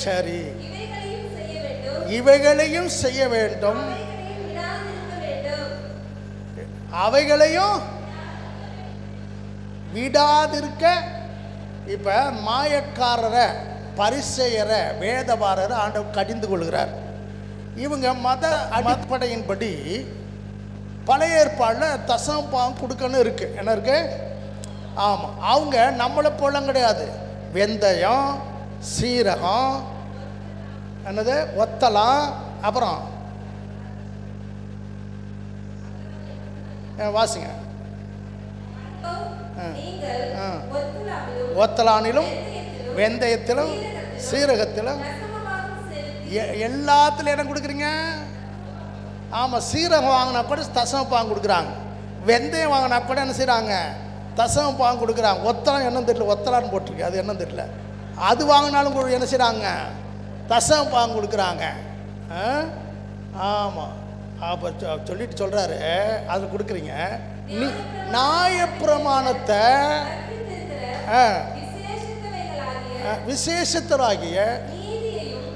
சரி, இவைகளையும் செய்ய வேண்டும், அவைகளையும் விடாதிருக்க. இப்ப மாயக்காரரை பரிசேயரை வேதபாரரை ஆண்டவர் கடிந்து கொள்கிறார். இவங்க மத அடிப்படையின்படி பழைய ஏற்பாடில் தசமபாகம் கொடுக்கணும் இருக்கு. என்ன இருக்கு? ஆமாம். அவங்க நம்மளை போல கிடையாது. வெந்தயம், சீரகம், என்னது ஒத்தலாம், அப்புறம் வாசிங்க. ஒத்தலானிலும் வெந்தயத்திலும் சீரகத்திலும் எல்லாத்துலையும் என்ன கொடுக்குறீங்க? ஆமாம். சீரகம் வாங்கினா கூட தசமபாகம் கொடுக்குறாங்க. வெந்தயம் வாங்கினா கூட என்ன செய்கிறாங்க? தசமபாகம் கொடுக்குறாங்க. ஒத்தலாம் என்னன்னு தெரியல, ஒத்தலான்னு போட்டிருக்கு, அது என்னன்னு தெரியல. அது வாங்கினாலும் என்ன செய்கிறாங்க? தசமபாகம் கொடுக்குறாங்க. ஆமாம். அப்போ சொல்லிட்டு சொல்கிறாரு, அது கொடுக்குறீங்க. நீ நியாயப்பிரமாணத்தை விசேஷத்தராகிய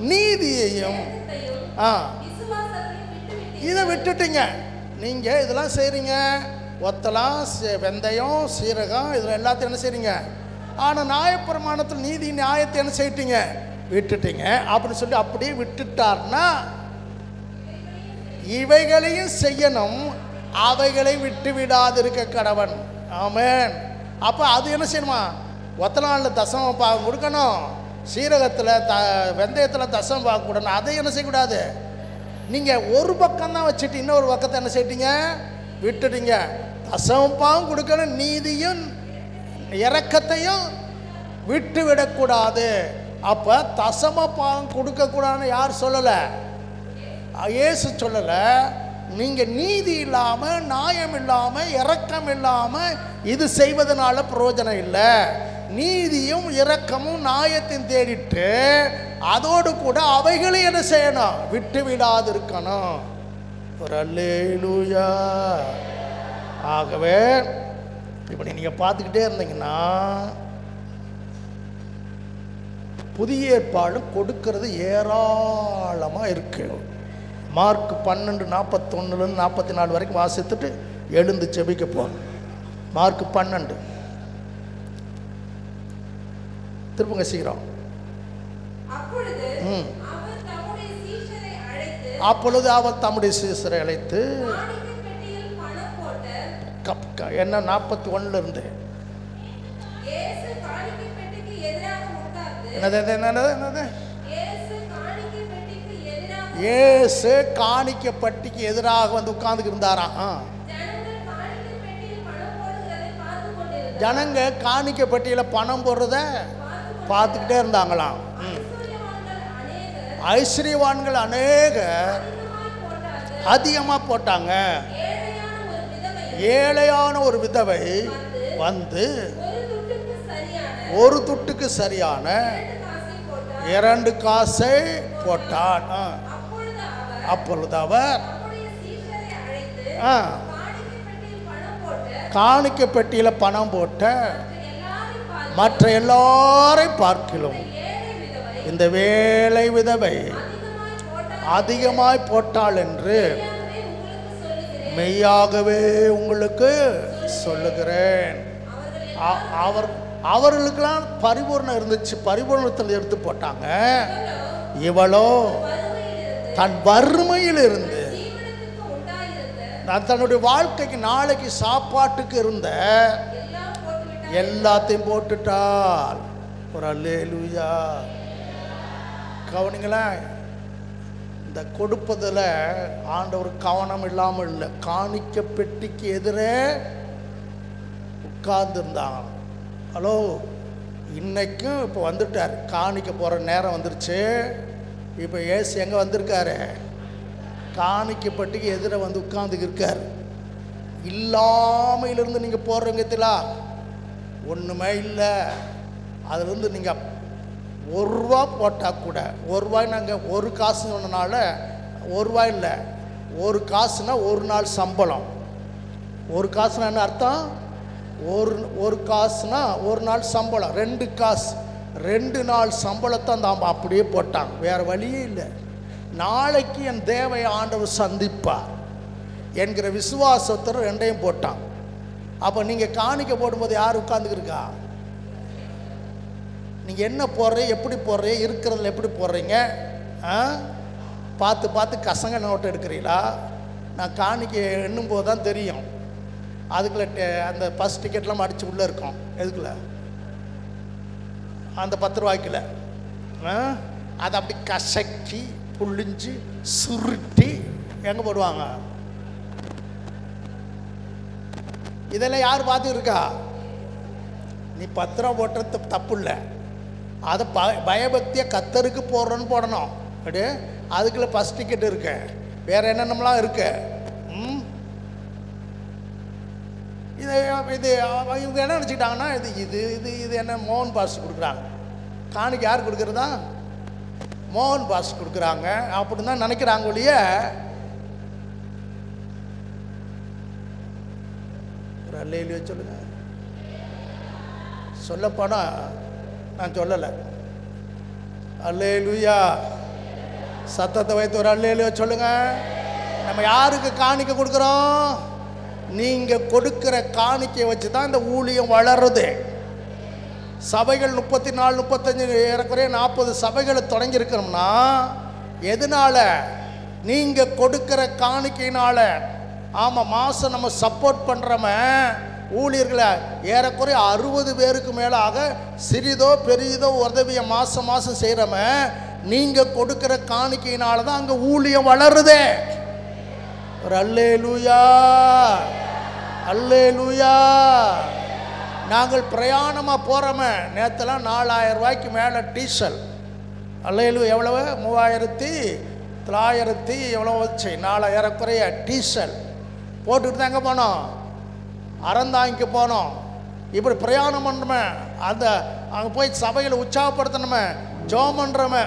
நீதியையும் இதை விட்டுட்டீங்க. நீங்கள் இதெல்லாம் செய்கிறீங்க. ஒத்தலாம், வெந்தயம், சீரகம், இதில் எல்லாத்தையும் என்ன செய்கிறீங்க? ஆனால் நியாயப்பிரமாணத்தில் நீதி நியாயத்தை என்ன செய்யிட்டீங்க? விட்டுட்டீங்க. அப்படின்னு சொல்லி அப்படியே விட்டுட்டார்னா இவைகளையும் செய்யணும், அவைகளை விட்டு விடாது இருக்க கடவன். ஆமென். அப்போ அது என்ன செய்யணுமா? ஒத்தலானில் தசமபாகம் கொடுக்கணும், சீரகத்தில் வெந்தயத்தில் தசமபாகம் கொடுக்கணும். அதை என்ன செய்யக்கூடாது? நீங்கள் ஒரு பக்கம்தான் வச்சுட்டு இன்னொரு பக்கத்தை என்ன செய்யிட்டீங்க? விட்டுட்டீங்க. தசமபாகம் கொடுக்கணும், நீதியும் இரக்கத்தையும் விட்டு விடக்கூடாது. அப்போ தசமபாகம் கொடுக்கக்கூடாதுன்னு யார் சொல்லலை? இயேசு சொல்லலை. நீங்கள் நீதி இல்லாமல், நியாயம் இல்லாமல், இரக்கம் இல்லாமல் இது செய்வதனால பிரயோஜனம் இல்லை. நீதியும் இரக்கமும் நியாயத்தையும் தேடிட்டு அதோடு கூட அவைகளை என்ன செய்யணும்? விட்டு விடாது இருக்கணும். ஒரு அல்லேலூயா. ஆகவே இப்படி நீங்கள் பார்த்துக்கிட்டே இருந்தீங்கன்னா புதிய ஏற்பாடு கொடுக்கறது ஏராளமாக இருக்கு. மார்க் 12:41 44 வரைக்கும் வாசித்துட்டு எழுந்து செபிக்க போகிறோம். மார்க் 12 திருப்புங்க சீக்கிரம். அப்பொழுது அவர் தம்முடைய சீஷரை அழைத்து என்ன 41 இருந்து என்னது இயேசு காணிக்கை பெட்டிக்கு எதிராக வந்து உட்கார்ந்து இருந்தாராம். ஜனங்க காணிக்கை பெட்டியில் பணம் போடுறத பார்த்துக்கிட்டே இருந்தாங்களாம். ஐஸ்வர்யவான்கள் அநேகர் அதிகமாக போட்டாங்க. ஏழையான ஒரு விதவை வந்து ஒரு துட்டுக்கு சரியான 2 காசை போட்டான். அப்பொழுது அவர் காணிக்கை பெட்டியில் பணம் போட்ட மற்ற எல்லாரையும் பார்க்கிலும் இந்த வேலை விதவை அதிகமாய் போட்டாள் என்று மெய்யாகவே உங்களுக்கு சொல்லுகிறேன். அவர்களுக்கெல்லாம் பரிபூர்ணம் இருந்துச்சு, பரிபூர்ணத்தில் எடுத்து போட்டாங்க. இவளோ தன் வறுமையில் இருந்து தன்னுடைய வாழ்க்கைக்கு நாளைக்கு சாப்பாட்டுக்கு இருந்த எல்லாத்தையும் போட்டுட்டாள். ஒரு அல்லேலூயா. கவனிங்களா, இந்த கொடுப்பதில் ஆண்டவர் கவனம் இல்லாமல் இல்லை. காணிக்கை பெட்டிக்கு எதிரே உட்கார்ந்துருந்தாங்க. ஹலோ, இன்னைக்கும் இப்போ வந்துட்டார். காணிக்க போகிற நேரம் வந்துருச்சு. இப்போ ஏசு எங்கே வந்திருக்காரு? காணிக்கை பெட்டிக்கு எதிர வந்து உட்கார்ந்து இருக்கார். இல்லாமையிலிருந்து நீங்கள் போடுறீங்கத்திலா ஒன்றுமே இல்லை. அதுலேருந்து நீங்கள் 1 ரூபா போட்டால் கூட 1 ரூபாய் நாங்கள் 1 காசு சொன்னனால 1 ரூபாய் இல்லை, 1 காசுனா 1 நாள் சம்பளம். 1 காசுனா என்ன அர்த்தம்? ஒரு காசுனா 1 நாள் சம்பளம். 2 காசு 2 நாள் சம்பளத்தை அந்த அப்படியே போட்டாங்க. வேறு வழியே இல்லை. நாளைக்கு என் தேவை ஆண்டவர் சந்திப்பார் என்கிற விசுவாசத்தில் 2ஐயும் போட்டான். அப்போ நீங்கள் காணிக்க போடும்போது யார் உட்காந்துக்கிருக்கா? நீங்கள் என்ன போடுறீங்க, எப்படி போடுறீங்க, இருக்கிறதுல எப்படி போடுறீங்க? பார்த்து பார்த்து கசங்க நோட்டு எடுக்கிறீங்களா? நான் காணிக்கை எண்ணும் போது தான் தெரியும். அதுக்குள்ள அந்த பஸ் டிக்கெட்லாம் அடித்து உள்ளே இருக்கும். எதுக்குள்ள? அந்த 10 ரூபாய்க்குள்ள அதை அப்படி கசக்கி புழிஞ்சு சுருட்டி எங்கே போடுவாங்க? இதெல்லாம் யார் பார்த்துருக்கா? நீ 10 ரூபா போட்டுறது தப்பு இல்லை. அதை பயபக்தியாக கத்தருக்கு போடுறோன்னு போடணும். அப்படியே அதுக்குள்ள பஸ் டிக்கெட் இருக்கு, வேற என்னென்னலாம் இருக்கு. இது இது இவங்க என்ன நினச்சிக்கிட்டாங்கன்னா இது இது இது இது என்ன மோகன் பாஸ் கொடுக்குறாங்க. காணிக்கு யார் கொடுக்குறதா? மோகன் பாஸ் கொடுக்குறாங்க அப்படின்னு தான் நினைக்கிறாங்க ஒழிய ஒரு அல்லேலூயா சொல்லுங்க. சொல்லப்போனால் நான் சொல்லலை. அல்லேலூயா சத்தத்தை வைத்து ஒரு அல்லேலூயா சொல்லுங்க. நம்ம யாருக்கு காணிக்கை கொடுக்குறோம்? நீங்கள் கொடுக்குற காணிக்கையை வச்சு தான் இந்த ஊழியம் வளருது. சபைகள் 34, 35 ஏறக்குறைய 40 சபைகளை தொடங்கியிருக்கிறோம்னா எதனால? நீங்கள் கொடுக்குற காணிக்கையினால. ஆமாம், மாதம் நம்ம சப்போர்ட் பண்ணுறோம ஊழியர்களை ஏறக்குறைய 60 பேருக்கு மேலாக சிறிதோ பெரியதோ உதவியை மாதம் மாதம் செய்கிறோம நீங்கள் கொடுக்குற காணிக்கையினால தான் அங்கே ஊழியம் வளருதே. ஒரு அல்லேலூயா, அல்லேலூயா. நாங்கள் பிரயாணமாக போகிறோமே, நேற்றுலாம் 4000 ரூபாய்க்கு மேலே டீசல். அல்லேலூயா. எவ்வளவு? 3900 எவ்வளோ வச்சு 4000 குறைய டீசல் போட்டுக்கிட்டு தான் எங்கே போனோம்? அறந்தாங்கிக்கு போனோம். இப்படி பிரயாணம் பண்ணுறோமே, அந்த அங்கே போய் சபையில் உற்சாகப்படுத்தணுமே, ஜெபம் பண்ணுறோமே,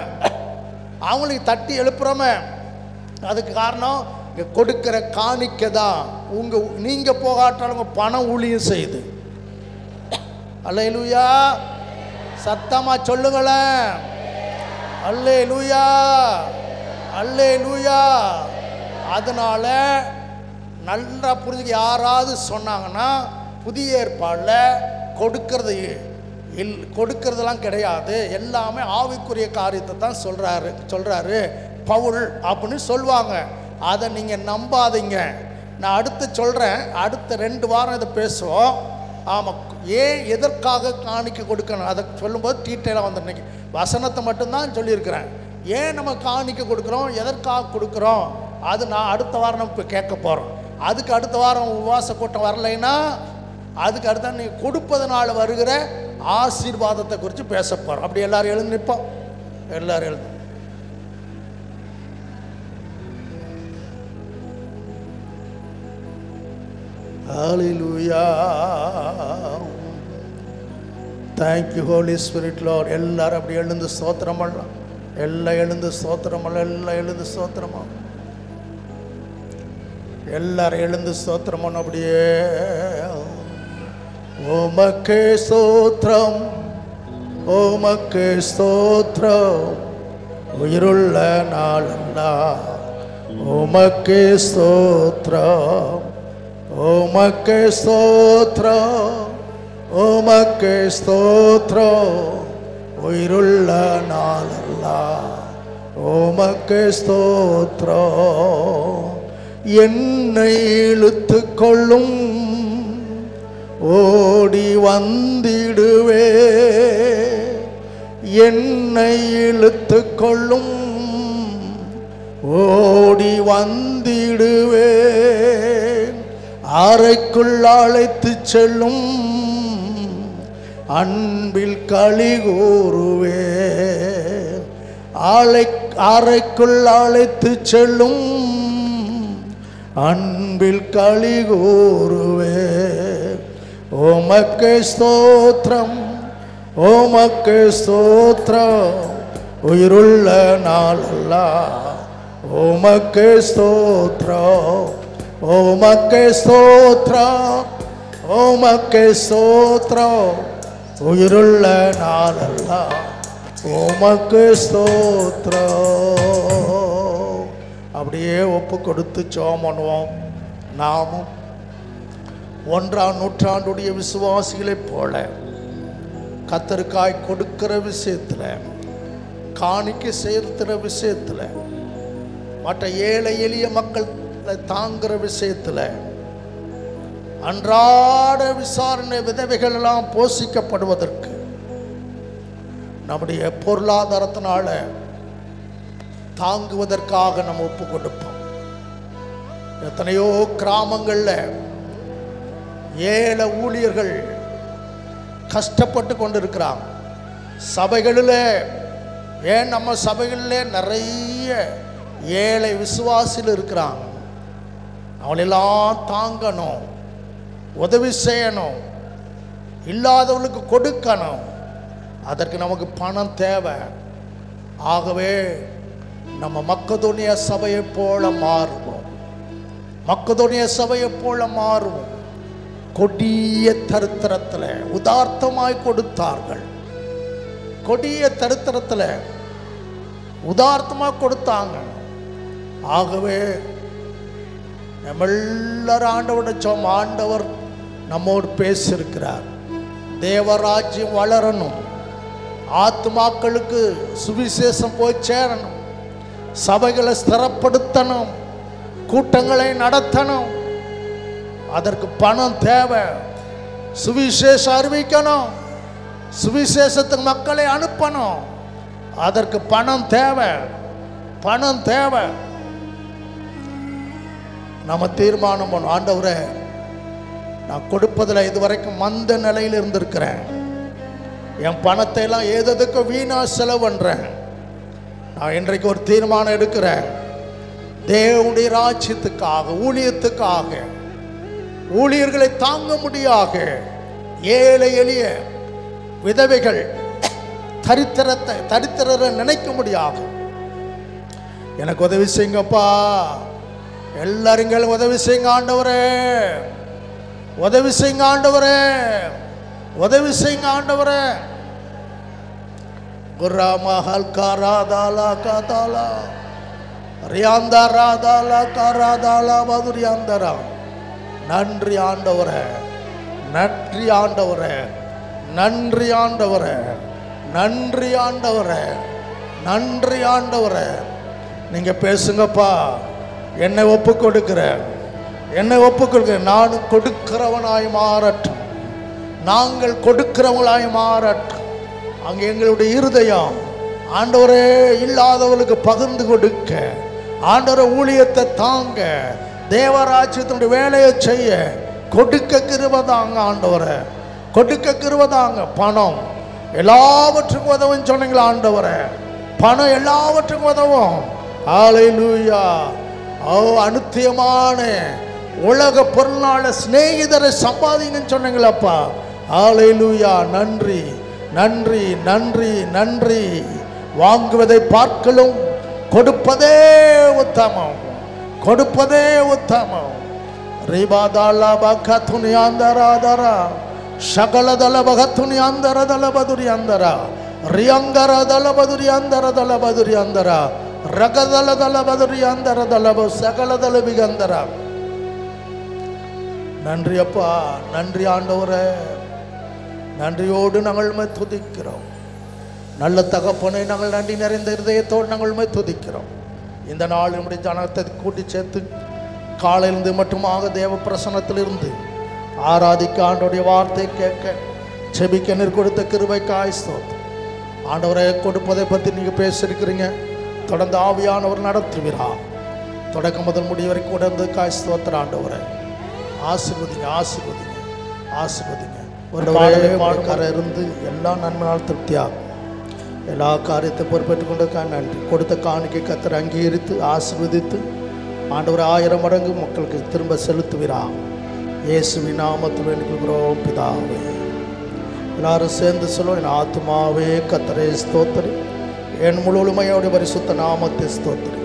அவங்களுக்கு தட்டி எழுப்புறோமே. அதுக்கு காரணம் இங்கே கொடுக்குற காணிக்கை தான். நீங்கள் போகாட்டாலும் பணம் ஊழியம் செய்யுது. அல்லேலூயா. சத்தமாக சொல்லுங்களேன். அல்லேலூயா, அல்லேலூயா. அதனால நல்லா புரிஞ்சு யாராவது சொன்னாங்கன்னா புதிய ஏற்பாடில் கொடுக்கறதெல்லாம் கிடையாது, எல்லாமே ஆவிக்குரிய காரியத்தை தான் சொல்கிறாரு பவுல் அப்படின்னு சொல்லுவாங்க. அதை நீங்கள் நம்பாதீங்க. நான் அடுத்து சொல்கிறேன். அடுத்த 2 வாரம் இதை பேசுவோம். ஆமாம், ஏன் எதற்காக காணிக்கை கொடுக்கணும் அதை சொல்லும்போது டீட்டெயிலாக வந்து இன்னைக்கு வசனத்தை மட்டும்தான் சொல்லியிருக்கிறேன். ஏன் நம்ம காணிக்கை கொடுக்குறோம், எதற்காக கொடுக்குறோம், அது நான் அடுத்த வாரம் நம்ம இப்போ கேட்க போகிறோம். அதுக்கு அடுத்த வாரம் உபவாச கூட்டம் வரலைன்னா அதுக்கு அடுத்த நீங்கள் கொடுப்பதனால வருகிற ஆசீர்வாதத்தை குறித்து பேச போகிறோம். அப்படி எல்லாரும் எழுந்து நிற்போம். எல்லாரும் எழுந்து. Hallelujah. Thank you Holy Spirit Lord. எல்லாரும் அப்படி எழுந்து ஸ்தோத்திரம் பண்ணலாம். எல்லாம் எழுந்து ஸ்தோத்திரம் பண்ணலாம். எல்லாம் எழுந்து ஸ்தோத்திரம் பண்ணலாம். எல்லாரும் எழுந்து ஸ்தோத்திரம் பண்ண. அப்படியே உமக்கே ஸ்தோத்திரம், உமக்கே ஸ்தோத்திரம், உயிருள்ள நாளெல்லாம் உமக்கே ஸ்தோத்திரம், உமக்கே ஸ்தோத்திரம், உமக்கே ஸ்தோத்திரம், உயிருள்ள நாளெல்லாம் உமக்கே ஸ்தோத்திரம். என்னை இழுத்து கொள்ளும் ஓடி வந்திடுவே, என்னை இழுத்து கொள்ளும் ஓடி வந்திடுவே, அறைக்குள் அழைத்து செல்லும் அன்பில் களி கூறுவே, அறைக்குள் அழைத்து செல்லும் அன்பில் களி கூறுவே. உமக்கே ஸ்தோத்திரம், உமக்கே ஸ்தோத்திரம், உயிருள்ள நாளெல்லாம் உமக்கே ஸ்தோத்திரம், உமக்கே ஸ்தோத்திரம், உமக்கே ஸ்தோத்திரம், உயிருள்ள நாளெல்லாம் உமக்கே ஸ்தோத்திரம். அப்படியே ஒப்பு கொடுத்து ஜெபம் பண்ணுவோம். நாமும் 1ஆம் நூற்றாண்டுடைய விசுவாசிகளைப் போல கத்தருக்காய் கொடுக்கிற விஷயத்தில், காணிக்கை செலுத்துகிற விஷயத்தில், மற்ற ஏழை எளிய மக்களை தாங்குகிற விஷயத்தில், அன்றாட விசாரணை விதவைகள் எல்லாம் போஷிக்கப்படுவதற்கு நம்முடைய பொருளாதாரத்தினால தாங்குவதற்காக நம்ம ஒப்பு கொடுப்போம். எத்தனையோ கிராமங்களில் ஏழை ஊழியர்கள் கஷ்டப்பட்டு கொண்டு இருக்கிறாங்க. சபைகளில், ஏன் நம்ம சபைகளில் நிறைய ஏழை விசுவாசிகள் இருக்கிறாங்க. அவளெல்லாம் தாங்கணும், உதவி செய்யணும், இல்லாதவர்களுக்கு கொடுக்கணும். அதற்கு நமக்கு பணம் தேவை. ஆகவே நம்ம மக்கதோனியா சபையை போல மாறுவோம். மக்கதோனியா சபையை போல மாறுவோம். கொடிய தரித்திரத்தில் உதார்த்தமாய் கொடுத்தார்கள். கொடிய தரித்திரத்தில் உதார்த்தமாக கொடுத்தாங்க. ஆகவே நம்ம எல்லாரும் ஆண்டவரோட சொம், ஆண்டவர் நம்மோடு பேசியிருக்கிறார். தேவராஜ்யம் வளரணும், ஆத்மாக்களுக்கு சுவிசேஷம் போய் சேரணும், சபைகளை ஸ்திரப்படுத்தணும், கூட்டங்களை நடத்தணும். அதற்கு பணம் தேவை. சுவிசேஷம் அறிவிக்கணும், சுவிசேஷத்துக்கு மக்களை அனுப்பணும். அதற்கு பணம் தேவை, பணம் தேவை. நம்ம தீர்மானம் பண்ணணும், ஆண்டவரே நான் கொடுப்பதில் இதுவரைக்கும் மந்த நிலையில் இருந்திருக்கிறேன். என் பணத்தை எல்லாம் ஏததுக்கு வீணா செலவு பண்ணுறேன். நான் இன்றைக்கு ஒரு தீர்மானம் எடுக்கிறேன். தேவனுடைய ராஜ்யத்துக்காக, ஊழியத்துக்காக, ஊழியர்களை தாங்க முடியாக, ஏழை எளிய விதவைகள் தரித்திரரை நினைக்க முடியாக எனக்கு உதவி செய்யுங்கப்பா. எல்லாரும் உதவி செய்யுங்க ஆண்டவரே, உதவி செய்யுங்க ஆண்டவரே, உதவி செய்யுங்க ஆண்டவரே. குர்ராமஹல் காராதாலா காதாலா ரியாந்தாராதாலா காராதாலா மதுரியாந்தரா. நன்றி ஆண்டவரே, நன்றி ஆண்டவரே, நன்றி ஆண்டவரே, நன்றி ஆண்டவரே, நன்றி ஆண்டவரே. நீங்க பேசுங்கப்பா. என்னை ஒப்பு கொடுக்கிறேன், என்னை ஒப்பு கொடுக்கிறேன். நான் கொடுக்கிறவனாய் மாறட்டும், நாங்கள் கொடுக்கிறவங்களாய் மாறட்டும். அங்கே எங்களுடைய இருதயம் ஆண்டவரே இல்லாதவர்களுக்கு பகிர்ந்து கொடுக்க, ஆண்டவரே ஊழியத்தை தாங்க, தேவராஜ்யத்தினுடைய வேலையை செய்ய கொடுக்க கிருபைதாங்க ஆண்டவரே, கொடுக்க கிருபைதாங்க. பணம் எல்லாவற்றுக்கும் உதவும் சொன்னீங்களா ஆண்டவரே, பணம் எல்லாவற்றுக்கும் உதவும். ஹல்லேலூயா. அனுத்தியமான உலக பொருளால சிநேகிதரை சம்பாதிங்கன்னு சொன்னீங்களப்பா. ஹல்லேலூயா. நன்றி நன்றி நன்றி நன்றி. வாங்குவதை பார்க்கலும் கொடுப்பதே உத்தமம், கொடுப்பதே உத்தமம். ரிபாதாலா பகத்துனி அந்தராதரா சகலதல பகத்துனி அந்தரதல பதுரி அந்தரா ரியங்கர தல பதுரி அந்தர தல பதுரி அந்தரா ரகதல தல பதுரி அந்தர தல சகலதல பிகந்தரா. நன்றி அப்பா, நன்றி ஆண்டவரே. நன்றியோடு நாங்கள் துதிக்கிறோம். நல்ல தகப்பனை நாங்கள் நன்றி நிறைந்த இருதயத்தோடு நாங்கள் துதிக்கிறோம். இந்த நாள் நம்முடைய ஜனத்தை கூட்டி சேர்த்து காலையிலிருந்து மட்டுமாக தேவ பிரசன்னத்திலிருந்து ஆராதிக்க, ஆண்டோடைய வார்த்தை கேட்க, செபிக்க நீர் கொடுத்த கிருபைக்காய் ஸ்தோத்திரம். ஆண்டவரை கொடுப்பதை பற்றி நீங்கள் பேசியிருக்கிறீங்க. தொடர்ந்து ஆவியானவர் நடத்துவீரா. தொடக்கம் முதல் முடி வரைக்கும் உடந்து காய் ஸ்தோத்திரம். ஆண்டவரை ஆசீர்வதிங்க, ஆசீர்வதிங்க, ஆசீர்வதிங்க. ஒரு பாடுகார இருந்து எல்லா நன்மையால் திருப்தியாகும். எல்லா காரியத்தை பொறுப்பேற்றுக் கொண்டதுக்காக நன்றி. கொடுத்த காணிக்கை கர்த்தர் அங்கீகரித்து ஆசீர்வதித்து ஆண்டவர் 1000 மடங்கு மக்களுக்கு திரும்ப செலுத்துவீரா. இயேசுவின் நாமத்தில் வேண்டிக்கிறோம் பிதாவே. எல்லாரும் சேர்ந்து சொல்லுவோம். என் ஆத்துமாவே கர்த்தரை ஸ்தோத்திரி, என் முழுமையோட பரிசுத்த நாமத்தை ஸ்தோத்திரி.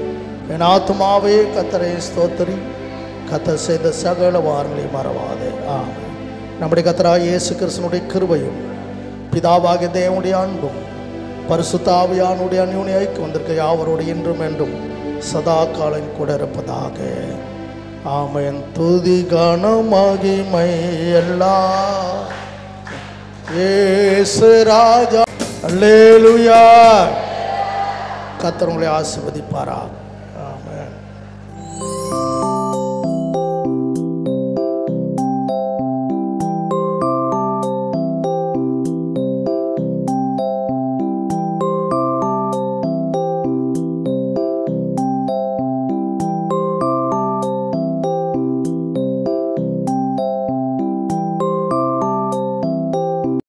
என் ஆத்துமாவே கர்த்தரை ஸ்தோத்திரி, கர்த்தர் செய்த சகல வாரங்களை மறவாதே. நம்முடைய கர்த்தராகிய இயேசு கிறிஸ்துவினுடைய கிருபையும் பிதாவாகிய தேவனுடைய அன்பும் பரிசுத்த ஆவியானுடைய அந்யோன்ய ஐக்கியம் வந்திருக்க யாவரோடு இன்றும் என்றும் சதா காலம் கூட இருப்பதாக. ஆமென். துதி கன மகிமை எல்லாம் இயேசு ராஜா. அல்லேலூயா. கர்த்தர் உங்களை ஆசீர்வதிப்பாரா. ஆமென்.